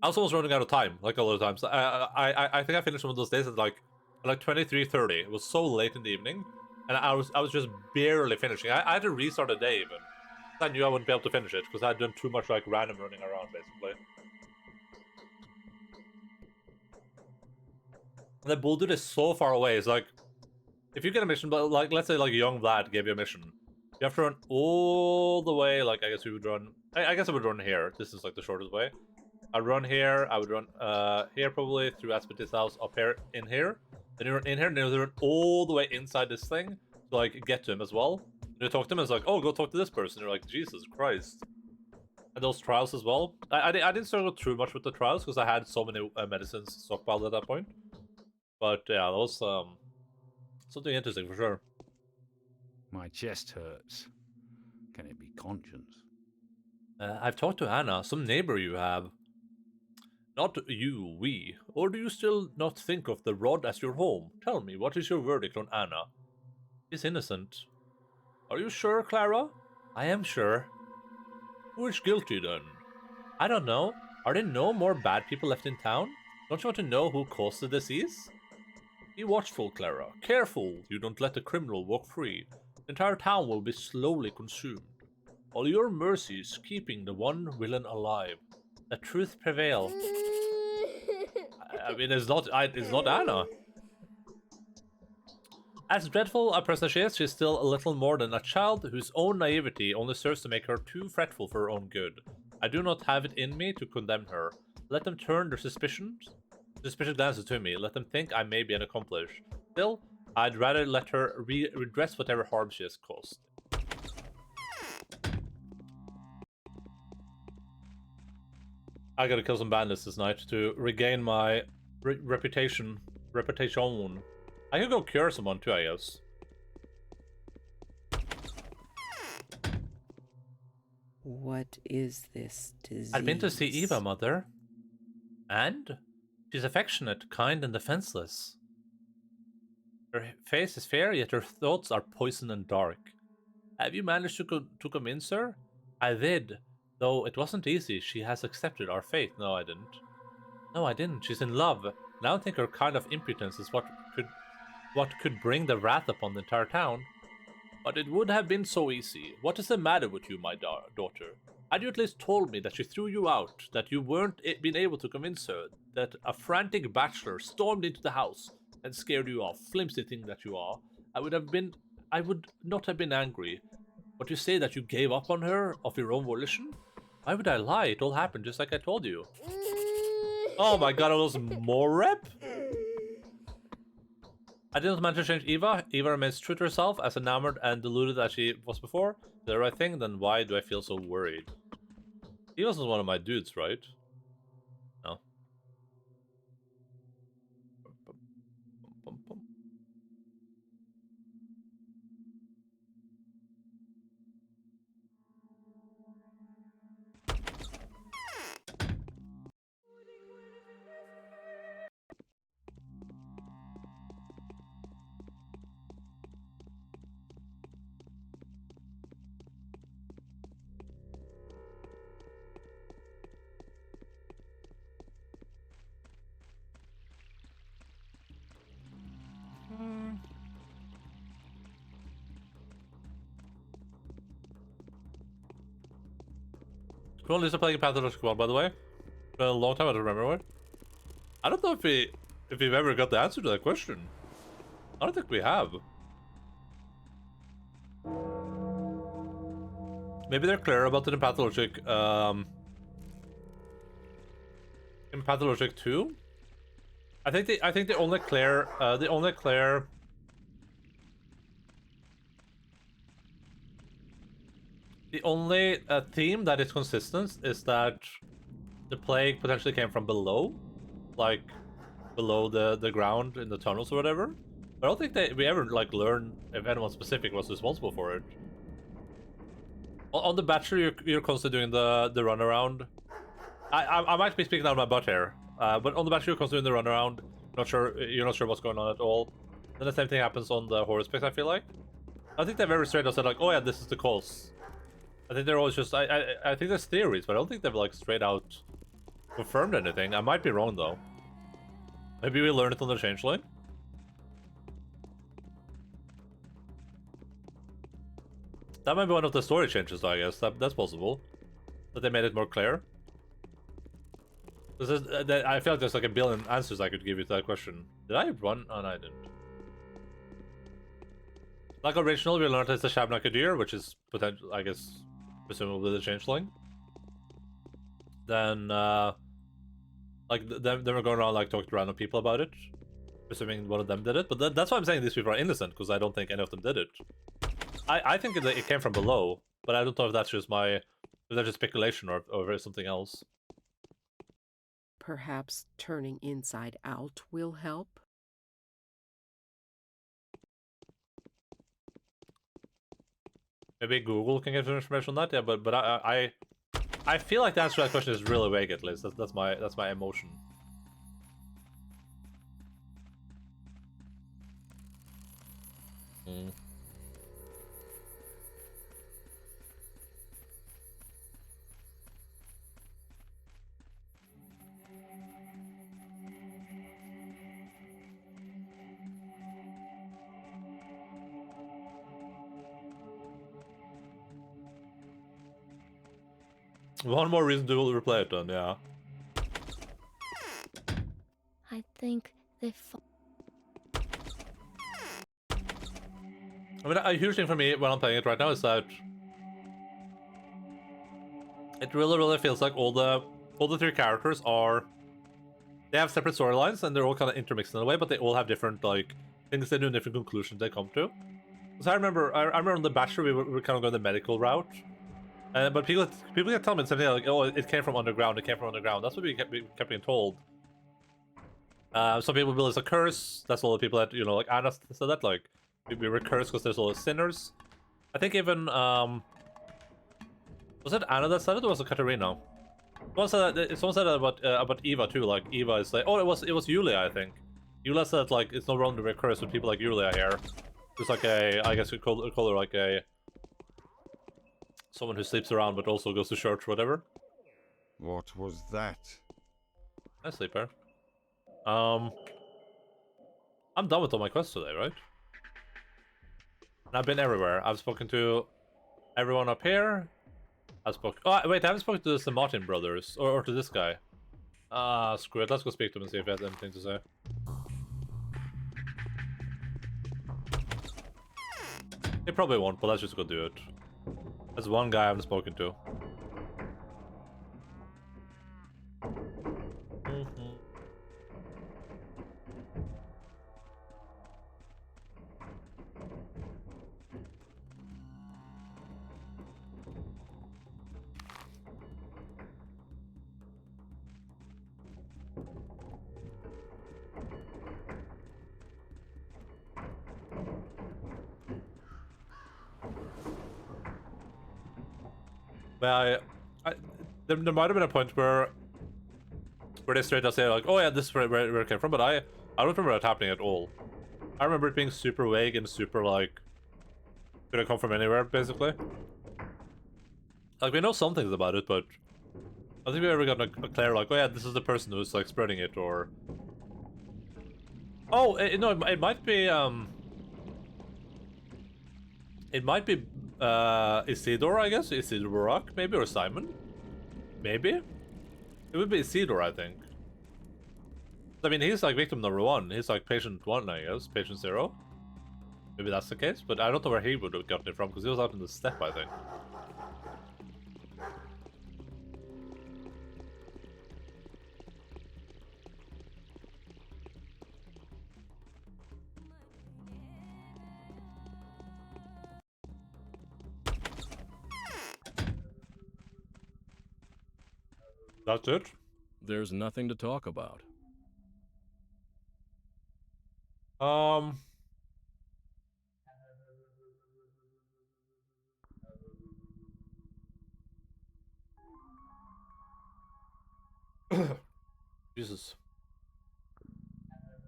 I was almost running out of time, like a lot of times. I think I finished one of those days at like 23:30. It was so late in the evening, and I was just barely finishing. I had to restart the day even. I knew I wouldn't be able to finish it because I had done too much like random running around basically. And the bull dude is so far away. It's like if you get a mission, but like let's say like young Vlad gave you a mission, you have to run all the way. Like I guess we would run. I guess I would run here. This is like the shortest way. I'd run here. I would run here probably through Aspeti's house up here in here. Then you run in here, and then you run all the way inside this thing to like get to him as well. And you talk to him, and it's like, oh, go talk to this person. You're like, Jesus Christ. And those trials as well. I didn't struggle too much with the trials because I had so many medicines stockpiled at that point. But yeah, that was something interesting for sure. My chest hurts. Can it be conscience? I've talked to Anna, some neighbor you have. Not you, we. Or do you still not think of the rod as your home? Tell me, what is your verdict on Anna? She's innocent. Are you sure, Clara? I am sure. Who is guilty then? I don't know. Are there no more bad people left in town? Don't you want to know who caused the disease? Be watchful, Clara. Careful you don't let the criminal walk free. The entire town will be slowly consumed. All your mercy is keeping the one villain alive. Let truth prevail. I mean, it's not Anna. As dreadful a person as she is, she's still a little more than a child whose own naivety only serves to make her too fretful for her own good. I do not have it in me to condemn her. Let them turn their suspicious glances to me. Let them think I may be an accomplice. Still, I'd rather let her redress whatever harm she has caused. I gotta kill some bandits this night to regain my reputation. I could go cure someone too, I guess. What is this disease? I'd been to see Eva, Mother. And? She's affectionate, kind, and defenseless. Her face is fair, yet her thoughts are poison and dark. Have you managed to convince her? I did, though it wasn't easy. She has accepted our fate. No, I didn't. No, I didn't. She's in love. And I don't think her kind of impotence is what could bring the wrath upon the entire town. But it would have been so easy. What is the matter with you, my daughter? Had you at least told me that she threw you out, that you weren't been able to convince her, that a frantic bachelor stormed into the house and scared you off, flimsy thing that you are, I would not have been angry. But you say that you gave up on her of your own volition? Why would I lie? It all happened just like I told you. Oh my god, it was more rep? I didn't manage to change Eva. Eva remains true to herself, as enamored and deluded as she was before. The right thing, then why do I feel so worried? He wasn't one of my dudes, right? No. Cool, Lisa playing Pathologic Squad, by the way. Been a long time, I don't remember what. I don't know if we've ever got the answer to that question. I don't think we have. Maybe they're clear about it in Pathologic. In Pathologic 2. I think the only clear the only theme that is consistent is that the plague potentially came from below, like below the ground in the tunnels or whatever. But I don't think we ever like learn if anyone specific was responsible for it. On the Bachelor, you're constantly doing the runaround. I might be speaking out of my butt here, but on the Bachelor, you're constantly doing the runaround. You're not sure what's going on at all. Then the same thing happens on the Horospecs, I feel like. I think they've very straight up said like, oh yeah, this is the cause. I think they're always just I think there's theories, but I don't think they've like straight out confirmed anything. I might be wrong though. Maybe we learned it on the Changeling. That might be one of the story changes, I guess. That's possible. That they made it more clear. This is, I feel like there's like a billion answers I could give you to that question. Did I run? Oh, no, I didn't. Like original, we learned it's the Shabnakadir, which is potential, I guess, presumably the Changeling. Then, like, then we're going around like talking to random people about it, presuming one of them did it. But that's why I'm saying these people are innocent, because I don't think any of them did it. I think it came from below, but I don't know if that's just if that's just speculation or if it's something else. Perhaps turning inside out will help? Maybe Google can get some information on that, yeah, but I I feel like the answer to that question is really vague. At least that's my emotion. Mm. One more reason to replay it then, yeah. I think they I mean, a huge thing for me when I'm playing it right now is that it really feels like all the three characters they have separate storylines and they're all kind of intermixed in a way, but they all have different like things they do and different conclusions they come to. So I remember on the Bachelor we were kind of going the medical route, but people kept telling me something like, "Oh, it came from underground. It came from underground." That's what we kept being told. Some people believe it's a curse. That's all the people that like Anna said that like we were cursed because there's all the sinners. I think even was it Anna that said it or was it Katarina? Someone said that about Eva too. Like Eva is like, oh, it was Yulia, I think. Yulia said like it's no wrong to be cursed with people like Yulia here. It's like I guess you call her like someone who sleeps around but also goes to church or whatever. What was that? I sleeper. I'm done with all my quests today, right? And I've been everywhere. I've spoken to everyone up here. Oh, wait, I haven't spoken to the Martin brothers. Or to this guy. Screw it. Let's go speak to him and see if he has anything to say. He probably won't, but let's just go do it. There's one guy I haven't spoken to. Well, there might have been a point where they straight up say like, "Oh yeah, this is where it came from," but I don't remember that happening at all. I remember it being super vague and super like, could have come from anywhere, basically. Like we know some things about it, but I think we ever got a clear like, "Oh yeah, this is the person who's like spreading it," or oh no, it might be Isidore, I guess. Isidore Barak, maybe, or Simon. Maybe? It would be Isidore, I think. I mean, he's like victim number 1. He's like patient 1, I guess. Patient 0. Maybe that's the case, but I don't know where he would have gotten it from, because he was out in the steppe, I think. That's it? There's nothing to talk about. Jesus.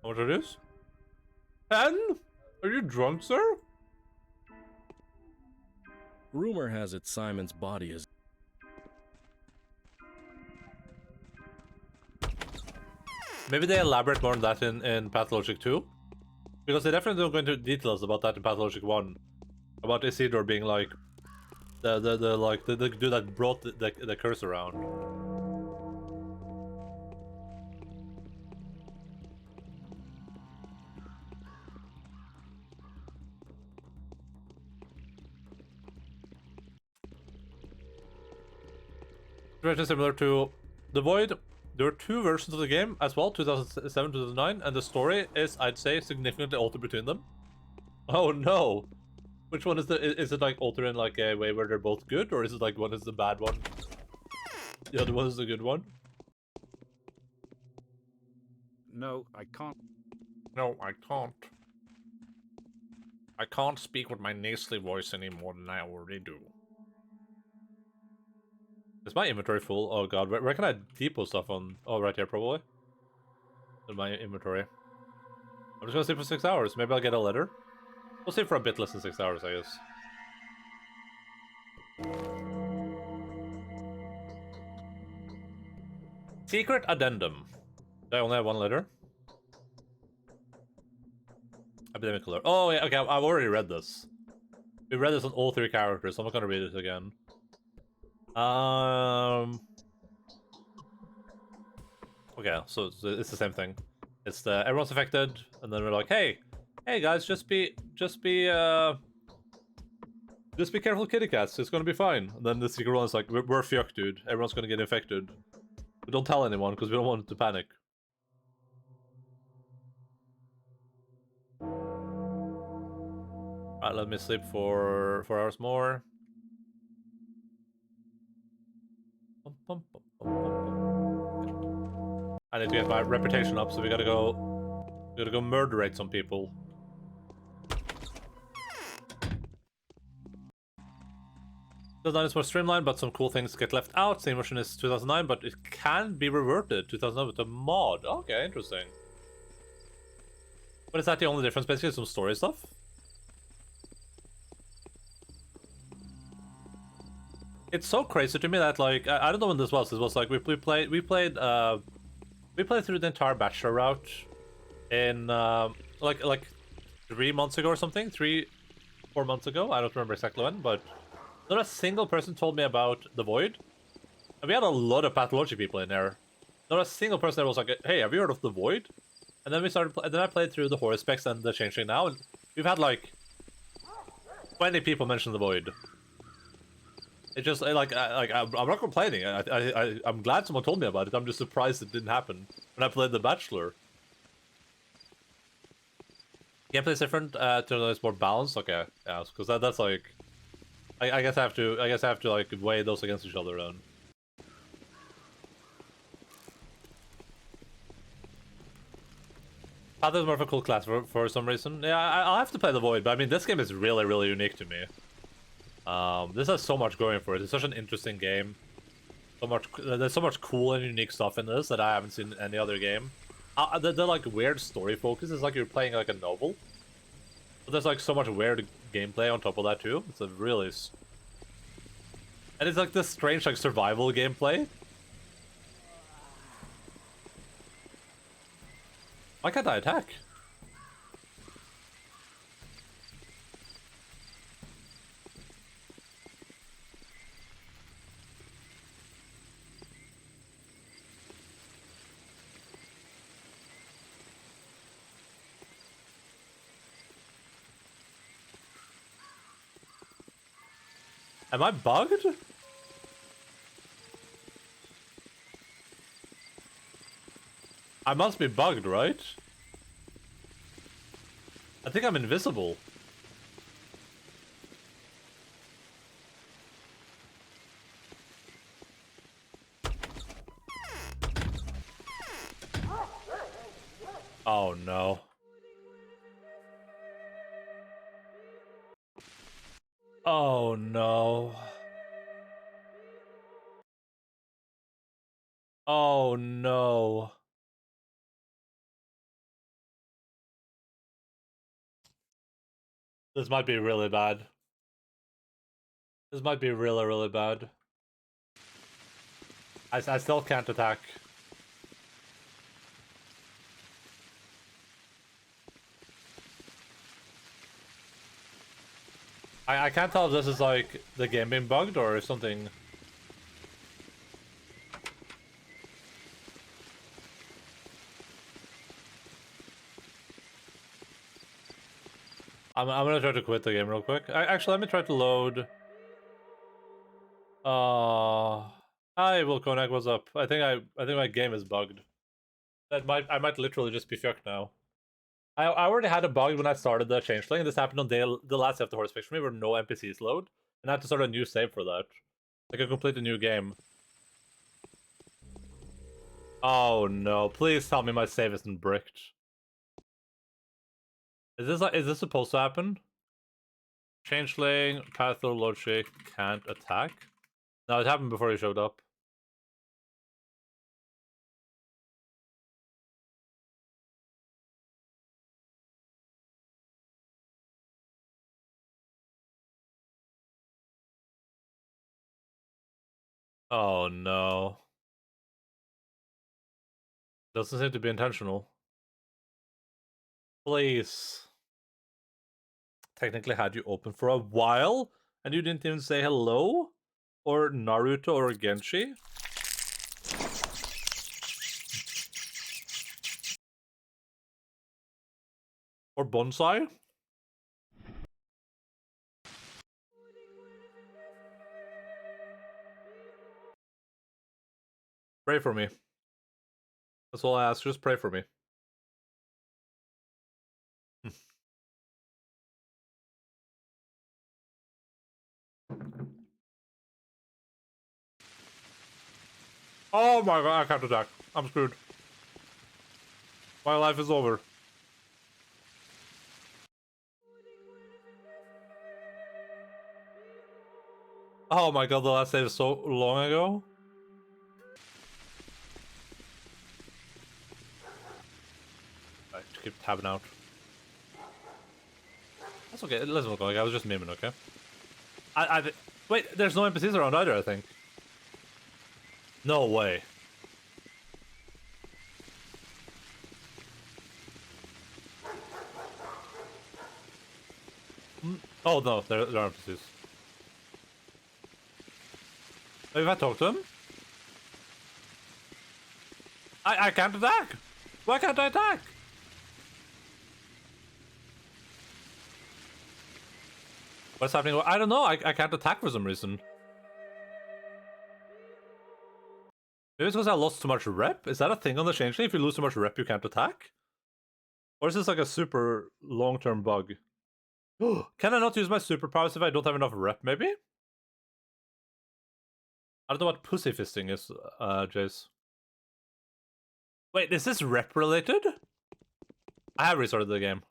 What it is? Pen? Are you drunk, sir? Rumor has it Simon's body is... Maybe they elaborate more on that in Pathologic 2? Because they definitely don't go into details about that in Pathologic 1. About Isidore being like the dude that brought the curse around. Very similar to The Void. There are 2 versions of the game as well, 2007, 2009, and the story is, I'd say, significantly altered between them. Oh no! Which one is is it like altered in like a way where they're both good, or is it like one is the bad one? The other one is the good one? No, I can't. No, I can't. I can't speak with my nasally voice any more than I already do. Is my inventory full? Oh god, where can I depot stuff on? Oh, right here, probably. In my inventory. I'm just gonna sleep for 6 hours. Maybe I'll get a letter. We'll sleep for a bit less than 6 hours, I guess. Secret addendum. Do I only have one letter? Epidemic alert. Oh, yeah, okay, I've already read this. We read this on all 3 characters, so I'm not gonna read it again. Okay, so it's the same thing. It's the everyone's affected, and then we're like, hey guys, just be careful, kitty cats. It's gonna be fine. And then the secret one is like, we're fucked, dude. Everyone's gonna get infected. But don't tell anyone because we don't want it to panic. Alright, let me sleep for 4 hours more. I need to get my reputation up, so we gotta go murderate some people. Design is more streamlined, but some cool things get left out. Same version is 2009, but it can be reverted 2009 with a mod. Okay, interesting. But is that the only difference? Basically, some story stuff. It's so crazy to me that, like, I don't know when this was. This was like we played through the entire Bachelor route in like 3 months ago or something. 4 months ago. I don't remember exactly when, but not a single person told me about the Void. And we had a lot of Pathologic people in there. Not a single person that was like, "Hey, have you heard of the Void?" And then then I played through the Horror Specs and the Changeling now, and we've had like 20 people mention the Void. It just like I'm not complaining. I'm glad someone told me about it. I'm just surprised it didn't happen when I played The Bachelor. Gameplay is different. It's more balanced. Okay, yeah, because that's like, I guess I have to like weigh those against each other then. Path is more of a cool class for some reason. Yeah, I'll have to play the Void, but I mean this game is really unique to me. This has so much going for it. It's such an interesting game. There's so much cool and unique stuff in this that I haven't seen in any other game. The like weird story focus is like you're playing like a novel. But there's like so much weird gameplay on top of that too. It's a really... And it's like this strange like survival gameplay. Why can't I attack? Am I bugged? I must be bugged, right? I think I'm invisible. Oh no. Oh no. Oh no. This might be really bad. This might be really bad. I still can't attack. I can't tell if this is like the game being bugged or something. I'm gonna try to quit the game real quick. Actually, let me try to load. Hi, Wilconac, what's up? I think my game is bugged. I might literally just be fucked now. I already had a bug when I started the Changeling. This happened on the last day of the Horse Fiction, where no NPCs load, and I had to start a new save for that. Like a completely new game. Oh no! Please tell me my save isn't bricked. Is this supposed to happen? Changeling, Pathologic can't attack. No, it happened before you showed up. Oh no. Doesn't seem to be intentional. Please. Technically had you open for a while, and you didn't even say hello? Or Naruto or Genshi? Or Bonsai? Pray for me. That's all I ask, just pray for me. Oh my god, I can't attack. I'm screwed. My life is over. Oh my god, the last save is so long ago. Right, keep tabbing out. That's okay, let's not go. I was just miming, okay? Wait, there's no NPCs around either, I think. No way. Oh no, there are NPCs. Have I talked to him? I can't attack! Why can't I attack? What's happening? I don't know, I can't attack for some reason. Maybe it's because I lost too much rep? Is that a thing on the Changeling? If you lose too much rep, you can't attack? Or is this like a super long-term bug? Can I not use my superpowers if I don't have enough rep, maybe? I don't know what pussy fisting is, Jace. Wait, is this rep related? I have restarted the game.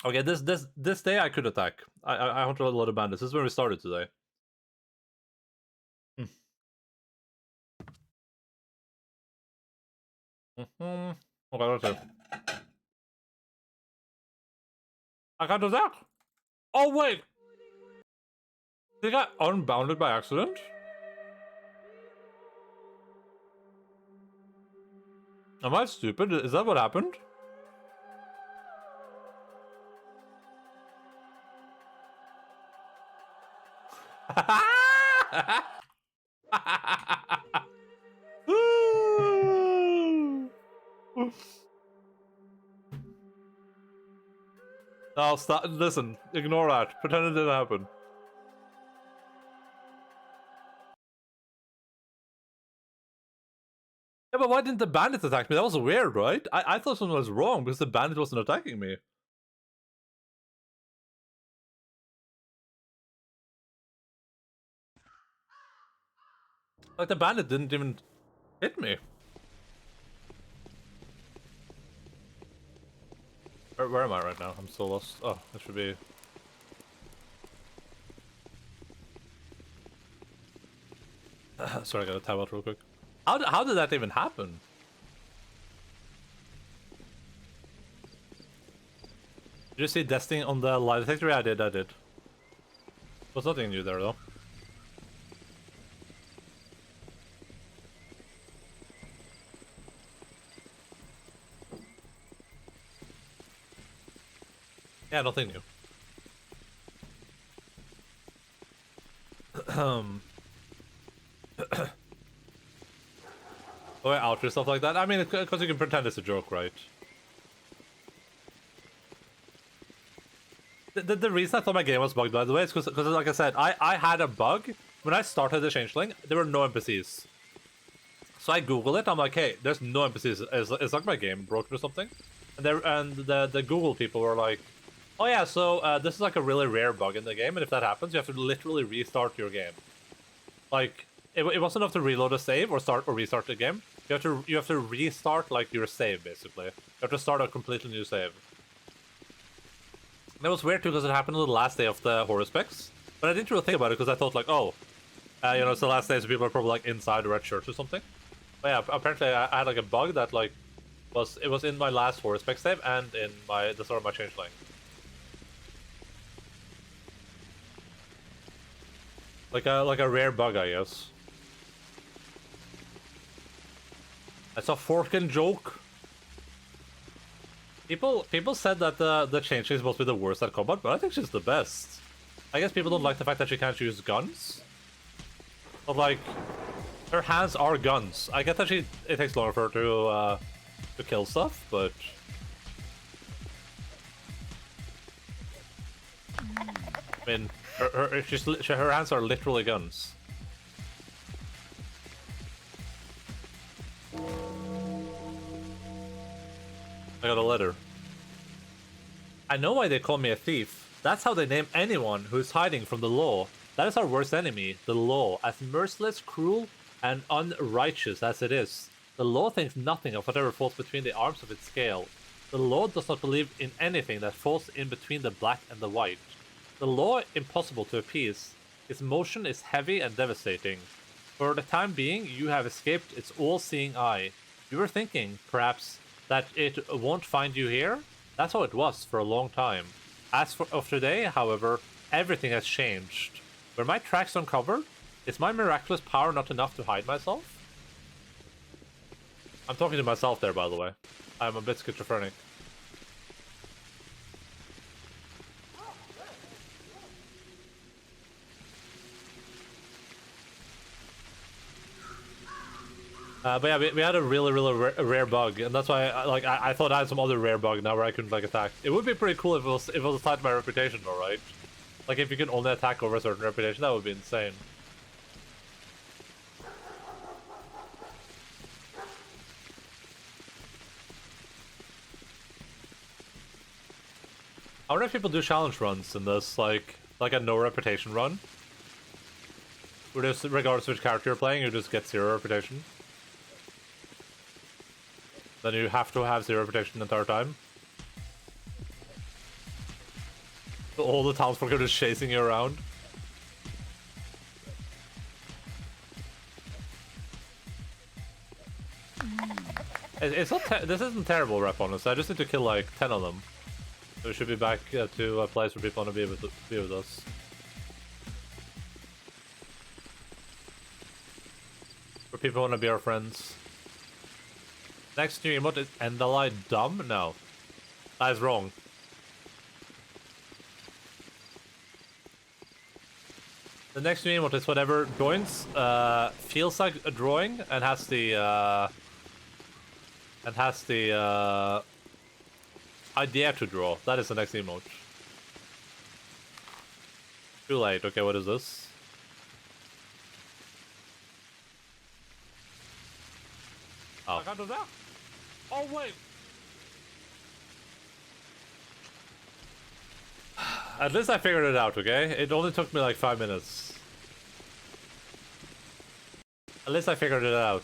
Okay, this day I could attack. I hunted a lot of bandits. This is where we started today. Okay, that's it. I can't attack. Oh wait, they got unbounded by accident. Am I stupid? Is that what happened? I'll stop. Listen, ignore that. Pretend it didn't happen. Yeah, but why didn't the bandit attack me? That was weird, right? I thought something was wrong because the bandit wasn't attacking me. Like, the bandit didn't even hit me. Where am I right now? I'm so lost. Oh, that should be... Sorry, I gotta tab out real quick. How did that even happen? Did you see Destiny on the lie detector? Yeah, I did. There's nothing new there, though. Yeah, nothing new. Oh, outro stuff like that? I mean, because you can pretend it's a joke, right? The reason I thought my game was bugged, by the way, is because like I said, I had a bug. When I started the Changeling, there were no NPCs. So I Googled it, I'm like, hey, there's no NPCs. It's like my game broken or something. And the Google people were like, oh yeah, so this is like a really rare bug in the game, and if that happens, you have to literally restart your game. Like, it wasn't enough to reload a save or start or restart the game. You have to restart like your save, basically. You have to start a completely new save. That was weird too because it happened on the last day of the horror specs. But I didn't really think about it because I thought like, oh, you know, it's the last day, so people are probably like inside the red shirts or something. But yeah, apparently I had like a bug that like was in my last horror spec save and in the start of my Changeling. Like a rare bug, I guess. That's a forking joke. People said that the Changeling is supposed to be the worst at combat, but I think she's the best. I guess people don't like the fact that she can't use guns. But like, her hands are guns. I get that it takes longer for her to kill stuff, but I mean, her hands are literally guns. I got a letter. I know why they call me a thief. That's how they name anyone who is hiding from the law. That is our worst enemy, the law, as merciless, cruel, and unrighteous as it is. The law thinks nothing of whatever falls between the arms of its scale. The law does not believe in anything that falls in between the black and the white. The law impossible to appease. Its motion is heavy and devastating. For the time being, you have escaped its all-seeing eye. You were thinking, perhaps, that it won't find you here? That's how it was for a long time. As of today, however, everything has changed. Were my tracks uncovered? Is my miraculous power not enough to hide myself? I'm talking to myself there, by the way. I'm a bit schizophrenic. But yeah, we had a really rare bug, and that's why I thought I had some other rare bug now where I couldn't like attack. It would be pretty cool if it was tied to my reputation, though, right? Like if you can only attack over a certain reputation, that would be insane. I wonder if people do challenge runs in this, like a no reputation run. Where just regardless of which character you're playing, you just get 0 reputation. Then you have to have 0 reputation the entire time. All the townsfolk are just chasing you around. It's not. This isn't terrible, rep honest. I just need to kill like 10 of them. So we should be back to a place where people want to be with us. Where people want to be our friends. Next new emote is Endaline dumb? No. That is wrong. The next new emote is whatever joins, feels like a drawing and has the idea to draw. That is the next emote. Too late. Okay, what is this? Oh. I can't do that. Oh wait. At least I figured it out, okay? It only took me like 5 minutes. At least I figured it out.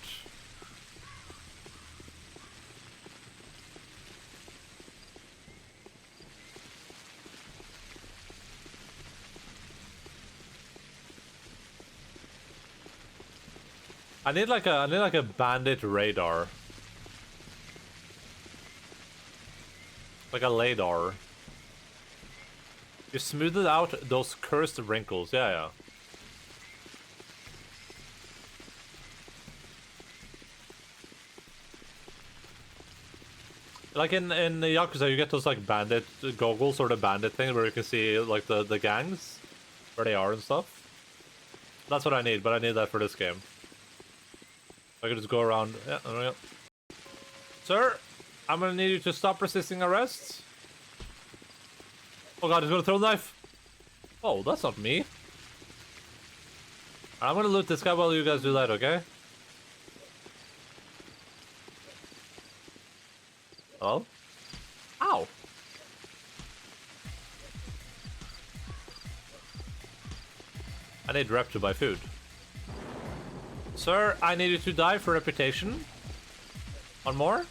I need like a bandit radar. Like a LADAR. You smoothed out those cursed wrinkles. Yeah. Like in Yakuza, you get those like bandit goggles or the bandit thing where you can see like the gangs, where they are and stuff. That's what I need, but I need that for this game. I can just go around. Yeah, there we go. Sir, I'm gonna need you to stop resisting arrest. Oh god, he's gonna throw the knife. Oh, that's not me. I'm gonna loot this guy while you guys do that, okay? Hello? Ow! I need rep to buy food. Sir, I need you to die for reputation. One more?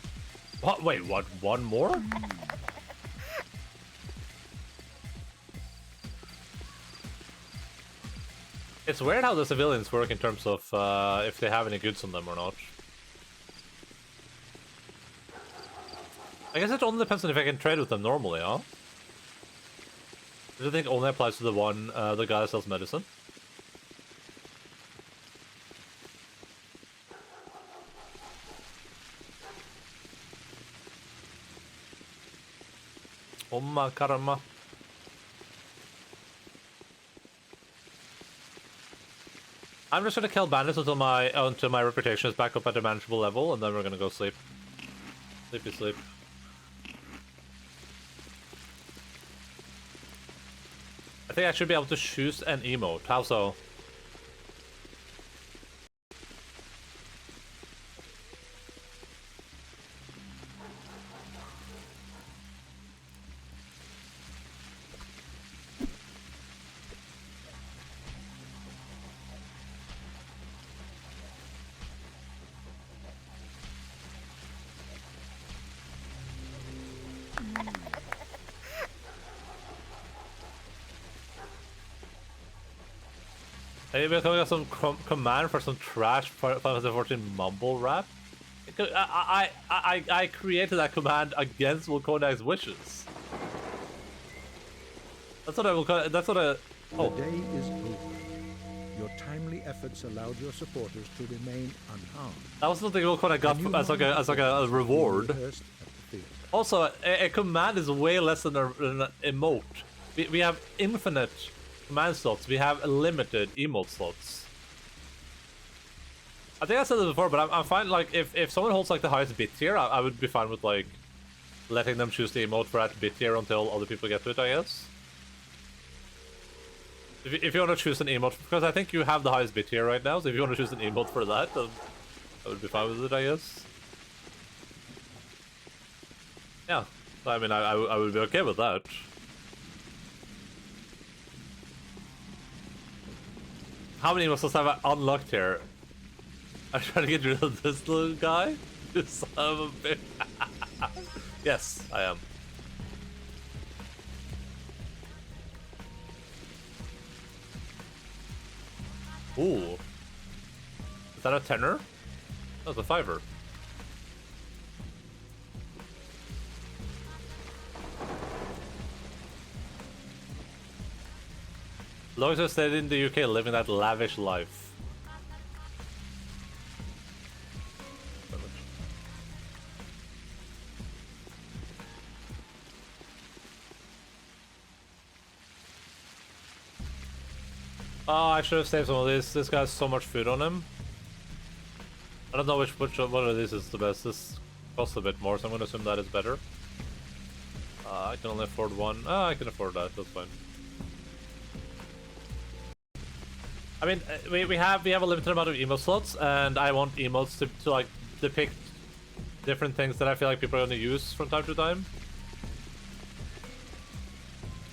What? Wait, what? One more? It's weird how the civilians work in terms of if they have any goods on them or not. I guess it only depends on if I can trade with them normally, huh? I think only applies to the the guy that sells medicine. Oh my karma. I'm just gonna kill bandits until my reputation is back up at a manageable level, and then we're gonna go sleep. Sleepy sleep. I think I should be able to choose an emote. How so? Maybe we're coming up some command for some trash Final Fantasy 14 mumble rap. I created that command against Wilconak's wishes. That's what I will. That's what I. Oh. The day is over. Your timely efforts allowed your supporters to remain unharmed. That was something Wilconak got as like a reward. Also, a command is way less than an emote. We have infinite command slots. We have limited emote slots. I think I said this before, but I'm fine. Like if someone holds like the highest bit tier, I would be fine with like letting them choose the emote for that bit tier until other people get to it, I guess. If you want to choose an emote, because I think you have the highest bit tier right now, so if you want to choose an emote for that, then I would be fine with it, I guess. Yeah, I mean, I would be okay with that. How many emotes have I unlocked here? I'm trying to get rid of this little guy. You son of a bitch. Yes, I am. Ooh. Is that a tenner? That's a fiver. Long as I stayed in the UK living that lavish life. Oh, I should have saved some of this. This guy has so much food on him. I don't know which one of these is the best. This costs a bit more, so I'm gonna assume that is better. I can only afford one. Oh, I can afford that. That's fine. I mean, we have a limited amount of emote slots, and I want emotes to like depict different things that I feel like people are gonna use from time to time.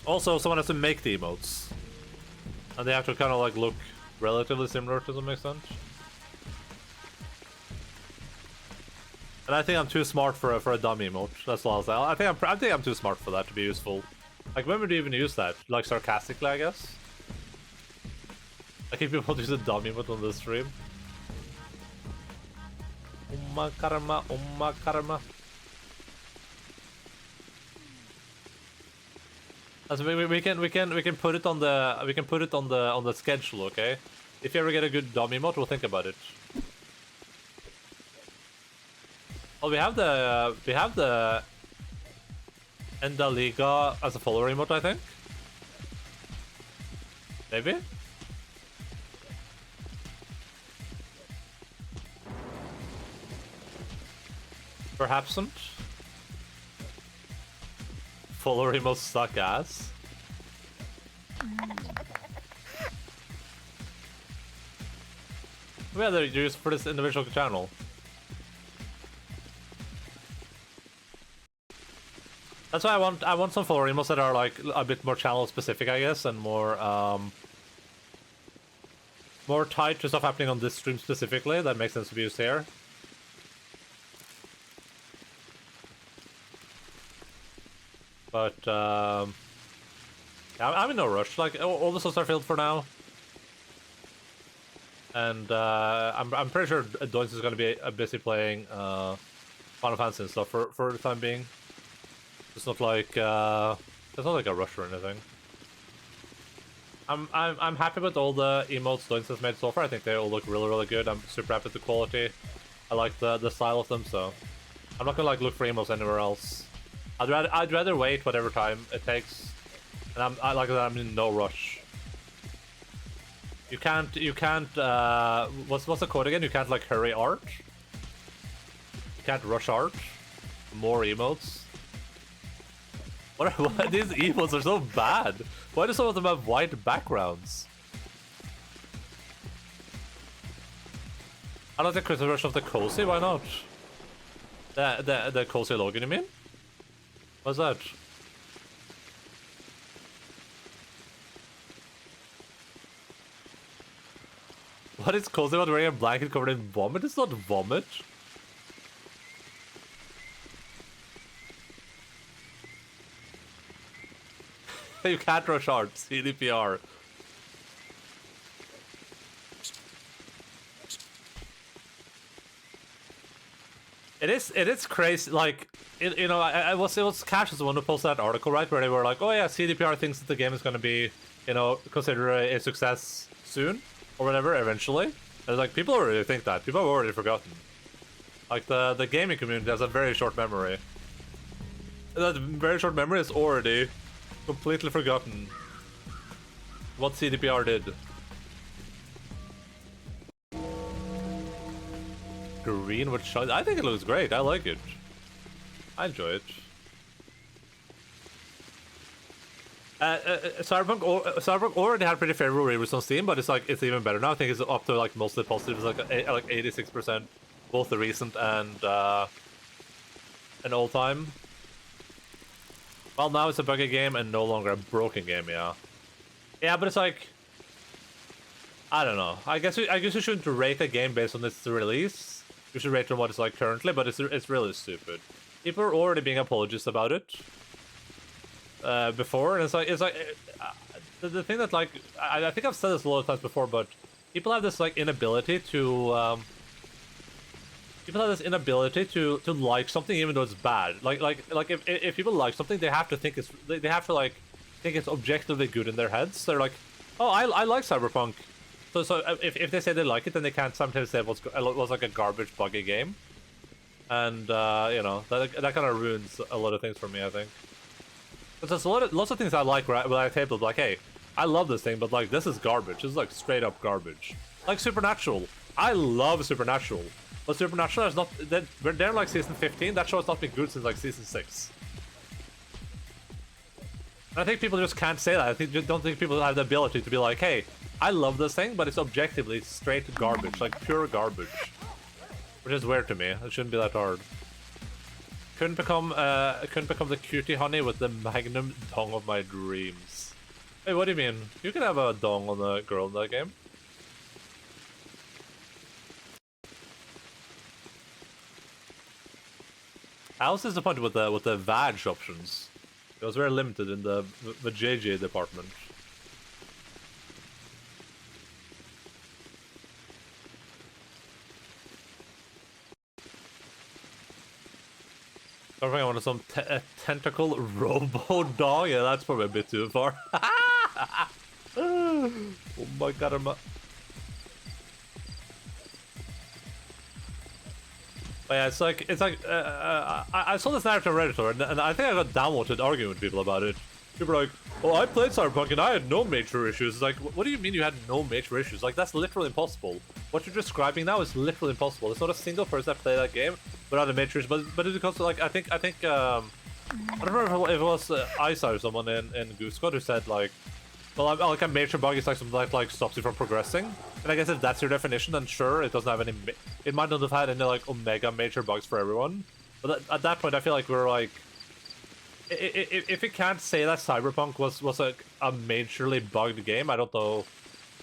Also, someone has to make the emotes, and they have to kind of like look relatively similar to some extent. And I think I'm too smart for a dumb emote. That's all I'll say. I think I'm too smart for that to be useful. Like, when would you even use that? Like sarcastically, I guess. Like if people use a dumb emote on this stream. Umma karma, umma karma. As we can put it on the schedule, okay? If you ever get a good dumb emote, we'll think about it. Well, we have the Endaline as a follower emote, I think. Maybe. Perhapsn't. Follower emotes suck ass. Yeah, they're used for this individual channel. That's why I want some follower emotes that are like a bit more channel specific, I guess, and more tied to stuff happening on this stream specifically. That makes sense to be used here. But yeah, I'm in no rush. Like all the slots are filled for now. And I'm pretty sure Doinks is gonna be busy playing Final Fantasy and stuff for the time being. It's not like it's not like a rush or anything. I'm happy with all the emotes Doinks has made so far. I think they all look really good. I'm super happy with the quality. I like the style of them, so I'm not gonna like look for emotes anywhere else. I'd rather wait whatever time it takes, and I like that I'm in no rush. You can't what's the code again? You can't like hurry art. You can't rush art. More emotes. Why these emotes are so bad? Why do some of them have white backgrounds? I like the Christmas version of the cozy, why not? The cozy Logan, you mean? What's that? What is cozy about wearing a blanket covered in vomit? It's not vomit. You can't rush art. CDPR. It is crazy. Like, you know, it was Cash was the one who posted that article, right, where they were like, oh yeah, CDPR thinks that the game is going to be, you know, considered a success soon or whatever, eventually. And it's like, people already think that. People have already forgotten. Like, the gaming community has a very short memory. That very short memory is already completely forgotten what CDPR did. Green with shot. I think it looks great. I like it. I enjoy it. Cyberpunk already had pretty favorable reviews on Steam, but it's even better now. I think it's up to like mostly positive. It's like 86%, both the recent and an all time. Well, now it's a buggy game and no longer a broken game. Yeah, yeah, but it's like, I don't know. I guess you shouldn't rate a game based on its release. You should rate on what it's like currently, but it's really stupid. People are already being apologists about it before, and it's like the thing that, like, I think I've said this a lot of times before, but people have this like inability to like something even though it's bad. Like if people like something, they have to think it's objectively good in their heads. They're like, oh, I like Cyberpunk. So if they say they like it, then they can't sometimes say it was like a garbage buggy game. And you know, that kind of ruins a lot of things for me, I think. But there's lots of things I like when I table, like, hey, I love this thing, but like this is garbage. This is like straight up garbage. Like Supernatural. I love Supernatural. But Supernatural is not, they're like season 15, that show has not been good since like season 6. And I think people just can't say that. I don't think people have the ability to be like, hey, I love this thing, but it's objectively straight garbage, like pure garbage. Which is weird to me. It shouldn't be that hard. Couldn't become the cutie honey with the magnum dong of my dreams. Hey, what do you mean? You can have a dong on a girl in that game. I was disappointed with the vag options. It was very limited in the JJ department. I think I wanted some tentacle robo dog. Yeah, that's probably a bit too far. Oh my god, But yeah, it's like I saw this narrative on Reddit, and I think I got downvoted arguing with people about it. People are like, "Oh, I played Cyberpunk and I had no major issues." It's like, what do you mean you had no major issues? Like, that's literally impossible. What you're describing now is literally impossible. There's not a single person that played that game without a major issue. But it's because, like, I think I don't remember if it was Isa or someone in Goose Squad who said like, well, like a major bug is like something that like stops you from progressing. And I guess if that's your definition, then sure, it doesn't have any. It might not have had any like omega major bugs for everyone. But at that point, I feel like we're like, if you can't say that Cyberpunk was a majorly bugged game, I don't know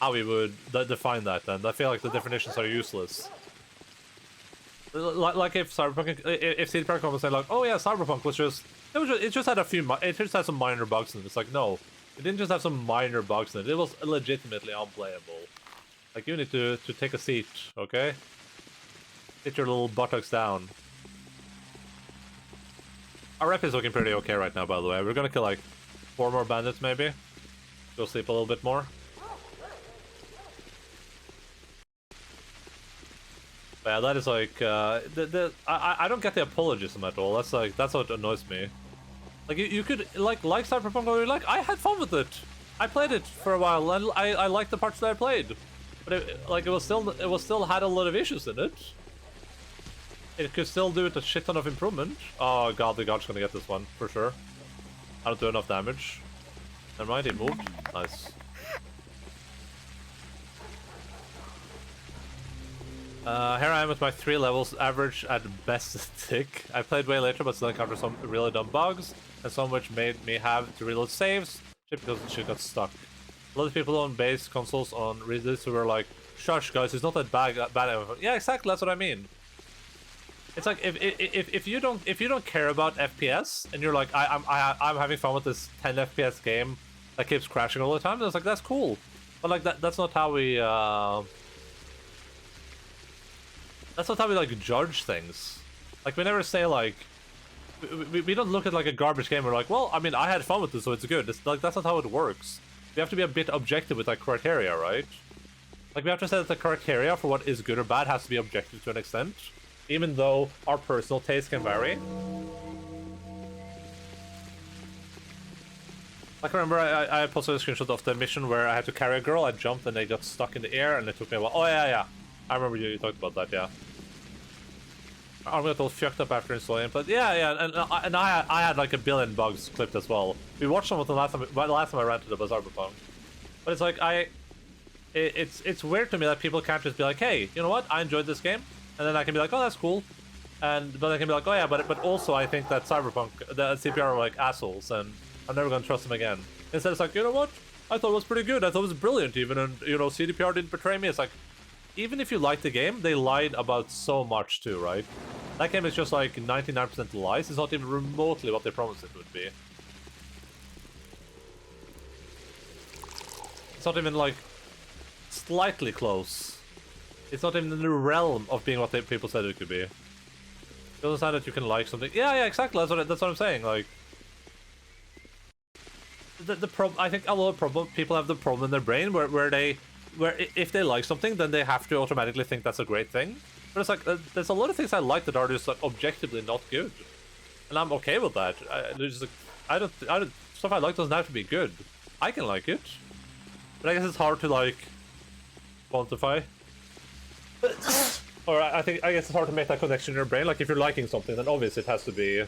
how we would define that. Then I feel like the definitions are useless. Like if CDPR was saying like, oh yeah, Cyberpunk was just it just had it just had some minor bugs in it. It's like, no. It didn't just have some minor bugs in it. It was legitimately unplayable. Like, you need to take a seat, okay? Sit your little buttocks down. Our rep is looking pretty okay right now, by the way. We're gonna kill, like, 4 more bandits, maybe. Go sleep a little bit more. But yeah, that is like, I don't get the apologism at all. That's what annoys me. Like, you could, like Cyberpunk, or like, I had fun with it. I played it for a while, and I liked the parts that I played. But it was still had a lot of issues in it. It could still do it a shit ton of improvement. Oh god, the god's gonna get this one, for sure. I don't do enough damage. Never mind, he moved. Nice. Here I am with my 3 levels, average at best tick. I played way later, but still encountered some really dumb bugs, and some which made me have to reload saves, just because the shit got stuck. A lot of people on base consoles on Reddit who were like, "Shush, guys, it's not that bad." Yeah, exactly. That's what I mean. It's like if you don't care about FPS and you're like, I'm having fun with this 10 FPS game that keeps crashing all the time, then it's like, that's cool. But like that's not how we like judge things. Like, we never say like, we don't look at like a garbage game. We're like, well, I mean, I had fun with this, so it's good. It's like, that's not how it works. We have to be a bit objective with like criteria, right? Like, we have to say that the criteria for what is good or bad has to be objective to an extent, even though our personal taste can vary. Like, I remember I posted a screenshot of the mission where I had to carry a girl. I jumped and they got stuck in the air, and it took me a while. Oh yeah. I remember you talked about that, yeah. I'm got all fucked up after installing it, but yeah, and I had like a billion bugs clipped as well. We watched some of the last time I rented a Cyberpunk, but it's like it's weird to me that people can't just be like, hey, you know what? I enjoyed this game, and then I can be like, oh, that's cool, but I can be like, oh yeah, but also I think that Cyberpunk, the CPR are like assholes, and I'm never gonna trust them again. Instead, it's like, you know what? I thought it was pretty good. I thought it was brilliant even, and you know, CDPR didn't betray me. It's like, even if you like the game, they lied about so much too, right? That game is just like 99% lies. It's not even remotely what they promised it would be. It's not even like slightly close. It's not even in the realm of being what people said it could be. You understand that you can like something? Yeah, exactly. That's what I'm saying. Like, the problem. I think a lot of people have the problem in their brain where if they like something, then they have to automatically think that's a great thing. But it's like, there's a lot of things I like that are just like objectively not good, and I'm okay with that. I don't stuff I like doesn't have to be good. I can like it, but I guess it's hard to like quantify. Or I guess it's hard to make that connection in your brain. Like, if you're liking something, then obviously it has to be.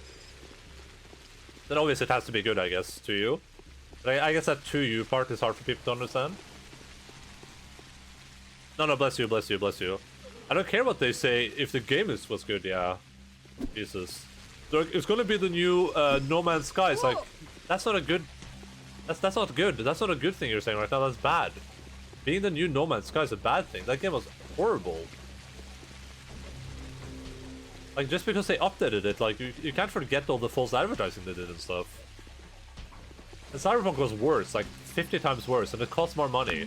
Then obviously it has to be good, I guess, to you. But I guess that to you part is hard for people to understand. No, bless you. I don't care what they say if the game was good, yeah. Jesus. It's gonna be the new No Man's Sky. It's like, that's not a good... That's not good. That's not a good thing you're saying right now. That's bad. Being the new No Man's Sky is a bad thing. That game was horrible. Like, just because they updated it, like, you can't forget all the false advertising they did and stuff. And Cyberpunk was worse, like 50 times worse, and it cost more money.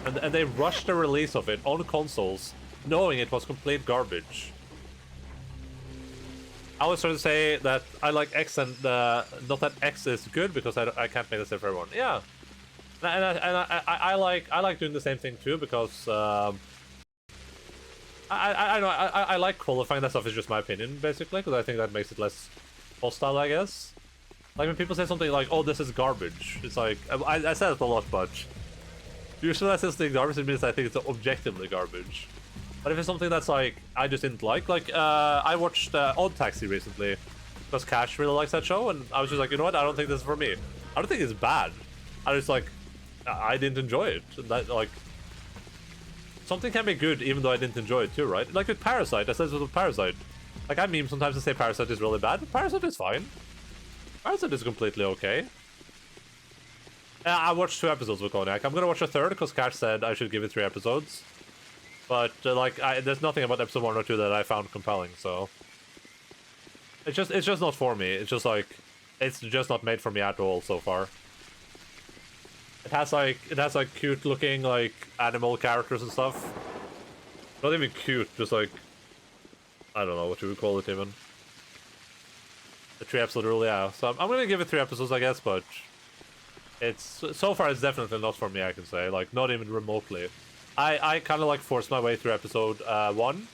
And they rushed the release of it on consoles, knowing it was complete garbage. I was trying to say that I like X, and not that X is good, because I can't make the same for everyone. Yeah, and I like doing the same thing too, because I like qualifying that stuff. Is just my opinion, basically, because I think that makes it less hostile, I guess. Like, when people say something like, "Oh, this is garbage," it's like, I said it a lot, but usually when I say something garbage, it means I think it's objectively garbage. But if it's something that's like, I just didn't like I watched Odd Taxi recently, because Cash really likes that show, and I was just like, you know what, I don't think this is for me. I don't think it's bad. I just like, I didn't enjoy it. That, like, something can be good even though I didn't enjoy it too, right? Like with Parasite, I said this with Parasite. Like, I meme sometimes to say Parasite is really bad, but Parasite is fine. Parasite is completely okay. I watched 2 episodes with Cognac. I'm gonna watch a 3rd because Cash said I should give it 3 episodes. But like, there's nothing about episode 1 or 2 that I found compelling, so it's just not for me. It's just like, it's just not made for me at all so far. it has like cute looking like animal characters and stuff. Not even cute, just like I don't know what you would call it even. The 3 episode rule, yeah. So I'm gonna give it 3 episodes, I guess, but it's so far it's definitely not for me. I can say, like, not even remotely. I kind of like forced my way through episode 1,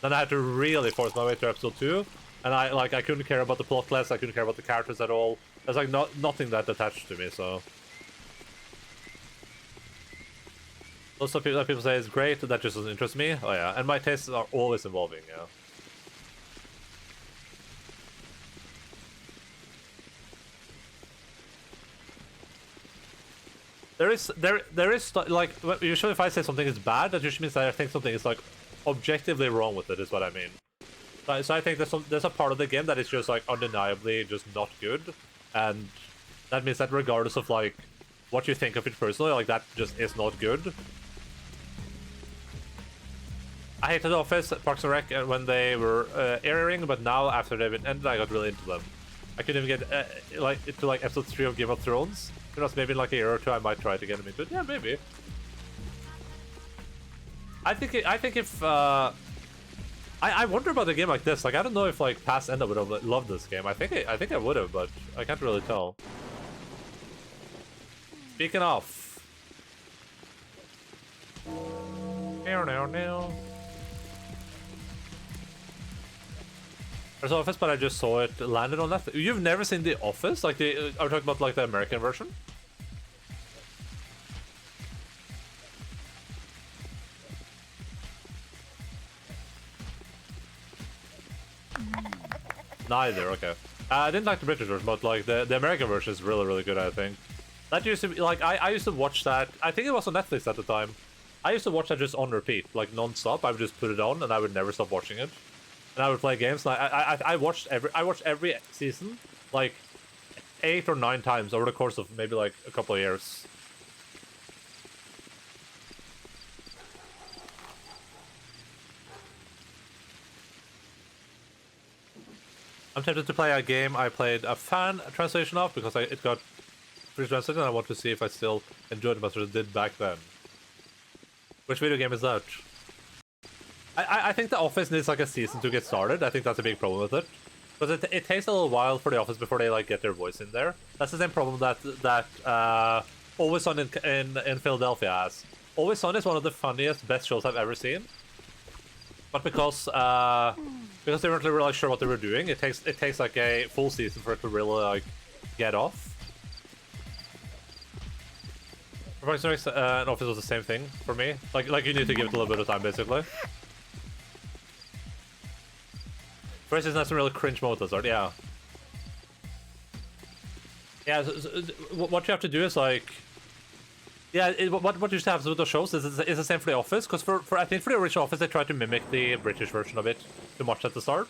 then I had to really force my way through episode 2, and I couldn't care about the plot less. I couldn't care about the characters at all. There's like nothing that attached to me. So those of that people say is great. That just doesn't interest me. Oh yeah, and my tastes are always evolving. Yeah. There is like usually if I say something is bad, that usually means that I think something is like objectively wrong with it. Is what I mean. So I think there's a part of the game that is just like undeniably just not good, and that means that regardless of like what you think of it personally, like that just is not good. I hated The Office, Parks and Rec when they were airing, but now after they've been ended, I got really into them. I couldn't even get like into like episode 3 of Game of Thrones. It was maybe in like a year or 2 I might try to get them into it. Yeah, maybe. I think if I wonder about a game like this. Like I don't know if like past Enda would have loved this game. I think I would have, but I can't really tell. Speaking of. Now. There's Office, but I just saw it landed on that. You've never seen The Office? Like the are we talking about like the American version? Neither, okay. I didn't like the British version, but like the American version is really good, I think. That used to be like I used to watch that. I think it was on Netflix at the time. I used to watch that just on repeat, like non-stop. I would just put it on and I would never stop watching it. And I would play games. And I watched every season like 8 or 9 times over the course of maybe like a couple of years. I'm tempted to play a game I played a fan translation of because it got translated and I want to see if I still enjoyed it as I did back then. Which video game is that? I think The Office needs like a season to get started. I think that's a big problem with it. Because it takes a little while for The Office before they like get their voice in there. That's the same problem that Always Sun in Philadelphia has. Always Sun is one of the funniest, best shows I've ever seen. But because they weren't really sure what they were doing, it takes like a full season for it to really like get off. Parks and Rec and Office was the same thing for me. Like you need to give it a little bit of time, basically. First season has some really cringe moments at the start, yeah. Yeah, so what you have to do is like... Yeah, what used to happen with the shows is the same for The Office, because I think for the original Office they tried to mimic the British version of it too much at the start.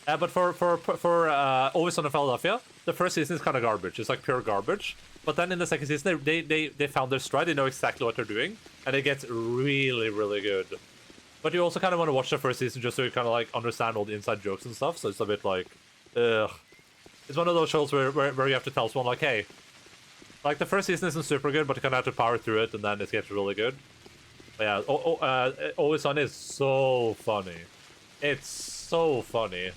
But for Always Sun in Philadelphia, the first season is kind of garbage. It's like pure garbage. But then in the second season, they found their stride. They know exactly what they're doing, and it gets really good. But you also kind of want to watch the first season just so you kind of like understand all the inside jokes and stuff. So it's a bit like, ugh. It's one of those shows where you have to tell someone like, hey, like the first season isn't super good, but you kind of have to power through it, and then it gets really good. But yeah, Always Sun is so funny. It's so funny.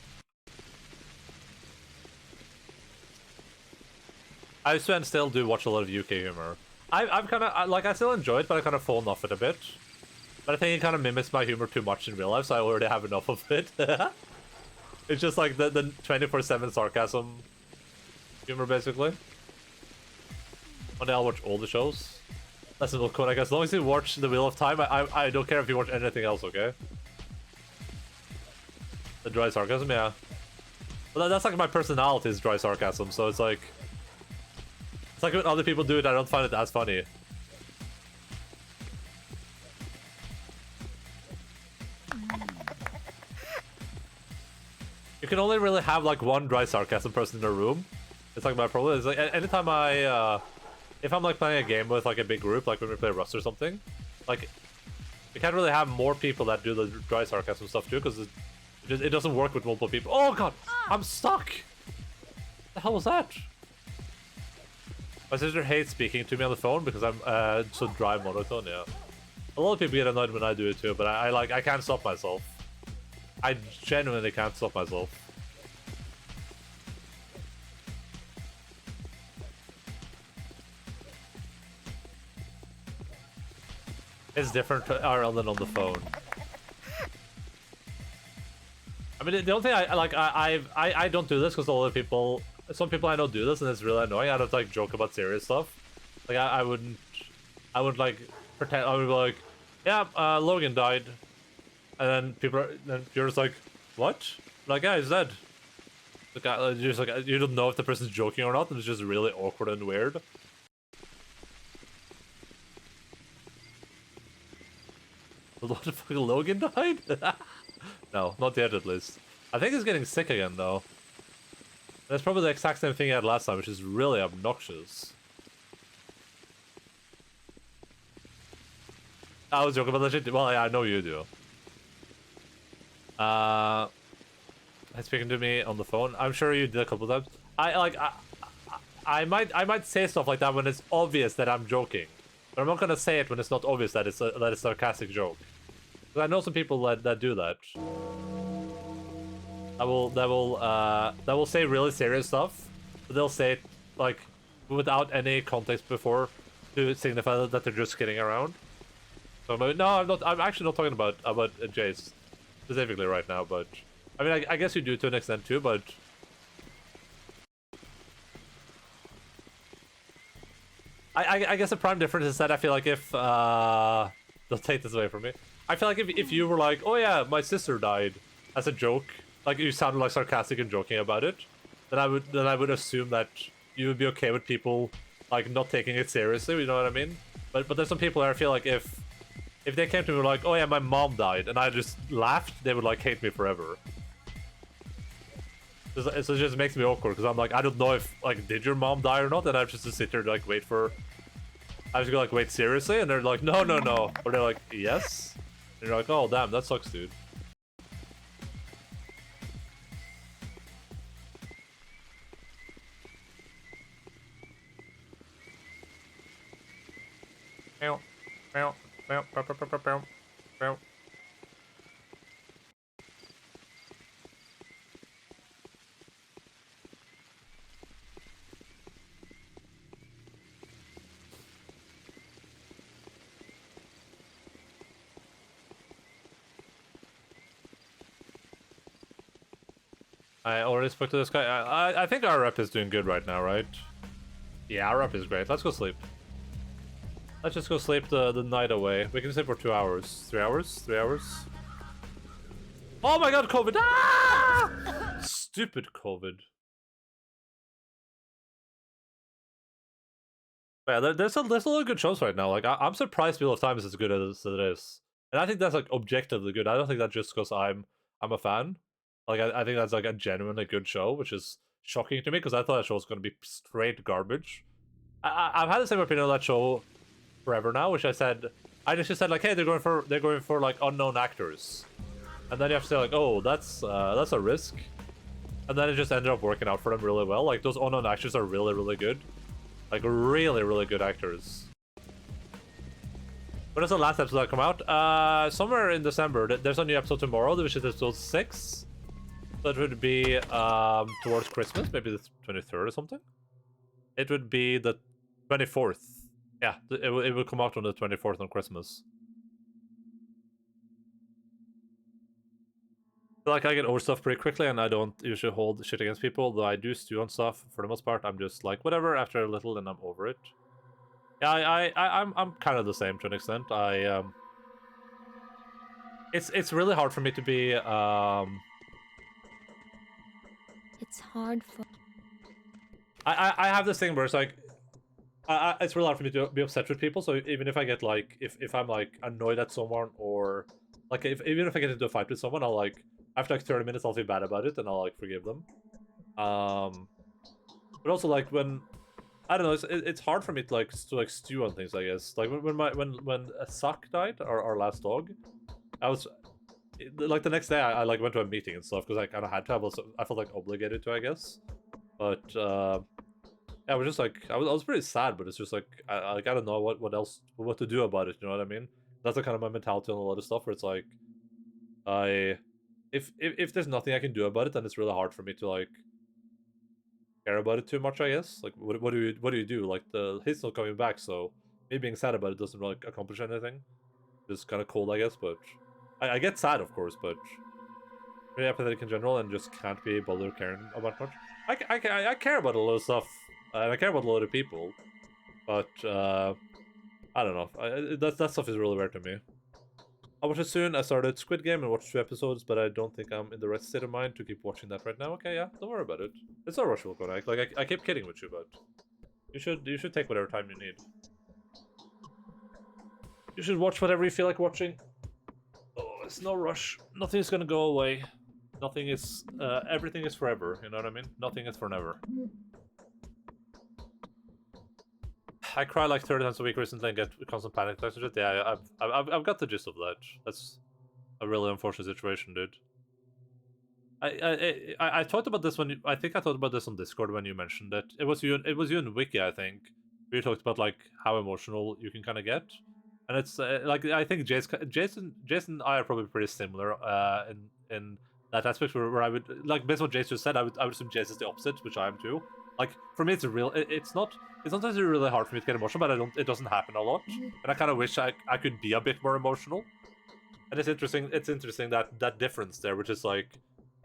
I used to and still do watch a lot of UK humor. I'm kind of like I still enjoy it, but I kind of fallen off it a bit. But I think it kind of mimics my humor too much in real life, so I already have enough of it. It's just like the 24/7 sarcasm humor, basically. One day I'll watch all the shows. That's a little cool. Like, as long as you watch The Wheel of Time, I don't care if you watch anything else, okay? The dry sarcasm, yeah. Well, that's like my personality is dry sarcasm, so it's like when other people do it, I don't find it as funny. You can only really have like one dry sarcasm person in a room. It's like my problem is like anytime if I'm like playing a game with like a big group, like when we play Rust or something, like you can't really have more people that do the dry sarcasm stuff too, because it doesn't work with multiple people. Oh god, I'm stuck. The hell was that? My sister hates speaking to me on the phone because I'm so dry monotone. Yeah, a lot of people get annoyed when I do it too, but I can't stop myself. I genuinely can't stop myself. It's different RL than on the phone. I mean, the only thing I don't do this because a lot of people, some people I know do this, and it's really annoying. I don't like joke about serious stuff. Like I wouldn't like pretend. I would be like, yeah, Logan died, and then you're just like, what? Like, yeah, he's dead. The guy, you're just like, you don't know if the person's joking or not, and it's just really awkward and weird. What the fuck, Logan died? No, not yet at least. I think he's getting sick again though. That's probably the exact same thing he had last time, which is really obnoxious. I was joking about that shit. Well, yeah, I know you do. He's speaking to me on the phone. I'm sure you did a couple times. I might say stuff like that when it's obvious that I'm joking, but I'm not gonna say it when it's not obvious that it's a sarcastic joke. Because I know some people that do that. That will say really serious stuff, but they'll say it like without any context before to signify that they're just kidding around. So no, I'm not. I'm actually not talking about Jace specifically right now, but I mean, I guess you do to an extent too, but. I guess the prime difference is that I feel like if don't take this away from me. I feel like if you were like, oh yeah, my sister died as a joke, like you sounded like sarcastic and joking about it, then I would assume that you would be okay with people like not taking it seriously. You know what I mean? But there's some people where I feel like if they came to me like, oh yeah, my mom died, and I just laughed, they would like hate me forever. So it just makes me awkward because I'm like, I don't know if like did your mom die or not, and I have just to sit there to like wait for. I have to go like wait seriously, and they're like no, or they're like yes, and you're like oh damn that sucks dude. I already spoke to this guy. I think our rep is doing good right now, right? Yeah, our rep is great. Let's go sleep. Let's just go sleep the night away. We can sleep for 2 hours. 3 hours? 3 hours? Oh my god, COVID! Ah! Stupid COVID. Yeah, there's a lot of good shows right now. Like, I'm surprised Wheel of Time is as good as it is. And I think that's, like, objectively good. I don't think that's just because I'm a fan. Like, I think that's, like, a genuinely good show, which is shocking to me, because I thought that show was going to be straight garbage. I've had the same opinion on that show forever now, which I just said, like, hey, they're going for, like, unknown actors. And then you have to say, like, oh, that's a risk. And then it just ended up working out for them really well. Like, those unknown actors are really, really good. Like, really, really good actors. When does the last episode come out? Somewhere in December. There's a new episode tomorrow, which is episode 6. So it would be towards Christmas, maybe the 23rd or something. It would be the 24th. Yeah, it will come out on the 24th on Christmas. I feel like I get over stuff pretty quickly, and I don't usually hold shit against people, though I do stew on stuff for the most part. I'm just like, whatever, after a little, and I'm over it. Yeah, I'm kind of the same to an extent. It's really hard for me to be It's hard for. I have this thing where it's like, it's really hard for me to be upset with people. So even if I get like, if I'm like annoyed at someone, or like even if I get into a fight with someone, I'll like after like 30 minutes I'll feel bad about it and I'll like forgive them. But also like when I don't know, it's hard for me to like stew on things. I guess like when Suck died, our last dog, I was like the next day I like went to a meeting and stuff because I kind of had to. I felt like obligated to, I guess. But Yeah, I was just like I was pretty sad, but it's just like I don't know what to do about it. You know what I mean? That's the kind of my mentality on a lot of stuff where it's like I if there's nothing I can do about it, then it's really hard for me to like care about it too much. I guess like what do you do? Like the hit's not coming back, so me being sad about it doesn't like accomplish anything. Just kind of cold, I guess. But I get sad, of course, but pretty apathetic in general and just can't be bothered caring about much. I care about a lot of stuff, and I care about a lot of people, but I don't know. That stuff is really weird to me. I'll watch it soon. I started Squid Game and watched 2 episodes, but I don't think I'm in the right state of mind to keep watching that right now. Okay, yeah, don't worry about it. It's not rushable, Konak. Like I keep kidding with you, but you should take whatever time you need. You should watch whatever you feel like watching. Oh, it's no rush. Nothing is gonna go away. Nothing is. Everything is forever. You know what I mean? Nothing is forever. I cry like 30 times a week recently and get constant panic attacks and shit. Yeah, I've got the gist of that. That's a really unfortunate situation, dude. I talked about this I think I talked about this on Discord when you mentioned it. It was you and Wiki, I think. We talked about like how emotional you can kind of get, and it's like I think Jason and I are probably pretty similar in that aspect where I would like based on what Jason said, I would assume Jason is the opposite, which I am too. Like for me, it's not necessarily really hard for me to get emotional, but it doesn't happen a lot, and I kind of wish I could be a bit more emotional. And it's interesting that difference there, which is like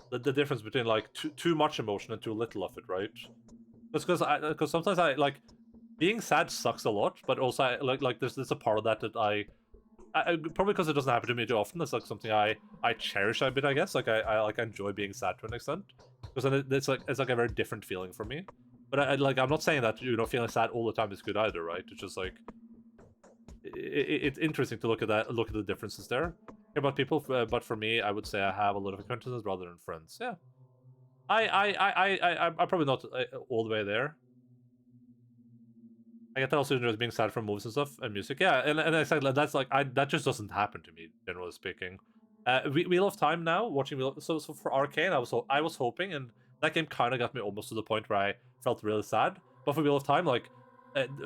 the difference between like too much emotion and too little of it, right? Because sometimes I like being sad sucks a lot, but also like there's a part of that I probably because it doesn't happen to me too often. It's like something I cherish a bit, I guess. Like I like enjoy being sad to an extent, because then it's like a very different feeling for me. But I'm not saying that feeling sad all the time is good either, right? It's just like it's interesting to look at the differences there about people. But for me, I would say I have a lot of acquaintances rather than friends. Yeah, I'm probably not all the way there. I get that also just being sad from movies and stuff and music. Yeah, and exactly that's like that just doesn't happen to me, generally speaking. Wheel of Time now, watching so for Arcane, I was hoping, and that game kind of got me almost to the point where I felt really sad. But for Wheel of Time, like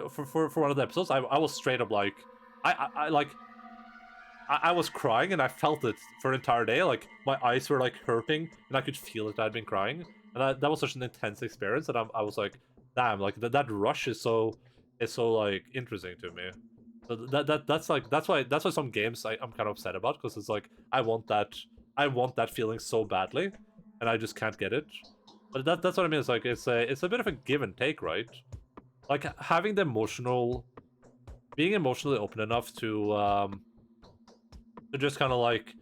for one of the episodes, I was straight up like I was crying and I felt it for an entire day. Like my eyes were like hurting and I could feel it. I'd been crying, and that was such an intense experience that I was like, damn, like that rush is so like interesting to me. So that's why some games I'm kind of upset about, because it's like I want that feeling so badly, and I just can't get it. But that's what I mean. It's like it's a bit of a give and take, right? Like having being emotionally open enough to just kind of like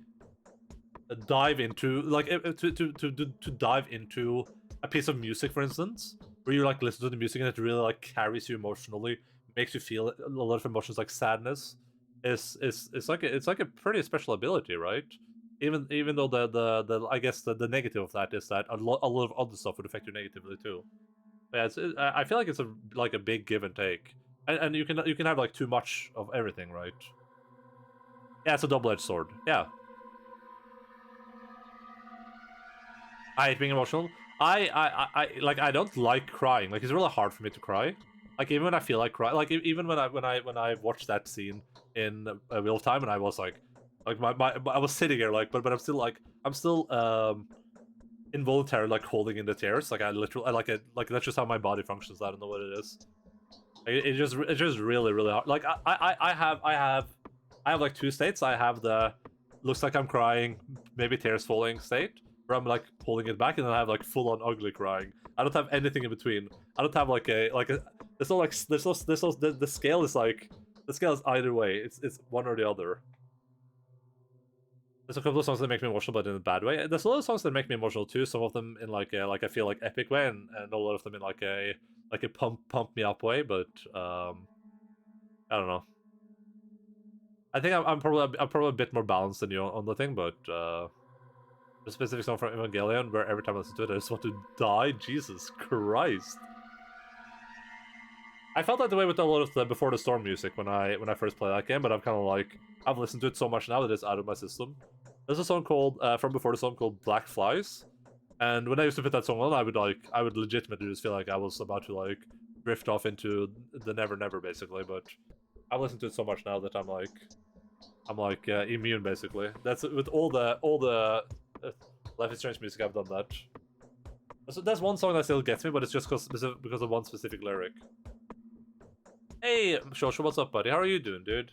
dive into like to dive into a piece of music, for instance, where you like listen to the music and it really like carries you emotionally, makes you feel a lot of emotions like sadness. It's like a pretty special ability, right? Even though the I guess the negative of that is that a lot of other stuff would affect you negatively too. But yeah, I feel like it's a big give and take, and you can have like too much of everything, right? Yeah, it's a double-edged sword. Yeah. I hate being emotional. I don't like crying. Like it's really hard for me to cry. Like even when I feel like crying, like even when I watched that scene in Wheel of Time, and I was like I was sitting here like, but I'm still involuntarily like holding in the tears. Like I literally like that's just how my body functions. I don't know what it is. Like, it's just really hard. Like I have like 2 states. I have the looks like I'm crying, maybe tears falling state, where I'm like holding it back, and then I have like full on ugly crying. I don't have anything in between. I don't have like a there's no like the scale is like the scale is either way. It's one or the other. There's a couple of songs that make me emotional, but in a bad way. There's a lot of songs that make me emotional too. Some of them in like I feel like epic way, and a lot of them in like a pump me up way. But I don't know. I think I'm probably a bit more balanced than you on the thing, but the specific song from Evangelion, where every time I listen to it, I just want to die. Jesus Christ! I felt that the way with a lot of the Before the Storm music when I first played that game, but I'm kind of like I've listened to it so much now that it's out of my system. There's a song called from Before the Storm called Black Flies, and when I used to put that song on, I would legitimately just feel like I was about to like drift off into the never never basically. But I've listened to it so much now that I'm like immune basically. That's with all the Life is Strange music. I've done that. So that's one song that still gets me, but it's just because of one specific lyric. Hey, Shoshu, what's up, buddy? How are you doing, dude?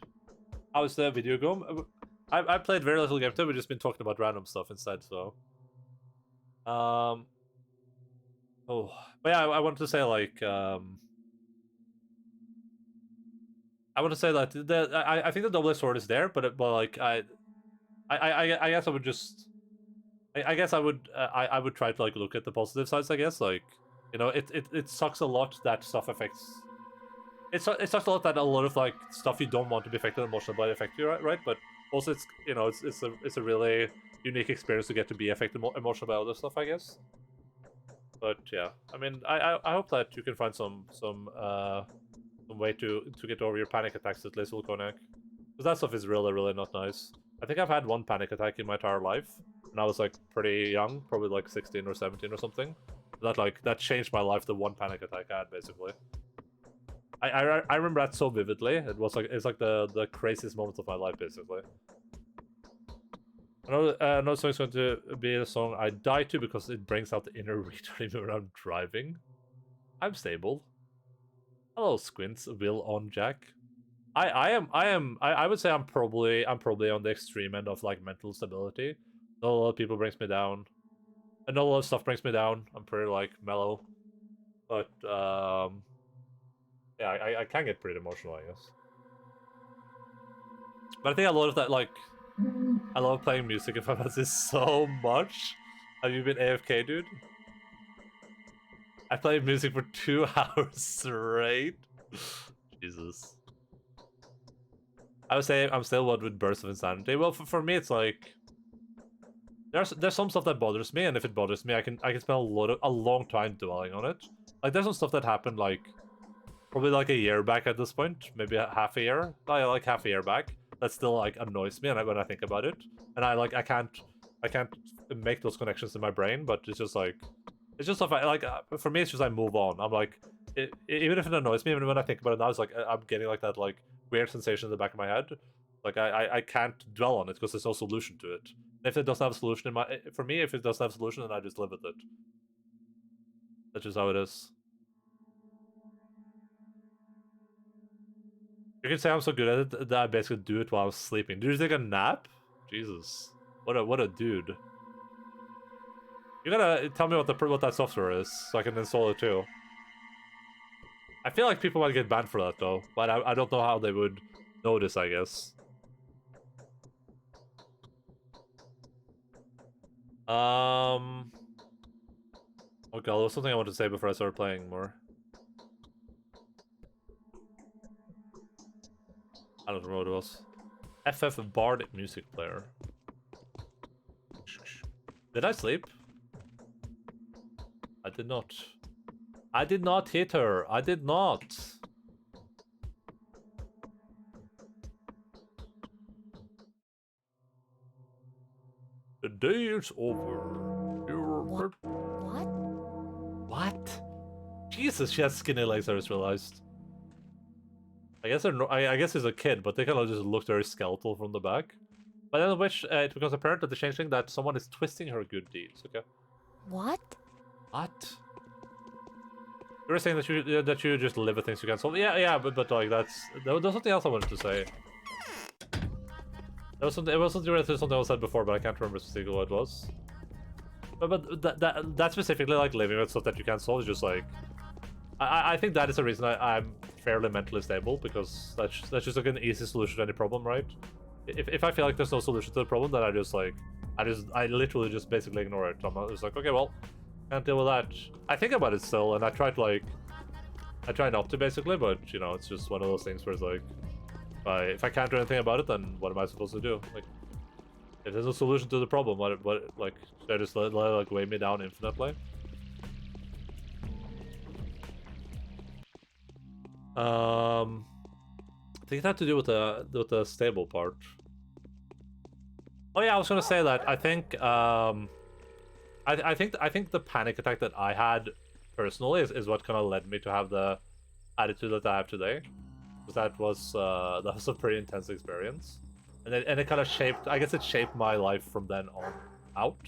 How's the video game? I played very little game today. We've just been talking about random stuff instead, so. Oh, but yeah, I wanted to say like I want to say that I think the double-edged sword is there, but like I guess I would just I guess I would try to like look at the positive sides. I guess like it sucks a lot that stuff affects. It sucks a lot that a lot of like stuff you don't want to be affected emotionally by affect you, right? But also it's it's a really unique experience to get to be affected emotionally by other stuff, I guess. But yeah, I mean, I hope that you can find some way to get over your panic attacks at least, Volconic. Because that stuff is really not nice. I think I've had one panic attack in my entire life, and I was like pretty young, probably like 16 or 17 or something. That changed my life. The one panic attack I had basically. I remember that so vividly. It's like the craziest moment of my life basically. Another song is going to be the song I die to because it brings out the inner retard in me when I'm driving. I'm stable. Hello, Squints. Will on Jack. I would say I'm probably on the extreme end of like mental stability. Not a lot of people brings me down. And not a lot of stuff brings me down. I'm pretty like mellow. But yeah, I can get pretty emotional, I guess. But I think a lot of that, like, I love playing music in Final Fantasy so much. Have you been AFK, dude? I played music for 2 hours straight. Jesus. I would say I'm still one with bursts of insanity. Well, for me, it's like there's some stuff that bothers me, and if it bothers me, I can spend a long time dwelling on it. Like there's some stuff that happened like probably like a year back at this point, maybe half a year, like half a year back. That still like annoys me, and when I think about it, and I can't make those connections in my brain, but it's just stuff for me it's just I move on. I'm like even if it annoys me, even when I think about it now, it's like I'm getting like that like weird sensation in the back of my head. Like I can't dwell on it because there's no solution to it. If it doesn't have a solution for me, if it doesn't have a solution, then I just live with it. That's just how it is. You can say I'm so good at it that I basically do it while I'm sleeping. Did you take a nap? Jesus, what a dude. You gotta tell me what that software is so I can install it too. I feel like people might get banned for that though, but I don't know how they would notice, I guess. Okay, there was something I wanted to say before I started playing more. I don't know what it was. FF Bard music player. Did I sleep? I did not. I did not hit her. I did not. The day is over. What? What? Jesus, she has skinny legs, I just realized. I guess I guess he's a kid, but they kind of just look very skeletal from the back. By the end of which, it becomes apparent that the Changeling that someone is twisting her good deeds, okay? What? What? You were saying that you just live with things you can't solve. Yeah, but like there was something else I wanted to say. There was something. It was something related to something I said before, but I can't remember specifically what it was. But that specifically like living with stuff that you can't solve is just like I think that is the reason I'm fairly mentally stable, because that's just like an easy solution to any problem, right? If I feel like there's no solution to the problem, then I literally just basically ignore it. I'm just like, okay, well, can't deal with that. I think about it still, and I try not to basically, but you know, it's just one of those things where it's like, if I can't do anything about it, then what am I supposed to do? Like, if there's no solution to the problem, what like, should I just let it like weigh me down infinitely? I think it had to do with the stable part. Oh yeah, I was gonna say that I think I think the panic attack that I had personally is what kind of led me to have the attitude that I have today. Because that was a pretty intense experience. And it kind of shaped, I guess it shaped my life from then on out.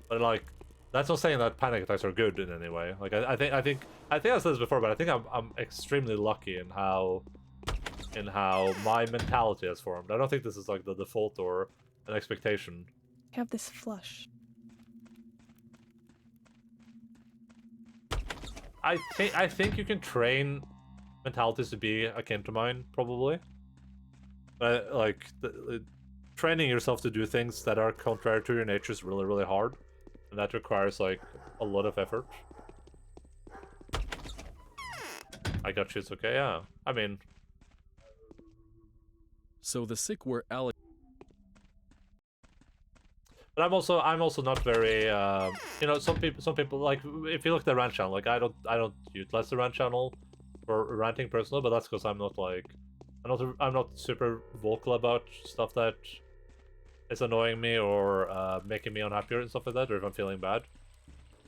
But like, that's not saying that panic attacks are good in any way. Like, I think I said this before, but I think I'm extremely lucky in how my mentality has formed. I don't think this is like the default or an expectation. You have this flush. I think you can train mentalities to be akin to mine, probably. But like training yourself to do things that are contrary to your nature is really, really hard, and that requires like a lot of effort. I got you. It's okay. Yeah. I mean. So the sick were But I'm also not very you know, some people like, if you look at the rant channel, like I don't utilize the rant channel for ranting personally, but that's because I'm not super vocal about stuff that is annoying me or making me unhappy and stuff like that, or if I'm feeling bad.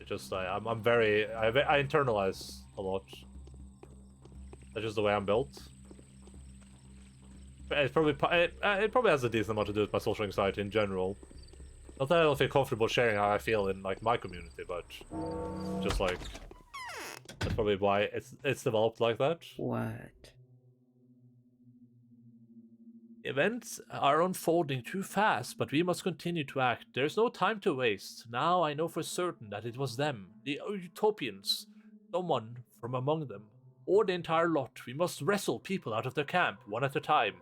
It's just I internalize a lot. That's just the way I'm built. But it probably has a decent amount to do with my social anxiety in general. Not that I don't feel comfortable sharing how I feel in like my community, but just like that's probably why it's developed like that. What? Events are unfolding too fast, but we must continue to act. There's no time to waste. Now I know for certain that it was them, the Utopians, someone from among them, or the entire lot. We must wrestle people out of their camp, one at a time.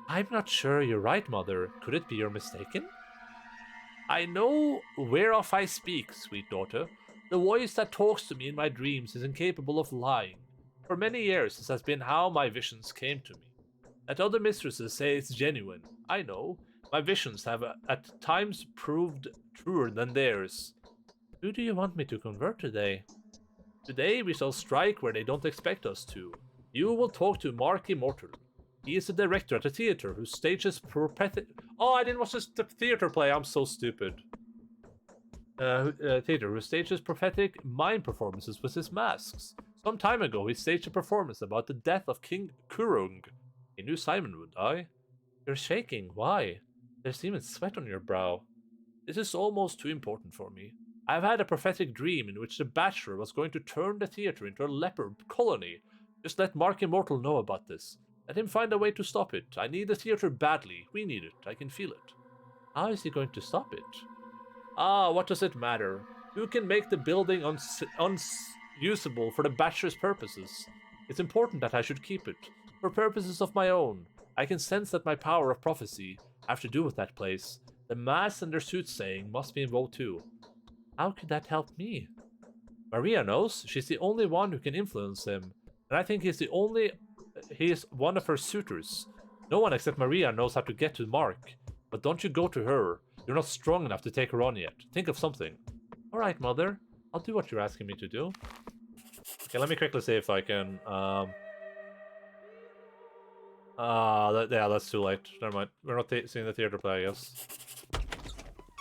I'm not sure you're right, Mother. Could it be you're mistaken? I know whereof I speak, sweet daughter. The voice that talks to me in my dreams is incapable of lying. For many years, this has been how my visions came to me. That other mistresses say it's genuine. I know. My visions have at times proved truer than theirs. Who do you want me to convert today? Today we shall strike where they don't expect us to. You will talk to Mark Immortal. He is the director at the theater who stages prophetic. Oh, I didn't watch this theater play. I'm so stupid. Theater who stages prophetic mime performances with his masks. Some time ago, he staged a performance about the death of King Kurung. He knew Simon would die. You're shaking. Why? There's even sweat on your brow. This is almost too important for me. I've had a prophetic dream in which the Bachelor was going to turn the theater into a leper colony. Just let Mark Immortal know about this. Let him find a way to stop it. I need the theater badly. We need it. I can feel it. How is he going to stop it? Ah, what does it matter? Who can make the building unusable for the Bachelor's purposes? It's important that I should keep it. For purposes of my own. I can sense that my power of prophecy have to do with that place. The mass and their soothsaying must be involved too. How could that help me? Maria knows. She's the only one who can influence him. And I think he is one of her suitors. No one except Maria knows how to get to Mark. But don't you go to her. You're not strong enough to take her on yet. Think of something. Alright, Mother. I'll do what you're asking me to do. Okay, let me quickly see if I can... yeah, that's too late. Never mind. We're not seeing the theater play, I guess.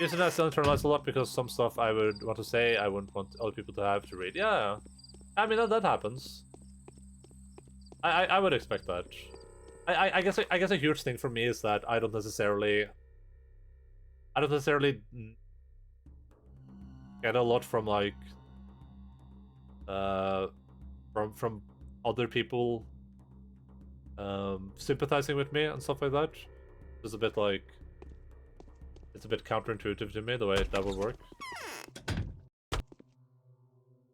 Isn't that still internalized a lot? Because some stuff I would want to say, I wouldn't want other people to have to read. Yeah. I mean, that happens. I would expect that. I guess a huge thing for me is that I don't necessarily get a lot from like from other people sympathizing with me and stuff like that. It's a bit like it's a bit counterintuitive to me the way that would work.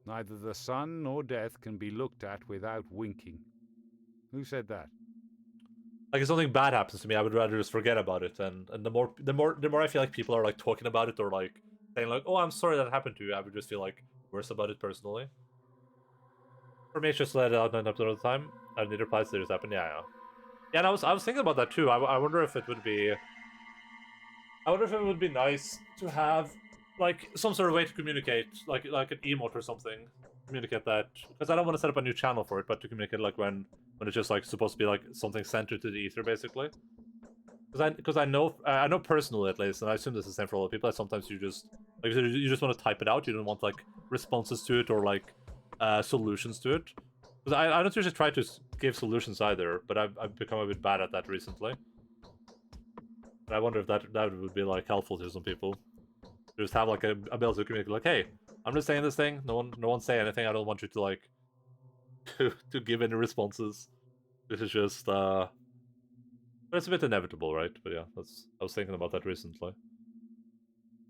Neither the sun nor death can be looked at without winking. Who said that? Like if something bad happens to me, I would rather just forget about it. And the more I feel like people are like talking about it or like saying like, "Oh, I'm sorry that happened to you," I would just feel like worse about it personally. For me, it's just let it out an episode at a time. I need replies to this happen. Yeah. Yeah, and I was thinking about that too. I wonder if it would be. I wonder if it would be nice to have like some sort of way to communicate, like an emote or something. Communicate that, because I don't want to set up a new channel for it, but to communicate like when it's just like supposed to be like something centered to the ether, basically. because I know personally at least, and I assume this is the same for a lot of people. That sometimes you just you just want to type it out. You don't want like responses to it or like solutions to it. Because I don't usually try to give solutions either, but I've become a bit bad at that recently. But I wonder if that would be like helpful to some people. Just have like a ability to communicate, like, hey, I'm just saying this thing. No one say anything. I don't want you to like to give any responses. This is just but it's a bit inevitable, right? But yeah, I was thinking about that recently.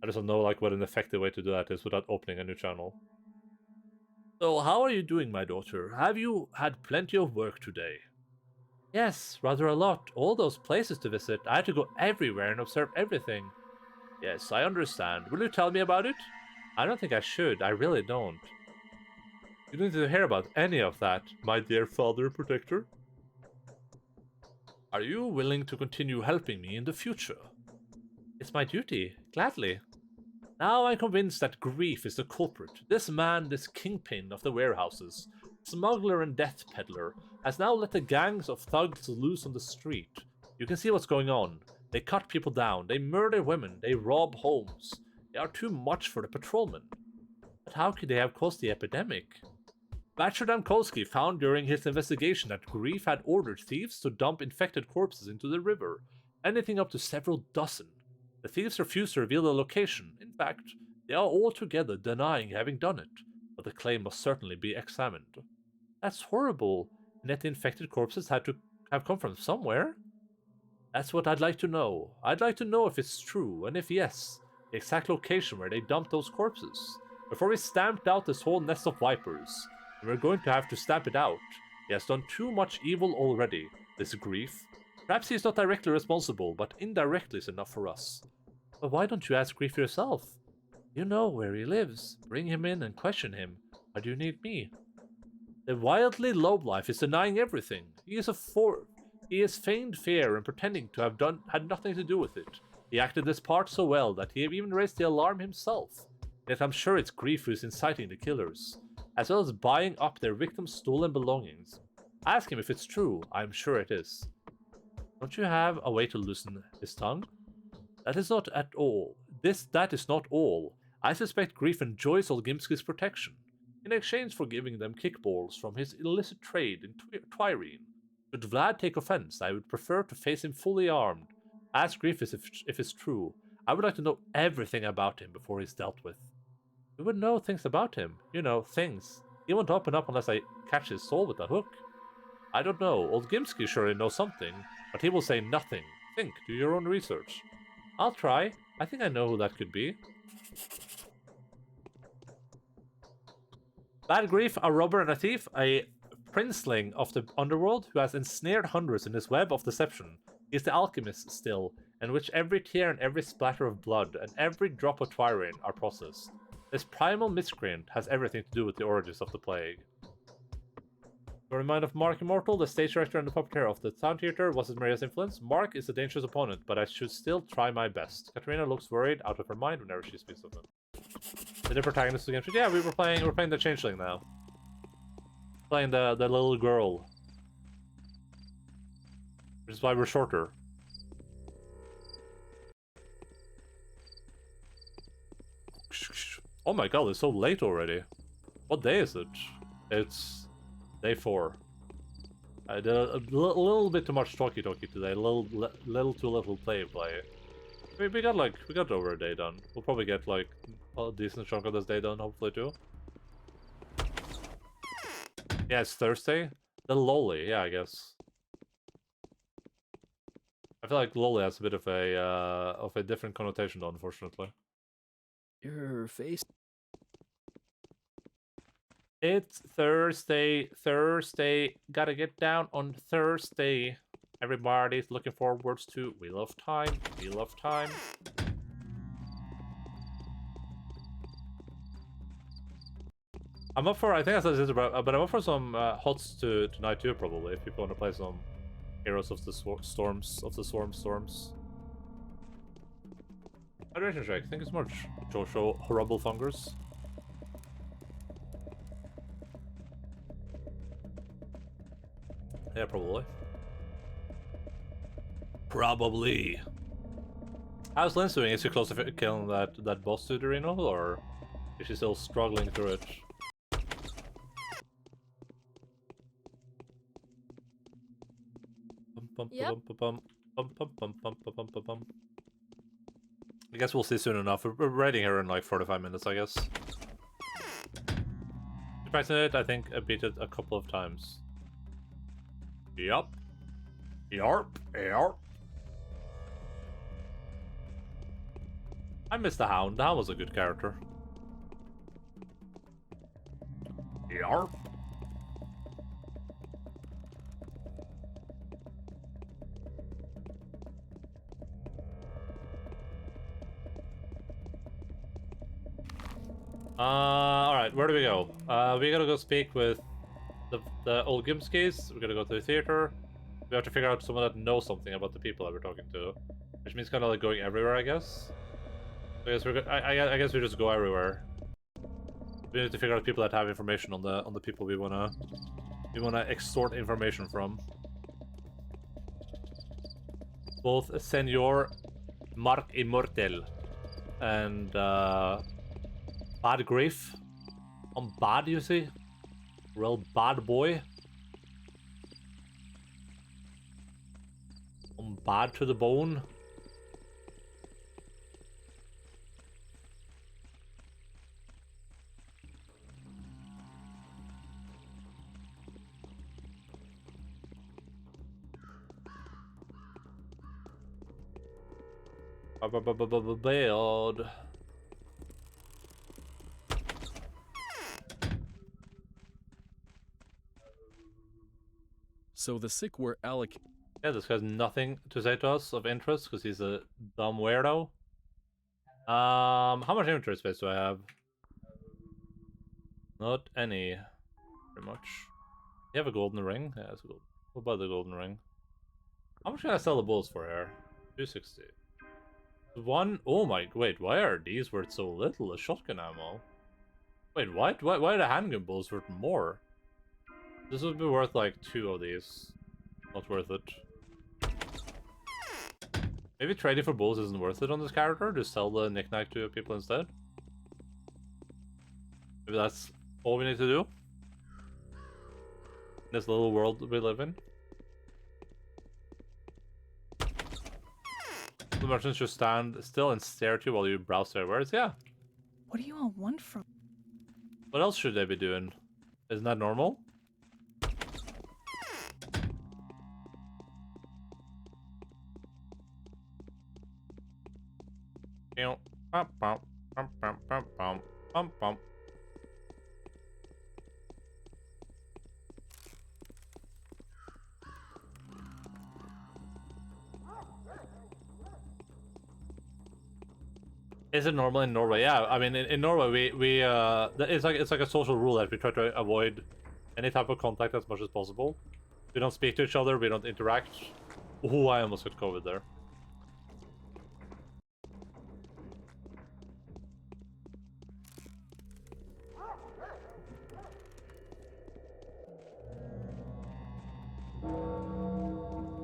I just don't know like what an effective way to do that is without opening a new channel. So how are you doing, my daughter? Have you had plenty of work today? Yes, rather a lot. All those places to visit. I had to go everywhere and observe everything. Yes, I understand. Will you tell me about it? I don't think I should. I really don't. You don't need to hear about any of that, my dear father and protector. Are you willing to continue helping me in the future? It's my duty, gladly. Now I'm convinced that grief is the culprit. This man, this kingpin of the warehouses, smuggler and death peddler, has now let the gangs of thugs loose on the street. You can see what's going on. They cut people down, they murder women, they rob homes. They are too much for the patrolmen. But how could they have caused the epidemic? Batcher Damkowski found during his investigation that Grief had ordered thieves to dump infected corpses into the river, anything up to several dozen. The thieves refused to reveal the location. In fact, they are altogether denying having done it, but the claim must certainly be examined. That's horrible, and yet the infected corpses had to have come from somewhere? That's what I'd like to know. I'd like to know if it's true, and if yes, the exact location where they dumped those corpses. Before we stamped out this whole nest of vipers, and we're going to have to stamp it out. He has done too much evil already, this Grief. Perhaps he's not directly responsible, but indirectly is enough for us. But why don't you ask Grief yourself? You know where he lives. Bring him in and question him. Why do you need me? The wildly lowlife is denying everything. He is feigned fear and pretending to have had nothing to do with it. He acted this part so well that he even raised the alarm himself. Yet I'm sure it's Grief who's inciting the killers, as well as buying up their victims' stolen belongings. Ask him if it's true. I'm sure it is. Don't you have a way to loosen his tongue? That is not at all. That is not all. I suspect Grief enjoys Olgimski's protection. In exchange for giving them kickballs from his illicit trade in Twirene. Should Vlad take offense, I would prefer to face him fully armed. Ask Grief if it's true. I would like to know everything about him before he's dealt with. We would know things about him. You know, things. He won't open up unless I catch his soul with a hook. I don't know. Old Gimski surely knows something, but he will say nothing. Think. Do your own research. I'll try. I think I know who that could be. Bad Grief, a robber and a thief, a princeling of the underworld who has ensnared hundreds in his web of deception. He is the alchemist still, in which every tear and every splatter of blood and every drop of Twirene are processed. This primal miscreant has everything to do with the origins of the plague. For a mind of Mark Immortal, the stage director and the puppeteer of the Town Theater, was it Maria's influence? Mark is a dangerous opponent, but I should still try my best. Katarina looks worried, out of her mind whenever she speaks of him. The protagonist of the game. Yeah, we're playing the Changeling now. Playing the little girl. Which is why we're shorter. Oh my god, it's so late already. What day is it? It's day 4. I did a little bit too much talky today. A little too little play. We got over a day done. We'll probably get like a decent chunk of this day done, hopefully too. Yeah, it's Thursday. The lolly, yeah, I guess. I feel like lolly has a bit of a different connotation, though, unfortunately. Your face. It's Thursday. Gotta get down on Thursday. Everybody's looking forwards to Wheel of Time. I'm up for, I think I said this about, but I'm up for some HOTS tonight too, probably, if people want to play some Heroes of the Storms. Hydration check, thank you so much. Joshua Horrible Fungers. Yeah, probably. Probably. How's Lynn doing? Is she close to killing that boss dude, Reno, or is she still struggling through it? Yep. I guess we'll see soon enough. We're raiding her in like 45 minutes, I guess. Practicing it, I think I beat it a couple of times. Yup. Yarp. Yarp. I missed the Hound. The Hound was a good character. Yarp. Alright, where do we go? We gotta go speak with the old Gimskis. We're gonna go to the theater. We have to figure out someone that knows something about the people that we're talking to. Which means kind of like going everywhere, I guess. I guess I guess we just go everywhere. We need to figure out people that have information on the people we wanna extort information from. Both Senor Mark Immortel and Bad Grief. I'm bad, you see? Real bad boy. I'm bad to the bone. Build. So the sick were allocated. Yeah, this guy's nothing to say to us of interest because he's a dumb weirdo. How much inventory space do I have? Not any. Pretty much. You have a golden ring? Yeah, it's gold. What about the golden ring? How much can I sell the bulls for here? 260. One. Oh my. Wait, why are these worth so little? A shotgun ammo. Wait, what? Why are the handgun bulls worth more? This would be worth like 2 of these. Not worth it. Maybe trading for bulls isn't worth it on this character. Just sell the knick-knack to people instead. Maybe that's all we need to do. In this little world we live in. The merchants just stand still and stare at you while you browse their wares. Yeah. What do you all want from? What else should they be doing? Isn't that normal? Is it normal in Norway? Yeah, I mean in Norway it's like a social rule that we try to avoid any type of contact as much as possible. We don't speak to each other, we don't interact. Oh, I almost got COVID there.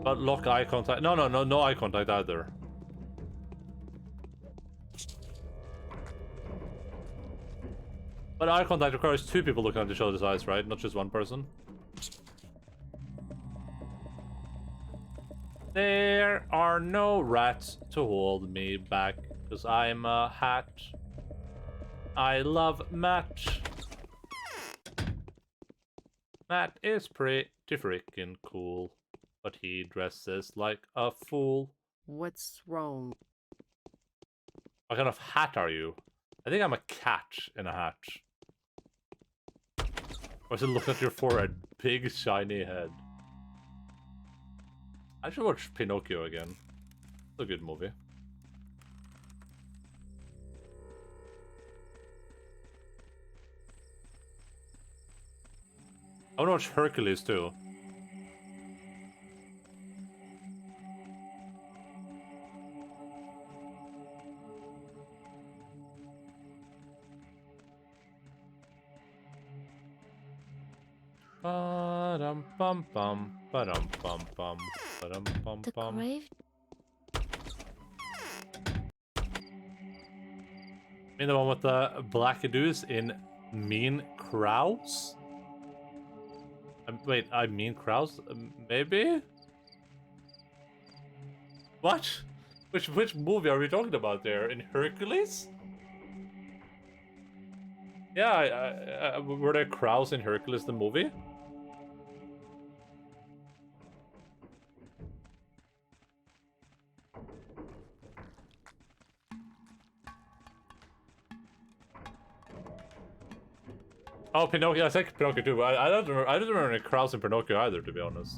But lock eye contact. No eye contact either. But eye contact requires 2 people looking at each other's eyes, right? Not just one person. There are no rats to hold me back, because I'm a hat. I love Matt. Matt is pretty freaking cool, but he dresses like a fool. What's wrong? What kind of hat are you? I think I'm a cat in a hat. Or is it look at your forehead? Big shiny head. I should watch Pinocchio again. It's a good movie. I wanna watch Hercules too. Ba-dum bum bum, ba-dum bum bum, ba-dum bum The bum. grave mean the one with the black dudes in Mean Crows? Wait, I mean Crows? Maybe? What? Which movie are we talking about there? In Hercules? Yeah, were there crows in Hercules the movie? Oh, Pinocchio. I think Pinocchio too. But I don't remember any crows in Pinocchio either, to be honest.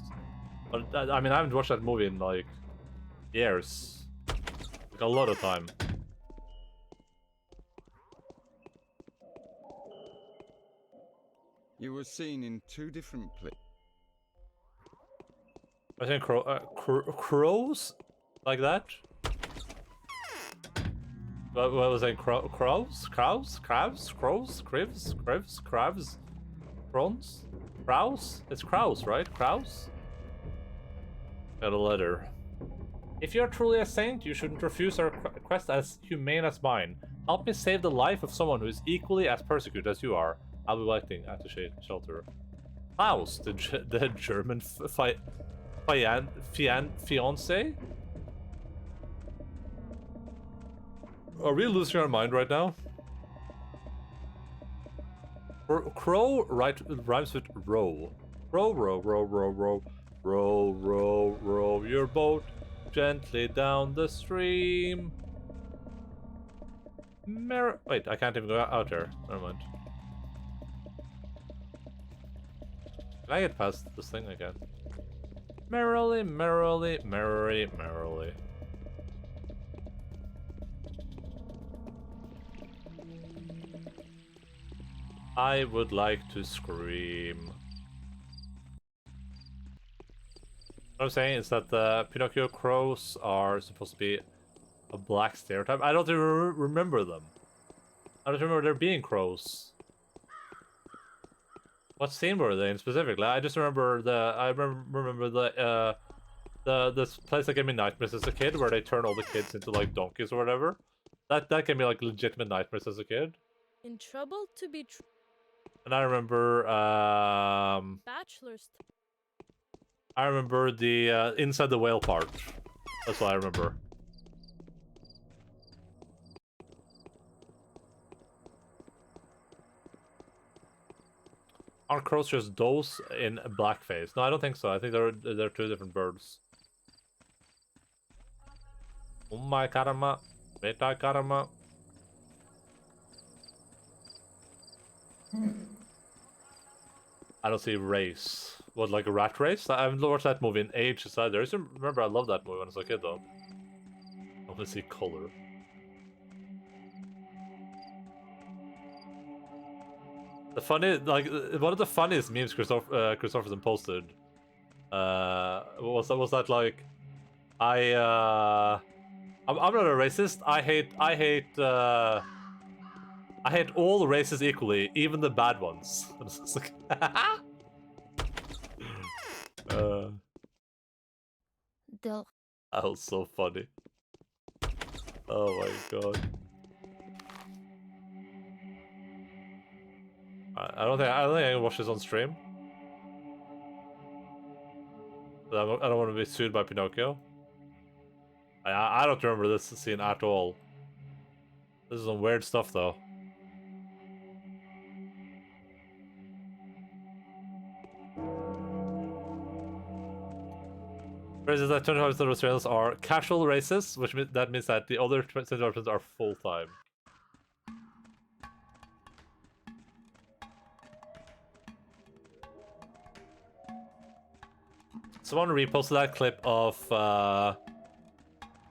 But I mean, I haven't watched that movie in like years, like a lot of time. You were seen in 2 different places. I think crows like that. What was I? Crows? Crabs? Crows? Crabs? Prawns? Crows? It's crows, right? Crows? Got a letter. If you're truly a saint, you shouldn't refuse our quest as humane as mine. Help me save the life of someone who is equally as persecuted as you are. I'll be waiting at the shelter. Klaus, the German fiance? Are we losing our mind right now? Crow rhymes with row. Row your boat gently down the stream. Wait, I can't even go out there. Never mind. Can I get past this thing again? Merrily. I would like to scream. What I'm saying is that the Pinocchio crows are supposed to be a black stereotype. I don't even remember them. I don't remember there being crows. What scene were they in specifically? I just remember this place that gave me nightmares as a kid, where they turn all the kids into like donkeys or whatever. That gave me like legitimate nightmares as a kid. In trouble to be And I remember bachelor's. I remember the inside the whale part. That's what I remember. Aren't crows just those in blackface? No, I don't think so. I think they're 2 different birds. Oh my karma, beta karma. I don't see race. What, like a rat race? I haven't watched that movie in ages either. I just remember I loved that movie when I was a kid though. I want to see color. The funny, like, one of the funniest memes Christopherson posted was that like, I'm not a racist. I hate all races equally, even the bad ones. It's like, that was so funny. Oh my god. I don't think I can watch this on stream. But I don't want to be sued by Pinocchio. I don't remember this scene at all. This is some weird stuff though. Races that 25% of Australians are casual races, which means that the other 25% are full-time. Someone reposted that clip of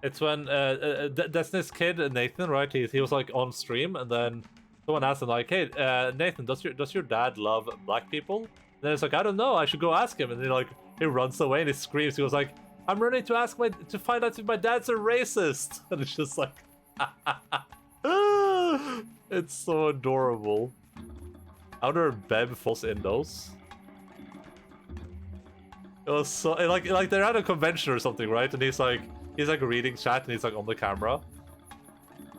it's when Destiny's kid Nathan, right? He was like on stream, and then someone asked him like, "Hey, Nathan, does your dad love black people?" And then it's like, "I don't know. I should go ask him." And he runs away and he screams. He was like, "I'm running to find out if my dad's a racist." And it's just like, it's so adorable. I wonder if Beb falls in those. It was so like they're at a convention or something, right? And he's like reading chat and he's like on the camera.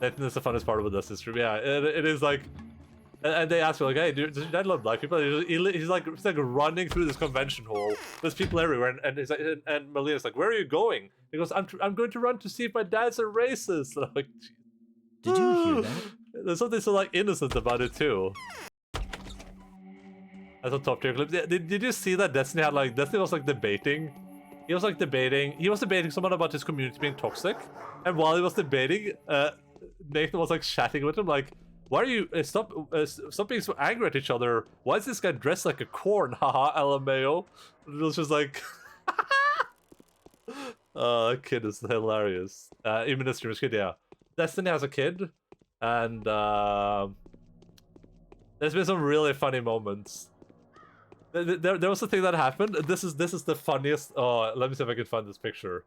think that's the funnest part about this stream. Yeah, it is like, and they ask me like, "Hey, does your dad love black people?" And he's like running through this convention hall. There's people everywhere, and he's like, and Melina's like, "Where are you going?" He goes, "I'm going to run to see if my dad's a racist." And I'm like, did you hear that? There's something so like innocent about it too. That's a top tier clip. Did you see that Destiny had like Destiny was like debating? He was debating someone about his community being toxic, and while he was debating, Nathan was like chatting with him like, "Why are you stop being so angry at each other? Why is this guy dressed like a corn? Haha, LMAO." It was just like, oh, that kid is hilarious. Even the streamer's kid, yeah. Destiny has a kid, and there's been some really funny moments. There was a thing that happened. This is the funniest. Oh, let me see if I can find this picture.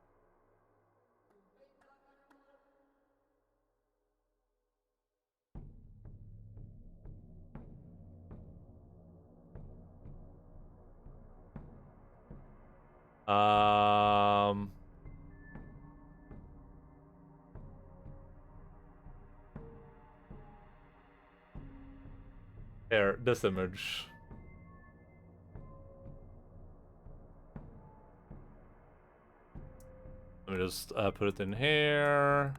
Here, this image. Let me just put it in here.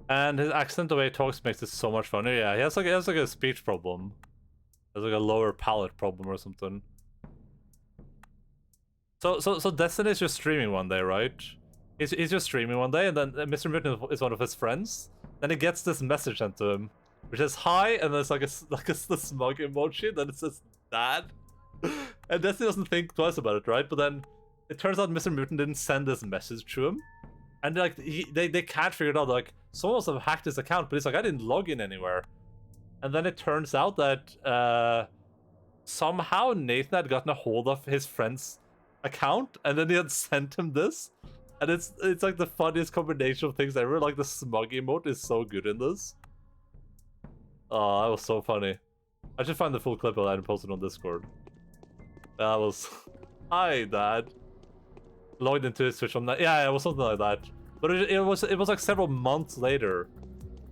And his accent, the way he talks, makes it so much funnier. Yeah, he has like a speech problem. He has like a lower palate problem or something. So Destiny's just streaming one day, right? He's just streaming one day, and then Mr. Mutant is one of his friends. Then he gets this message sent to him, which is hi, and there's like a smug emoji. Then it says dad, and Destiny doesn't think twice about it, right? But then it turns out Mr. Mutant didn't send this message to him, and like they can't figure it out. Like someone must have hacked his account, but he's like, I didn't log in anywhere. And then it turns out that somehow Nathan had gotten a hold of his friend's account, and then he had sent him this. And it's like the funniest combination of things ever. Like the smug emote is so good in this. Oh, that was so funny. I should find the full clip of that and post it on Discord. That was... Hi, Dad. Logged into his Twitch from that. Yeah, it was something like that. But it was like several months later.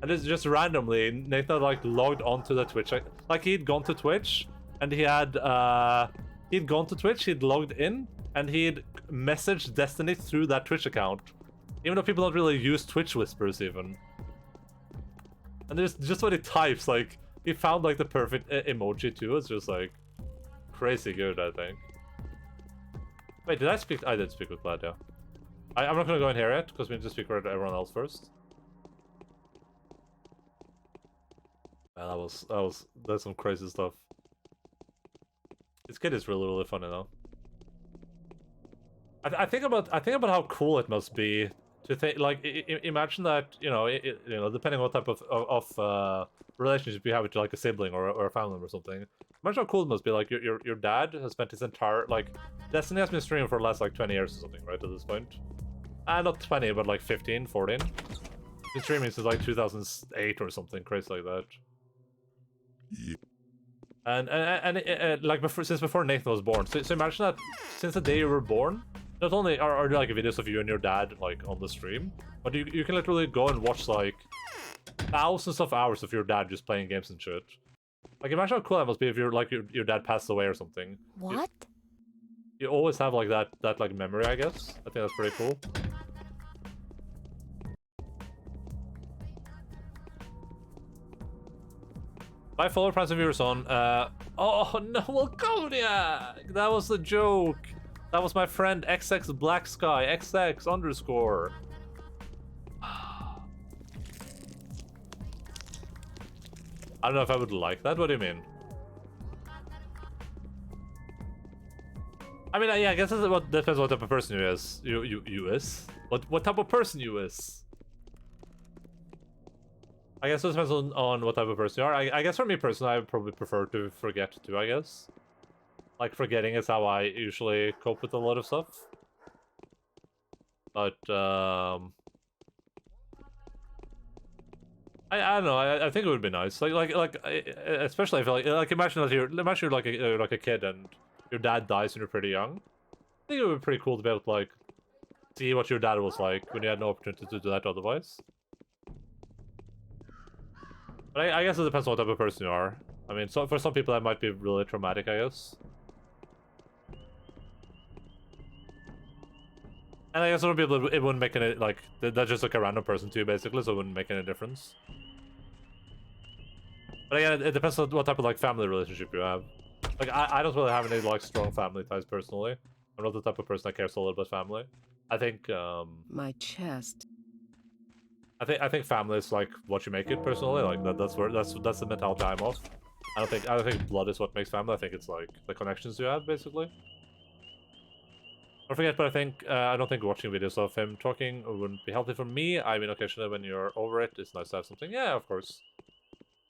And it's just randomly, Nathan like logged onto the Twitch. Like he'd gone to Twitch, and he'd gone to Twitch, he'd logged in, and he'd messaged Destiny through that Twitch account. Even though people don't really use Twitch whispers even. And there's just what he types, like, he found like the perfect emoji too. It's just like crazy good, I think. Wait, did I speak? I did speak with Vlad, yeah. I'm not gonna go in here yet, because we need to speak with everyone else first. Man, that's some crazy stuff. This kid is really funny though. I think about how cool it must be to think, like, imagine that, you know, depending on what type of relationship you have with like a sibling or a family member or something. Imagine how cool it must be. Like your dad has spent his entire, like, Destiny has been streaming for the last like 20 years or something, right, at this point. Not 20, but like 15, 14. Been streaming since like 2008 or something crazy like that. Yeah. And like since before Nathan was born. So imagine that since the day you were born, not only are there like videos of you and your dad like on the stream, but you can literally go and watch like thousands of hours of your dad just playing games and shit. Like imagine how cool that must be if you're like your dad passed away or something. What? You always have like that like memory, I guess. I think that's pretty cool. Bye, follow, friends and viewers on. Oh no, Volconia! That was the joke. That was my friend XX Black Sky XX _. I don't know if I would like that. What do you mean? I mean, yeah, I guess that's what depends what type of person you is. You is? What type of person you is? I guess it depends on what type of person you are. I guess for me personally, I would probably prefer to forget too, I guess. Like, forgetting is how I usually cope with a lot of stuff. But, I don't know. I think it would be nice. Especially if imagine that you're like a kid and your dad dies when you're pretty young. I think it would be pretty cool to be able to like see what your dad was like when you had no opportunity to do that otherwise. But I guess it depends on what type of person you are. I mean, so for some people that might be really traumatic, I guess. And I guess other people it wouldn't make any like that's just like a random person too, basically, so it wouldn't make any difference. But again, it depends on what type of like family relationship you have. Like I don't really have any like strong family ties personally. I'm not the type of person that cares a lot about family. I think my chest. I think family is like what you make it personally. Like that's the mentality I'm of. I don't think blood is what makes family. I think it's like the connections you have basically. Don't forget, but I don't think watching videos of him talking wouldn't be healthy for me. I mean, occasionally when you're over it, it's nice to have something. Yeah, of course.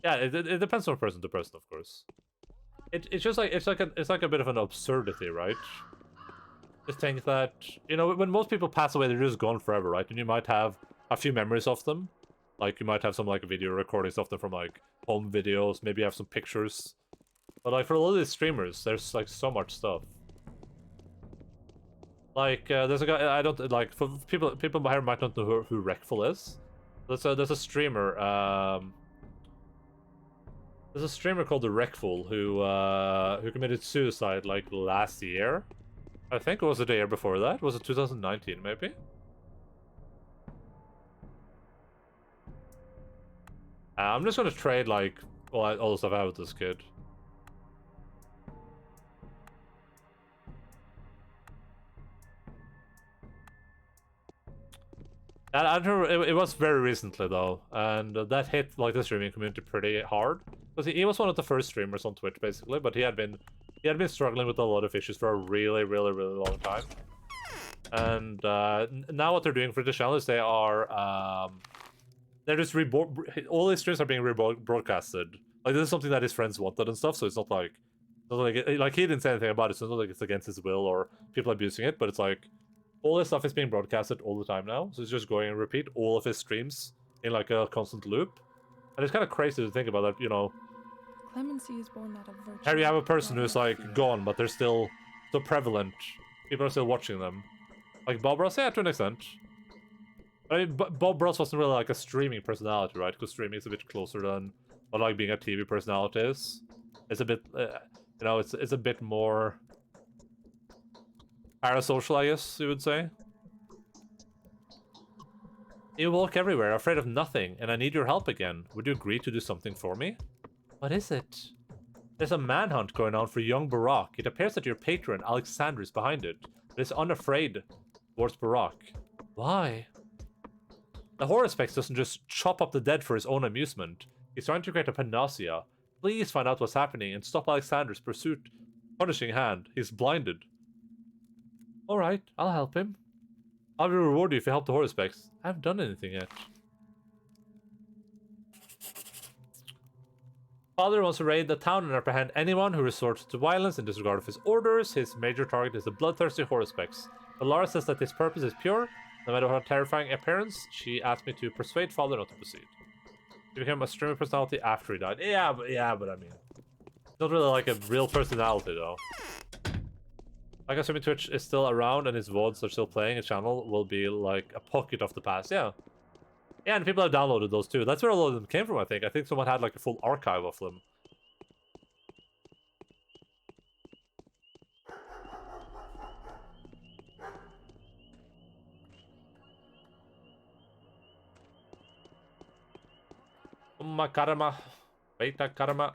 Yeah, it depends on person to person, of course. It's just like it's like a bit of an absurdity, right? Just think that, you know, when most people pass away, they're just gone forever, right? And you might have a few memories of them. Like, you might have some, like, video recordings of them from, like, home videos. Maybe you have some pictures. But, like, for a lot of these streamers, there's, like, so much stuff. Like, there's a guy, I don't, like, for people here might not know who Wreckful is. There's a streamer, there's a streamer called the Wreckful who committed suicide, like, last year. I think, or was it the year before that? Was it 2019, maybe? I'm just gonna trade, like, all the stuff I have with this kid. And I remember it was very recently, though, and that hit, like, the streaming community pretty hard. Because he was one of the first streamers on Twitch, basically, but he had been struggling with a lot of issues for a really, really, really long time. And now what they're doing for the channel is they're just all his streams are being rebroadcasted. Like, this is something that his friends wanted and stuff, so it's not like he didn't say anything about it, so it's not like it's against his will or people abusing it, but it's like all this stuff is being broadcasted all the time now, so it's just going and repeat all of his streams in like a constant loop. And it's kind of crazy to think about that, you know. Clemency is born out of virtue. Here you have a person who's like gone, but they're still so prevalent. People are still watching them. Like Bob Ross, yeah, to an extent. I mean, Bob Ross wasn't really like a streaming personality, right? Because streaming is a bit closer than what like being a TV personality is. It's a bit, you know, it's a bit more parasocial, I guess you would say. You walk everywhere, afraid of nothing, and I need your help again. Would you agree to do something for me? What is it? There's a manhunt going on for young Barack. It appears that your patron, Alexander, is behind it, but is unafraid towards Barack. Why? The Horospex doesn't just chop up the dead for his own amusement. He's trying to create a panacea. Please find out what's happening and stop Alexander's punishing hand. He's blinded. Alright, I'll help him. I will reward you if you help the Horospex. I haven't done anything yet. Father wants to raid the town and apprehend anyone who resorts to violence in disregard of his orders. His major target is the bloodthirsty Horospex. But Lara says that his purpose is pure. No matter her terrifying appearance, she asked me to persuade Father not to proceed. He became a streaming personality after he died. Yeah, but I mean, it's not really like a real personality though. Like, assuming Twitch is still around and his VODs are still playing, his channel will be like a pocket of the past. Yeah. Yeah, and people have downloaded those too. That's where a lot of them came from, I think. I think someone had like a full archive of them. Karma. Beta karma.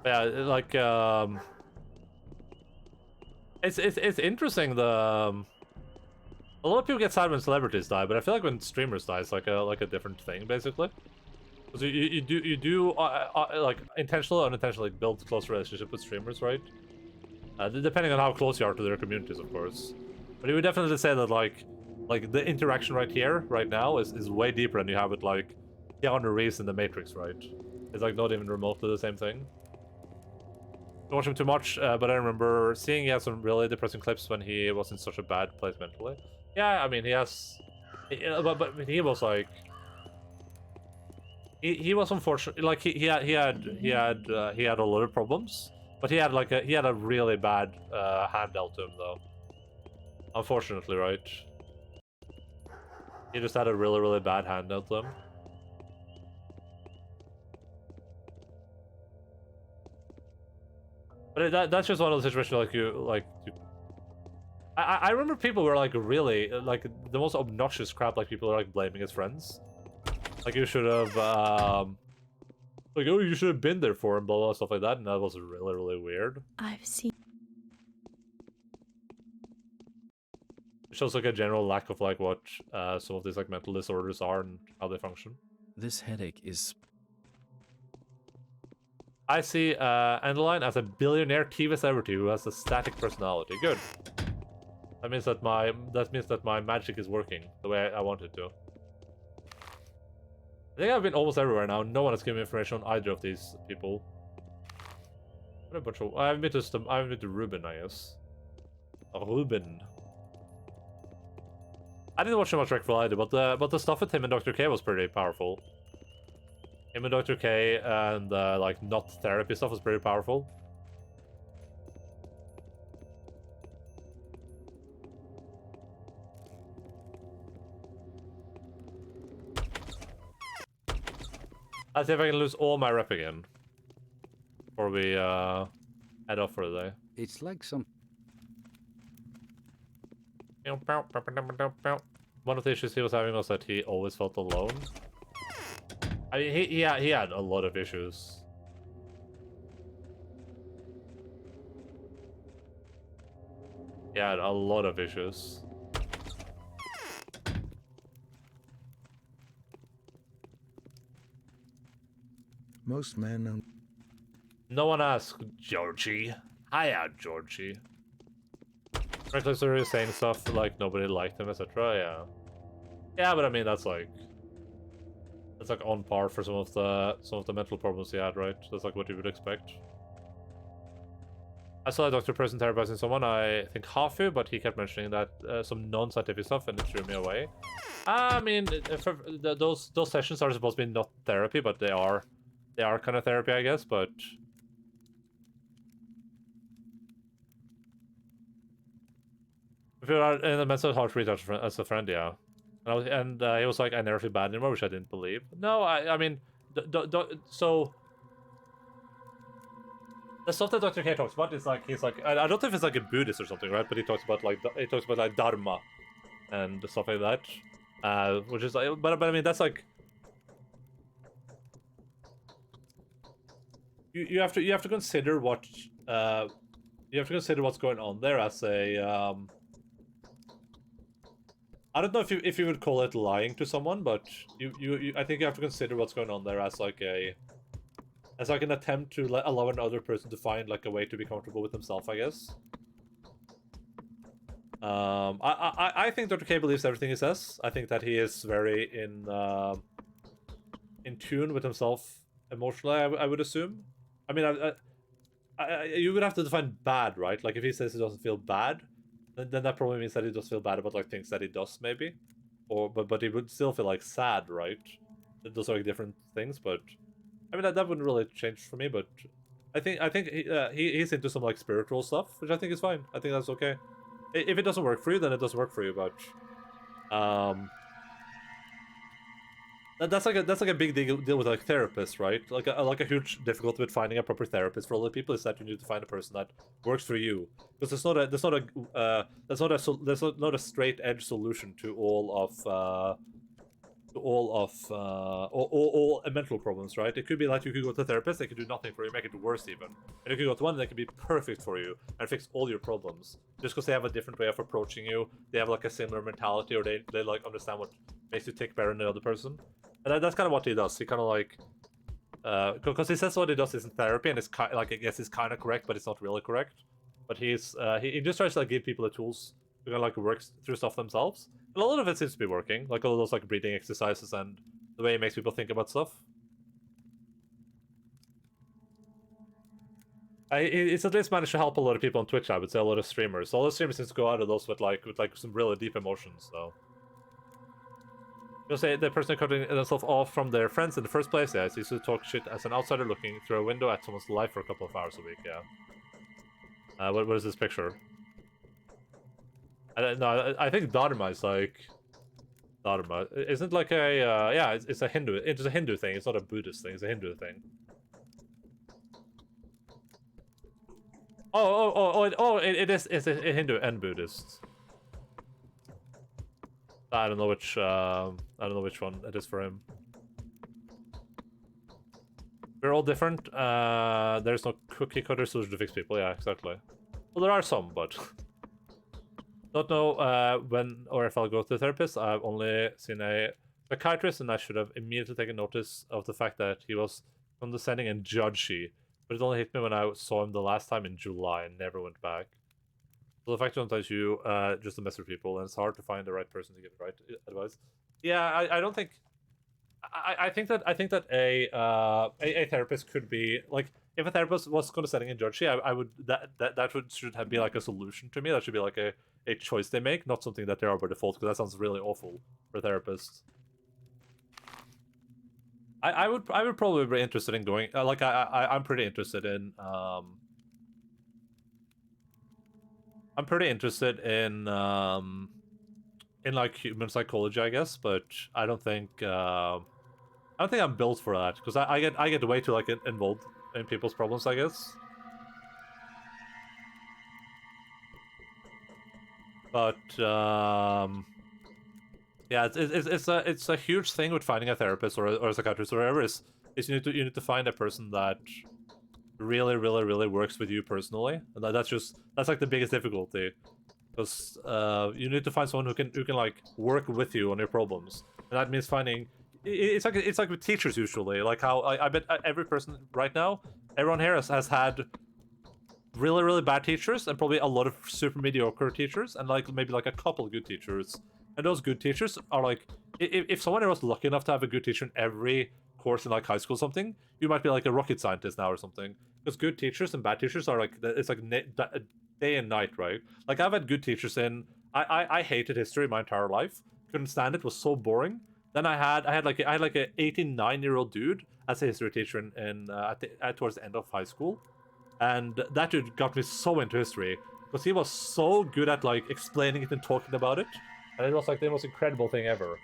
Yeah, like it's interesting. A lot of people get sad when celebrities die, but I feel like when streamers die, it's like a different thing basically. Because you do like intentionally or unintentionally build a close relationship with streamers, right? Depending on how close you are to their communities, of course. But you would definitely say that like the interaction right here, right now, is way deeper than you have with like Keanu Reeves in The Matrix, right? It's like not even remotely the same thing. watch him too much, but I remember seeing he had some really depressing clips when he was in such a bad place mentally. Yeah, I mean, he has... But he was like... He was unfortunate. Like, he had a lot of problems. But he had a really bad hand dealt to him, though. Unfortunately, right? He just had a really, really bad hand dealt to him. But that's just one of the situations I remember people were like really like the most obnoxious crap, like people are like blaming his friends. Like you should have like, oh, you should have been there for him, blah blah, stuff like that, and that was really, really weird. I've seen. It shows like a general lack of like what some of these like mental disorders are and how they function. This headache is... I see Endaline as a billionaire TV celebrity who has a static personality. Good. That means that my magic is working the way I want it to. I think I've been almost everywhere now. No one has given me information on either of these people. What a bunch of... I haven't been to Ruben, I guess. Oh, Ruben. I didn't watch too much Wreckful either, but the stuff with him and Dr. K was pretty powerful. Him and Dr. K and like not therapy stuff was pretty powerful. I'll see if I can lose all my rep again before we head off for the day. It's like some... One of the issues he was having was that he always felt alone. I mean, he had a lot of issues. He had a lot of issues. Most men... No one asked Georgie. Hiya, Georgie. Frankly, so he was saying stuff like nobody liked him, etc. Yeah. Yeah, but I mean that's like on par for some of the mental problems he had, right? That's like what you would expect. I saw a doctor present therapizing someone, I think Hafu, but he kept mentioning that some non-scientific stuff, and it threw me away. I mean, those sessions are supposed to be not therapy, but they are kind of therapy, I guess. But if you are in a mental health research as a friend, yeah. And he was like, I never feel bad anymore, which I didn't believe. No, I mean, so the stuff that Dr. K talks about is like, he's like, I don't know if it's like a Buddhist or something, right? But he talks about like Dharma and stuff like that, which is like, but I mean that's like, you have to consider what what's going on there as a I don't know if you would call it lying to someone, but I think you have to consider what's going on there as like an attempt to allow another person to find like a way to be comfortable with himself, I guess. I think Dr. K believes everything he says. I think that he is very in tune with himself emotionally, I would assume. I mean, you would have to define bad, right? Like if he says he doesn't feel bad, then that probably means that he does feel bad about like things that he does, maybe, or but he would still feel like sad, right? Those are like different things, but I mean that wouldn't really change for me. But I think he's into some like spiritual stuff, which I think is fine. I think that's okay. If it doesn't work for you, then it doesn't work for you. But that's like a big deal with like therapists, right? Like a huge difficulty with finding a proper therapist for a lot of people is that you need to find a person that works for you, because there's not a straight edge solution to all mental problems, right? It could be like you could go to a therapist, they could do nothing for you, make it worse even, and you could go to one that could be perfect for you and fix all your problems just because they have a different way of approaching you, they have like a similar mentality, or they like understand what makes you tick better than the other person. And that's kind of what he does. He kind of like because he says what he does isn't therapy, and it's like I guess it's kind of correct, but it's not really correct. But he just tries to like give people the tools to kind of like work through stuff themselves. And a lot of it seems to be working, like all those like breathing exercises and the way it makes people think about stuff. It's at least managed to help a lot of people on Twitch. I would say a lot of streamers. A lot of streamers seem to go out of those with like some really deep emotions. So, you'll say the person cutting themselves off from their friends in the first place. Yeah, it's used to talk shit as an outsider looking through a window at someone's life for a couple of hours a week. Yeah. What is this picture? I don't know. I think Dharma is like Dharma. Isn't like a yeah? It's a Hindu. It's a Hindu thing. It's not a Buddhist thing. It's a Hindu thing. It is. It's a Hindu and Buddhist. I don't know which. I don't know which one it is for him. We're all different. There's no cookie cutter solution to fix people. Yeah, exactly. Well, there are some, but don't know when or if I'll go to a therapist. I've only seen a psychiatrist, and I should have immediately taken notice of the fact that he was condescending and judgy. But it only hit me when I saw him the last time in July and never went back. So the fact sometimes you just to mess with people, and it's hard to find the right person to give the right advice. Yeah, I don't think. I think that a therapist could be like, if a therapist was condescending and judgy, I would should be like a solution to me. That should be like a choice they make, not something that they are by default, because that sounds really awful for a therapist. I would probably be interested in going. I'm pretty interested in. I'm pretty interested in like human psychology, I guess, but I don't think I'm built for that, because I get way too like involved in people's problems, I guess. But yeah, it's a huge thing with finding a therapist or a psychiatrist or whatever. Is you need to find a person that really works with you personally, and that's like the biggest difficulty, because you need to find someone who can like work with you on your problems, and that means finding. It's like with teachers usually, like how I bet every person right now, everyone here has had really bad teachers, and probably a lot of super mediocre teachers, and like maybe like a couple of good teachers. And those good teachers are like, if someone was lucky enough to have a good teacher in every course in like high school or something, you might be like a rocket scientist now or something. Because good teachers and bad teachers are like, it's like day and night, right? Like I've had good teachers in, I hated history my entire life, couldn't stand it, was so boring. Then I had like a 89-year-old dude as a history teacher towards the end of high school, and that dude got me so into history because he was so good at like explaining it and talking about it. And it was like the most incredible thing ever.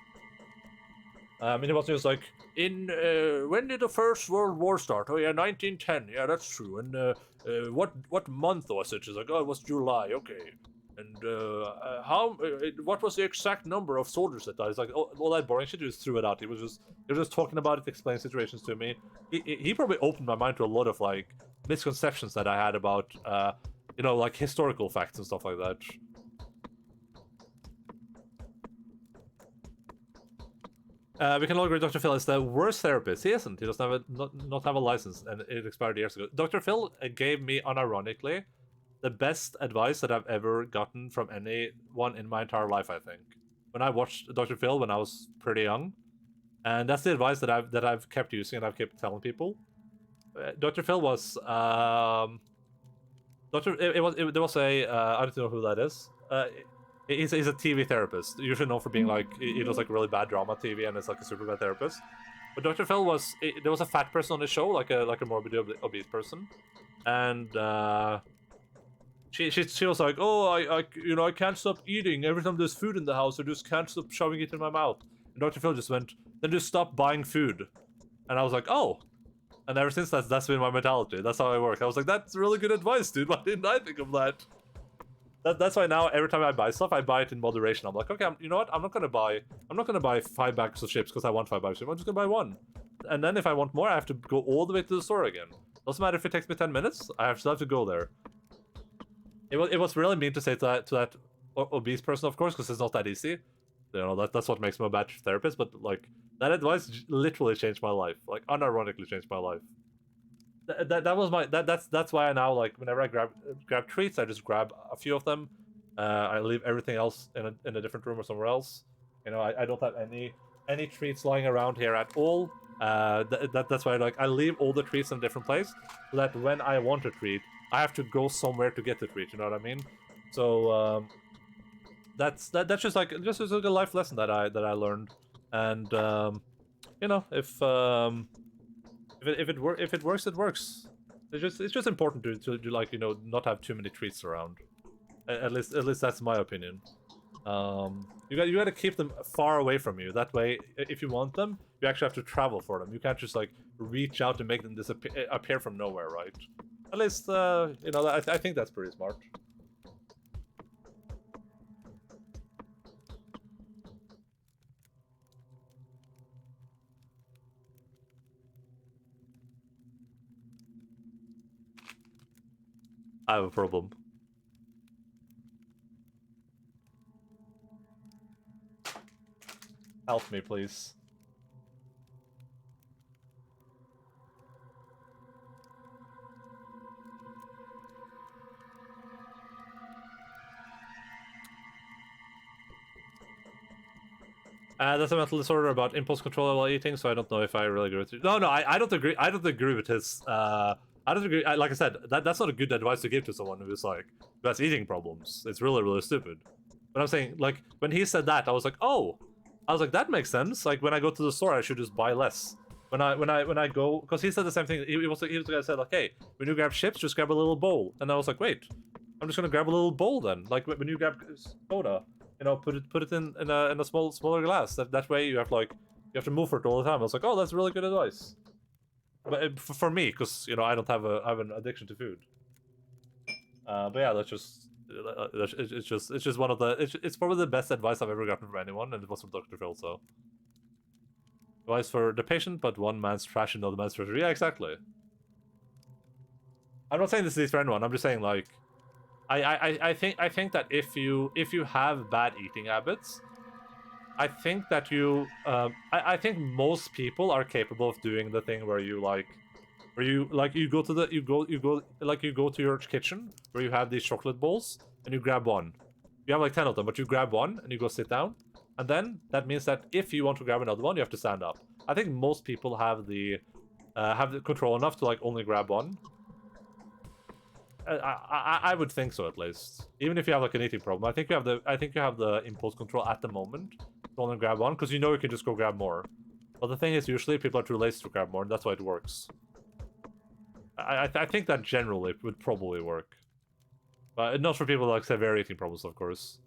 And it was just like, when did the First World War start? Oh yeah, 1910. Yeah, that's true. And what month was it? She's like, oh, it was July. Okay. And what was the exact number of soldiers that died? It's like all that boring shit. He just threw it out. He was just talking about it, explaining situations to me. He probably opened my mind to a lot of like misconceptions that I had about like historical facts and stuff like that. We can all agree Dr. Phil is the worst therapist. He isn't. He doesn't have not have a license, and it expired years ago. Dr. Phil gave me, unironically, the best advice that I've ever gotten from anyone in my entire life, I think. When I watched Dr. Phil when I was pretty young, and that's the advice that I've kept using and I've kept telling people. Dr. Phil was there was a I don't know who that is. He's a TV therapist, usually known for being like, he does like really bad drama TV and is like a super bad therapist. But Dr. Phil there was a fat person on the show, like a morbidly obese person, and she was like, oh, I can't stop eating. Every time there's food in the house, I just can't stop shoving it in my mouth. And Dr. Phil just went, then just stop buying food. And I was like, oh. And ever since that's been my mentality. That's how I work. I was like, that's really good advice, dude. Why didn't I think of that? That's why now every time I buy stuff, I buy it in moderation. I'm like, okay, you know what? I'm not gonna buy 5 bags of chips because I want 5 bags of chips. I'm just gonna buy 1. And then if I want more, I have to go all the way to the store again. Doesn't matter if it takes me 10 minutes. I still have to go there. It was really mean to say to that obese person, of course, because it's not that easy. You know, that's what makes me a bad therapist. But like that advice literally changed my life. Like unironically changed my life. That's why I now, like, whenever I grab treats, I just grab a few of them. I leave everything else in a different room or somewhere else. You know, I don't have any treats lying around here at all. That's why I leave all the treats in a different place, so that when I want a treat, I have to go somewhere to get the treat. You know what I mean? So that's just like a life lesson that I learned, and you know, if it works, it works. It's just important to like, you know, not have too many treats around. At least that's my opinion. You got to keep them far away from you. That way, if you want them, you actually have to travel for them. You can't just like reach out to make them appear from nowhere, right? At least, you know, I think that's pretty smart. I have a problem. Help me, please. That's a mental disorder about impulse control while eating, so I don't know if I really agree with you. No, I don't agree. I don't agree with his. I don't agree. Like I said, that's not a good advice to give to someone who has eating problems. It's really stupid. But I'm saying, like, when he said that, I was like, oh, that makes sense. Like, when I go to the store, I should just buy less. When I go, because he said the same thing. He was the guy who said, like, hey, when you grab chips, just grab a little bowl. And I was like, wait, I'm just gonna grab a little bowl then. Like when you grab soda, you know, put it in a smaller glass. That way you have to move for it all the time. I was like, oh, that's really good advice. But for me, because you know, I don't have an addiction to food. But yeah, that's just it's just one of the it's probably the best advice I've ever gotten from anyone, and it was from Dr. Phil. So advice for the patient, but one man's trash, another man's treasure. Yeah, exactly. I'm not saying this is for anyone. I'm just saying, like, I think that if you have bad eating habits, I think that I think most people are capable of doing the thing where you go to your kitchen where you have these chocolate balls and you grab one. You have like 10 of them, but you grab one and you go sit down, and then that means that if you want to grab another one, you have to stand up. I think most people have the control enough to like only grab one. I would think so, at least. Even if you have like an eating problem, I think you have the impulse control at the moment to only grab one, because you know you can just go grab more. But the thing is, usually people are too lazy to grab more, and that's why it works. I think that generally would probably work, but not for people with like severe eating problems, of course.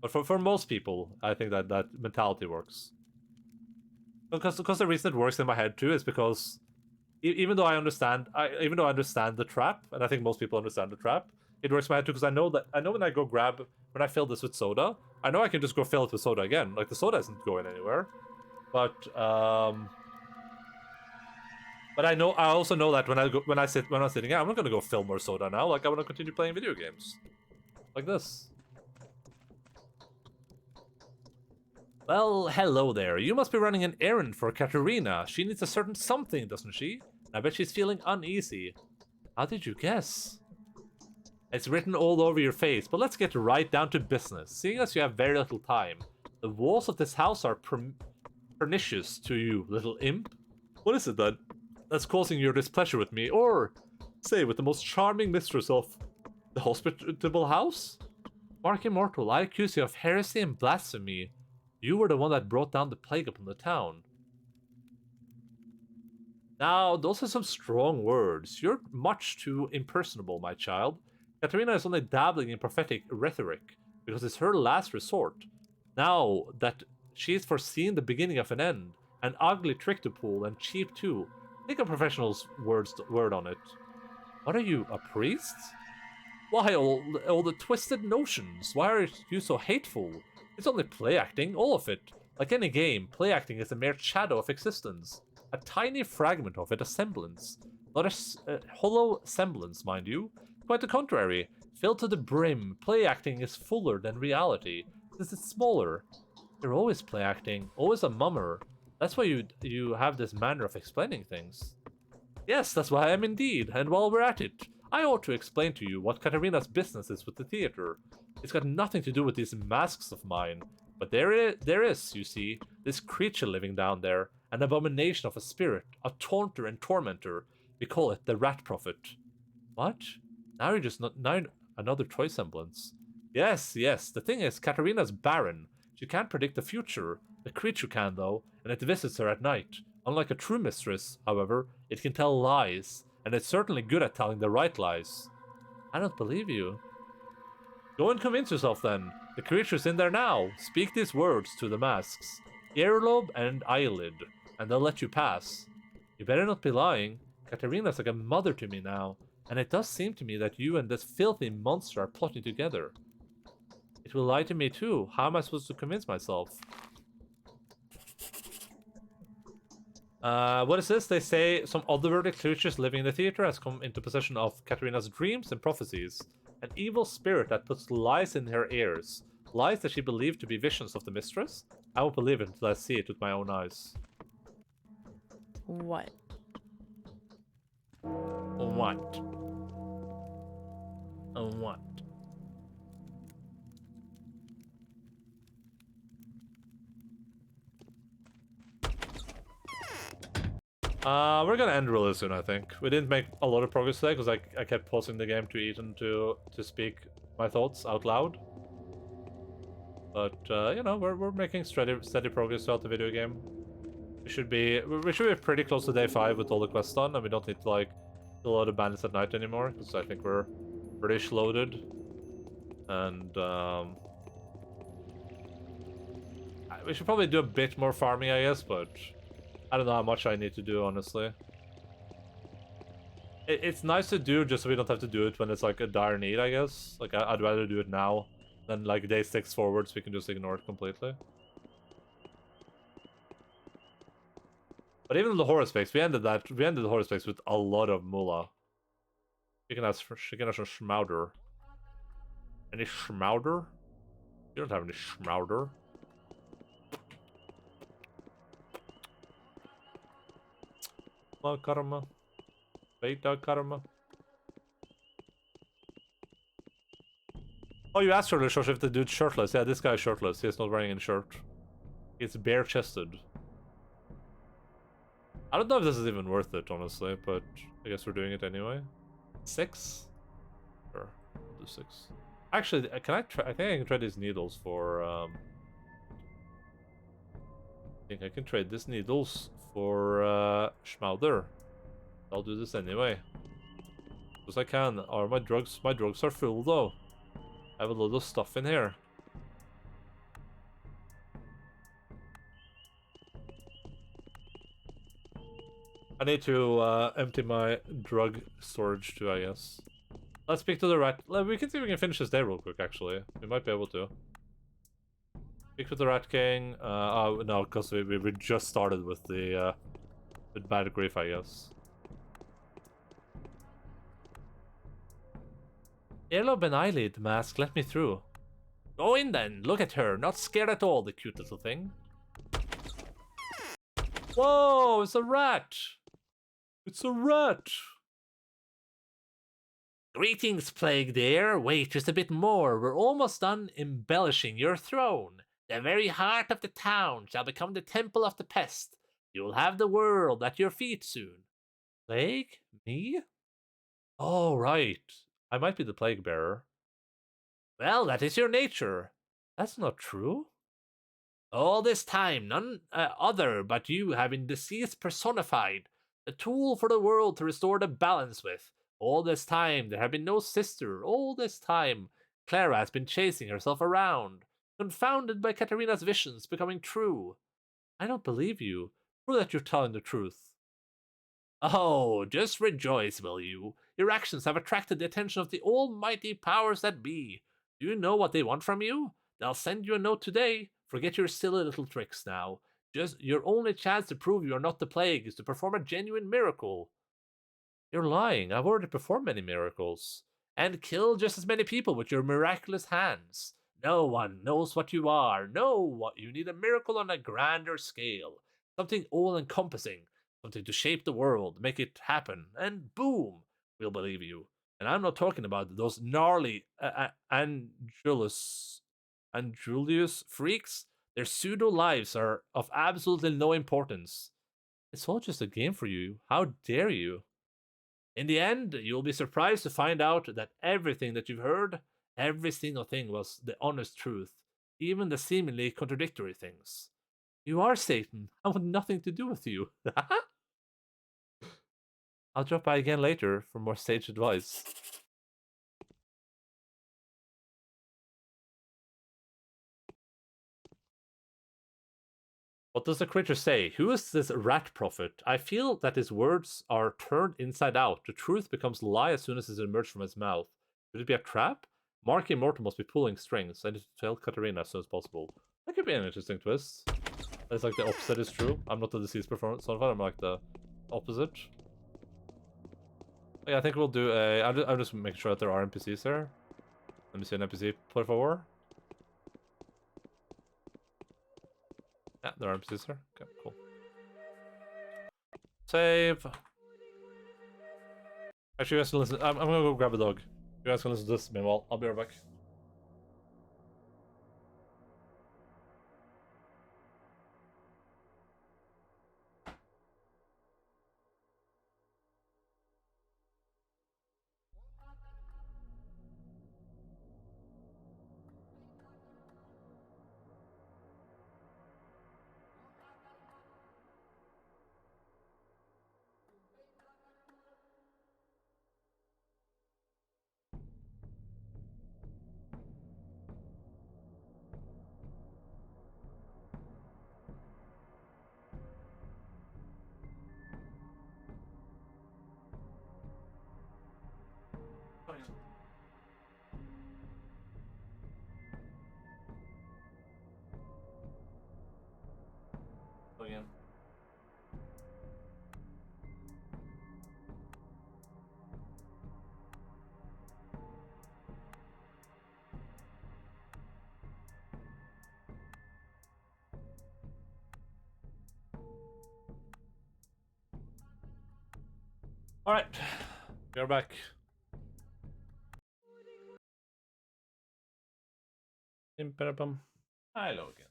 But for most people, I think that mentality works. Because the reason it works in my head too is because even though I understand the trap, and I think most people understand the trap, it works in my head too, because I know when I fill this with soda, I know I can just go fill it with soda again. Like, the soda isn't going anywhere. But I also know that when I'm sitting out, I'm not gonna go fill more soda now. Like, I want to continue playing video games, like this. Well, hello there. You must be running an errand for Katerina. She needs a certain something, doesn't she? I bet she's feeling uneasy. How did you guess? It's written all over your face, but let's get right down to business. Seeing as you have very little time, the walls of this house are pernicious to you, little imp. What is it then that's causing your displeasure with me, or, say, with the most charming mistress of the hospitable house? Mark Immortal, I accuse you of heresy and blasphemy. You were the one that brought down the plague upon the town. Now, those are some strong words. You're much too impersonable, my child. Katerina is only dabbling in prophetic rhetoric, because it's her last resort. Now that she's foreseen the beginning of an end, an ugly trick to pull, and cheap too, take a professional's word on it. What are you, a priest? Why all the twisted notions? Why are you so hateful? It's only play acting, all of it. Like any game, play acting is a mere shadow of existence. A tiny fragment of it, a semblance. Not a hollow semblance, mind you. Quite the contrary. Filled to the brim, play acting is fuller than reality, since it's smaller. You're always play acting, always a mummer. That's why you have this manner of explaining things. Yes, that's why I am indeed, and while we're at it, I ought to explain to you what Katerina's business is with the theater. It's got nothing to do with these masks of mine, but there is, you see, this creature living down there, an abomination of a spirit, a taunter and tormentor. We call it the Rat Prophet. What? Now you're just not now another toy semblance. Yes, yes. The thing is, Katarina's barren. She can't predict the future. The creature can, though, and it visits her at night. Unlike a true mistress, however, it can tell lies, and it's certainly good at telling the right lies. I don't believe you. Go and convince yourself, then. The creature's in there now. Speak these words to the masks. Earlobe and eyelid, and they'll let you pass. You better not be lying. Katarina's like a mother to me now, and it does seem to me that you and this filthy monster are plotting together. It will lie to me too. How am I supposed to convince myself? What is this? They say some otherworldly creatures living in the theater has come into possession of Katarina's dreams and prophecies. An evil spirit that puts lies in her ears. Lies that she believed to be visions of the mistress? I won't believe it until I see it with my own eyes. What? What? What? We're gonna end really soon, I think. We didn't make a lot of progress today because I kept pausing the game to eat and to speak my thoughts out loud. But you know, we're making steady progress throughout the video game. We should be pretty close to day 5 with all the quests done, and we don't need to like do a lot of bandits at night anymore because I think we're British loaded. And we should probably do a bit more farming, I guess, but I don't know how much I need to do, honestly. It's nice to do just so we don't have to do it when it's like a dire need, I guess. Like, I'd rather do it now than like day 6 forwards, we can just ignore it completely. But even the horoscopes, we ended the horoscopes with a lot of moolah. She can have some schmauder. Any schmauder? You don't have any schmauder. Karma. Beta karma. Oh, you asked earlier, Shosh, if the dude's shirtless. Yeah, this guy's shirtless. He's not wearing any shirt. He's bare-chested. I don't know if this is even worth it, honestly, but I guess we're doing it anyway. 6? Sure, I'll do 6. Actually, can I try? I think I can trade these needles for, I think I can trade these needles for, Schmauder. I'll do this anyway. Because I can. Or my drugs are full, though. I have a lot of stuff in here. I need to empty my drug storage too, I guess. Let's speak to the rat. We can see if we can finish this day real quick, actually. We might be able to. Speak with the Rat King. Oh, no, because we just started with the with Bad Grief, I guess. Earlobe and eyelid, mask, let me through. Go in then, look at her. Not scared at all, the cute little thing. Whoa, it's a rat! It's a rat! Greetings, Plague dear. Wait just a bit more. We're almost done embellishing your throne. The very heart of the town shall become the temple of the pest. You'll have the world at your feet soon. Plague? Me? Oh, right. I might be the plague bearer. Well, that is your nature. That's not true. All this time, none other but you have been disease personified, a tool for the world to restore the balance with. All this time, there have been no sister. All this time, Clara has been chasing herself around, confounded by Katarina's visions becoming true. I don't believe you. Prove that you're telling the truth. Oh, just rejoice, will you? Your actions have attracted the attention of the almighty powers that be. Do you know what they want from you? They'll send you a note today. Forget your silly little tricks now. Just your only chance to prove you are not the plague is to perform a genuine miracle. You're lying. I've already performed many miracles. And killed just as many people with your miraculous hands. No one knows what you are. No, what you need a miracle on a grander scale. Something all-encompassing. Something to shape the world, make it happen, and boom, we'll believe you. And I'm not talking about those gnarly Angelus freaks. Their pseudo lives are of absolutely no importance. It's all just a game for you. How dare you? In the end, you'll be surprised to find out that everything that you've heard, every single thing was the honest truth, even the seemingly contradictory things. You are Satan. I want nothing to do with you. I'll drop by again later for more sage advice. What does the creature say? Who is this rat prophet? I feel that his words are turned inside out. The truth becomes a lie as soon as it emerges from his mouth. Could it be a trap? Marky Morton must be pulling strings. I need to tell Katarina as soon as possible. That could be an interesting twist. It's like the opposite is true. I'm not the deceased personified, I'm like the opposite. Yeah, I think we'll do a... I'm just making sure that there are NPCs there. Let me see an NPC, por favor. Yeah, there are NPCs there. Okay, cool. Save. Actually, you guys can listen. I'm gonna go grab a dog. You guys can listen to this meanwhile. I'll be right back. Again. All right, we're back. Hi, Logan.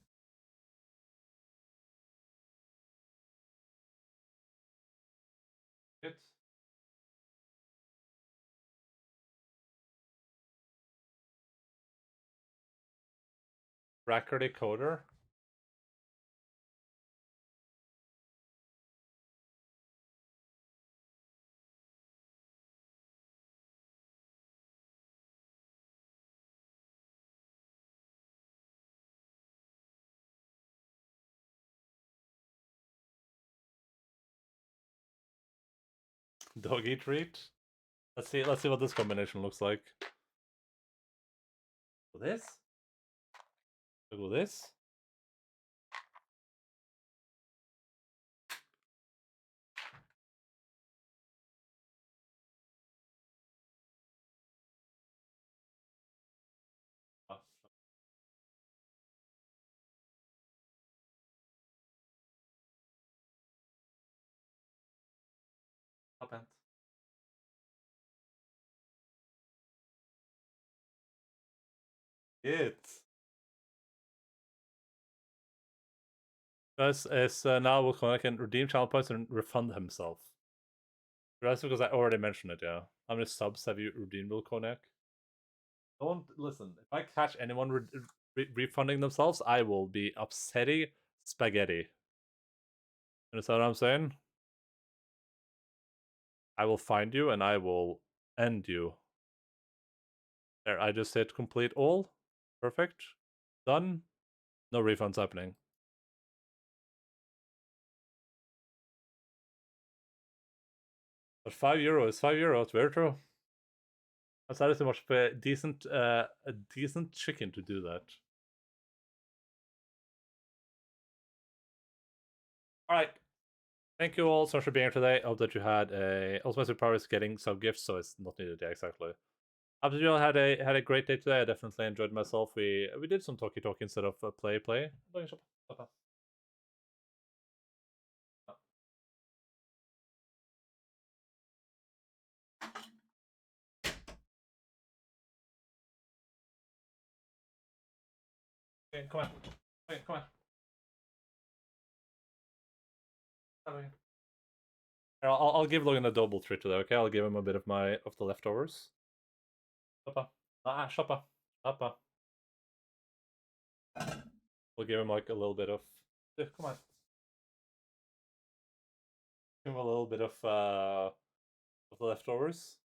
Good. Record decoder. Doggy treat. Let's see what this combination looks like. This? Look at this. Oh. Happened. It. Guys, is now will Connor can redeem channel points and refund himself. That's because I already mentioned it, yeah. How many subs have you redeemed, Will Konak? Don't listen. If I catch anyone refunding themselves, I will be upsetty spaghetti. Understand what I'm saying? I will find you and I will end you. There, I just hit complete all. Perfect. Done. No refunds happening. But €5 is €5. Very true. That's not too much of a decent chicken to do that. Alright. Thank you all so much for being here today. I hope that you had a... Also, my superpower is getting some gifts, so it's not needed. Yeah, exactly. I hope that you all had a great day today. I definitely enjoyed myself. We did some talky instead of play. Okay, come on. Okay, come on. I'll give Logan a double treat today, okay? I'll give him a bit of the leftovers. Shoppa. Shoppa. Shoppa. We'll give him like a little bit of... Come on. Give him a little bit of the leftovers.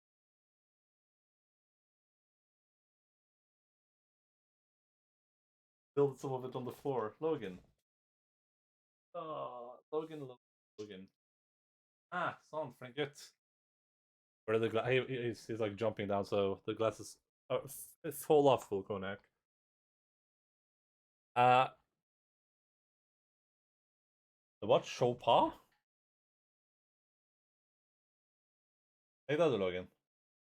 Build some of it on the floor. Logan. Oh, Logan. Son, forget. Where the he's like jumping down, so the glasses fall off, full Konak. The what? Chopin? Take that, Logan.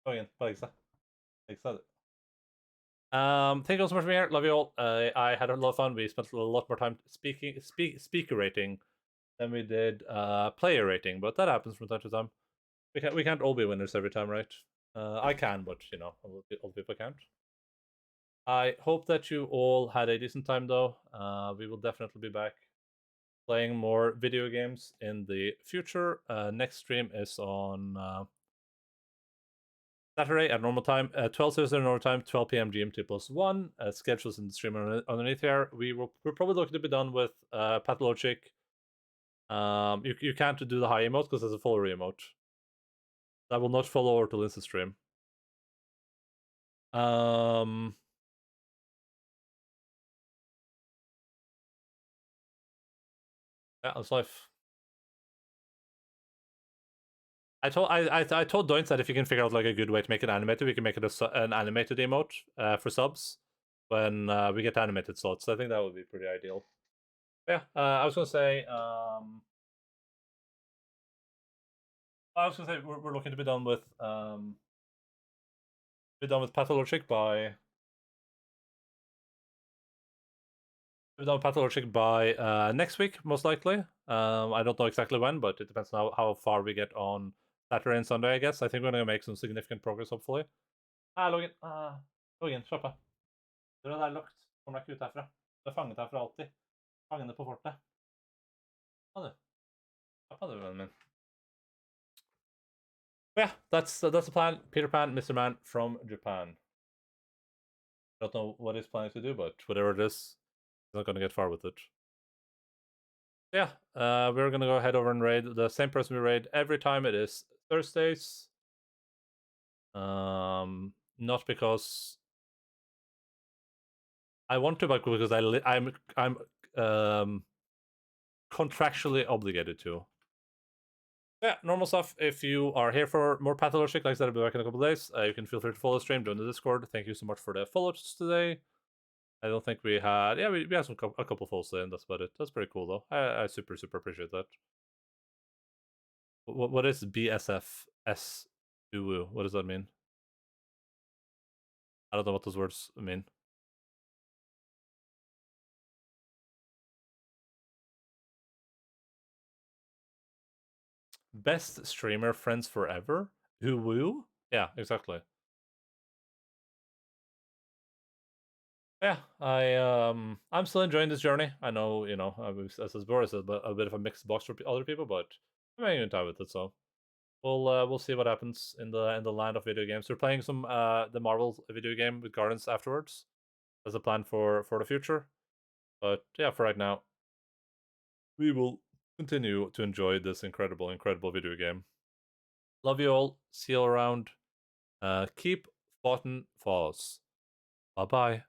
Logan, thanks. Thank you all so much for being here. Love you all. I had a lot of fun. We spent a lot more time speaker rating than we did player rating, but that happens from time to time. We can't all be winners every time, right? I can, but you know, all people can't. I hope that you all had a decent time, though. We will definitely be back playing more video games in the future. Next stream is on Saturday at normal time, 12 Thursday normal time, 12 p.m. GMT +1. Schedules in the stream underneath here. We're probably looking to be done with Pathologic. You can't do the high emote because there's a follower emote. That will not follow over to Lince's stream. Yeah, that's life. I told Doints that if you can figure out like a good way to make it animated, we can make it an animated emote for subs when we get animated slots. I think that would be pretty ideal. Yeah, I was gonna say we're looking to be done with Pathologic by next week, most likely. I don't know exactly when, but it depends on how far we get on Saturday and Sunday, I guess. I think we're gonna make some significant progress, hopefully. Logan. Logan, slapp av. Det der lagt. Kommer deg ikke ut herfra. Du er fanget her for alltid. Fangene på fortet. Ha du. Slapp av du, vennen min. Yeah, that's the plan. Peter Pan, Mr. Man from Japan. Don't know what he's planning to do, but whatever it is, he's not gonna get far with it. Yeah, we're gonna go head over and raid the same person we raid every time. It is Thursdays. Not because I want to, but because I'm contractually obligated to. Yeah, normal stuff. If you are here for more Pathologic, like I said, I'll be back in a couple of days. You can feel free to follow the stream, join the Discord. Thank you so much for the follows today. I don't think we had... Yeah, we had a couple follows today, and that's about it. That's pretty cool, though. I super appreciate that. What is BSFS? What does that mean? I don't know what those words mean. Best streamer friends forever? Woo? Yeah, exactly. Yeah, I'm still enjoying this journey. I know, you know, as Boris said, a bit of a mixed box for other people, but I'm having a good time with it. So we'll see what happens in the land of video games. We're playing some the Marvel video game with Guardians afterwards. As a plan for the future. But yeah, for right now, we will continue to enjoy this incredible video game. Love you all. See you around. Keep spotting falls. Bye bye.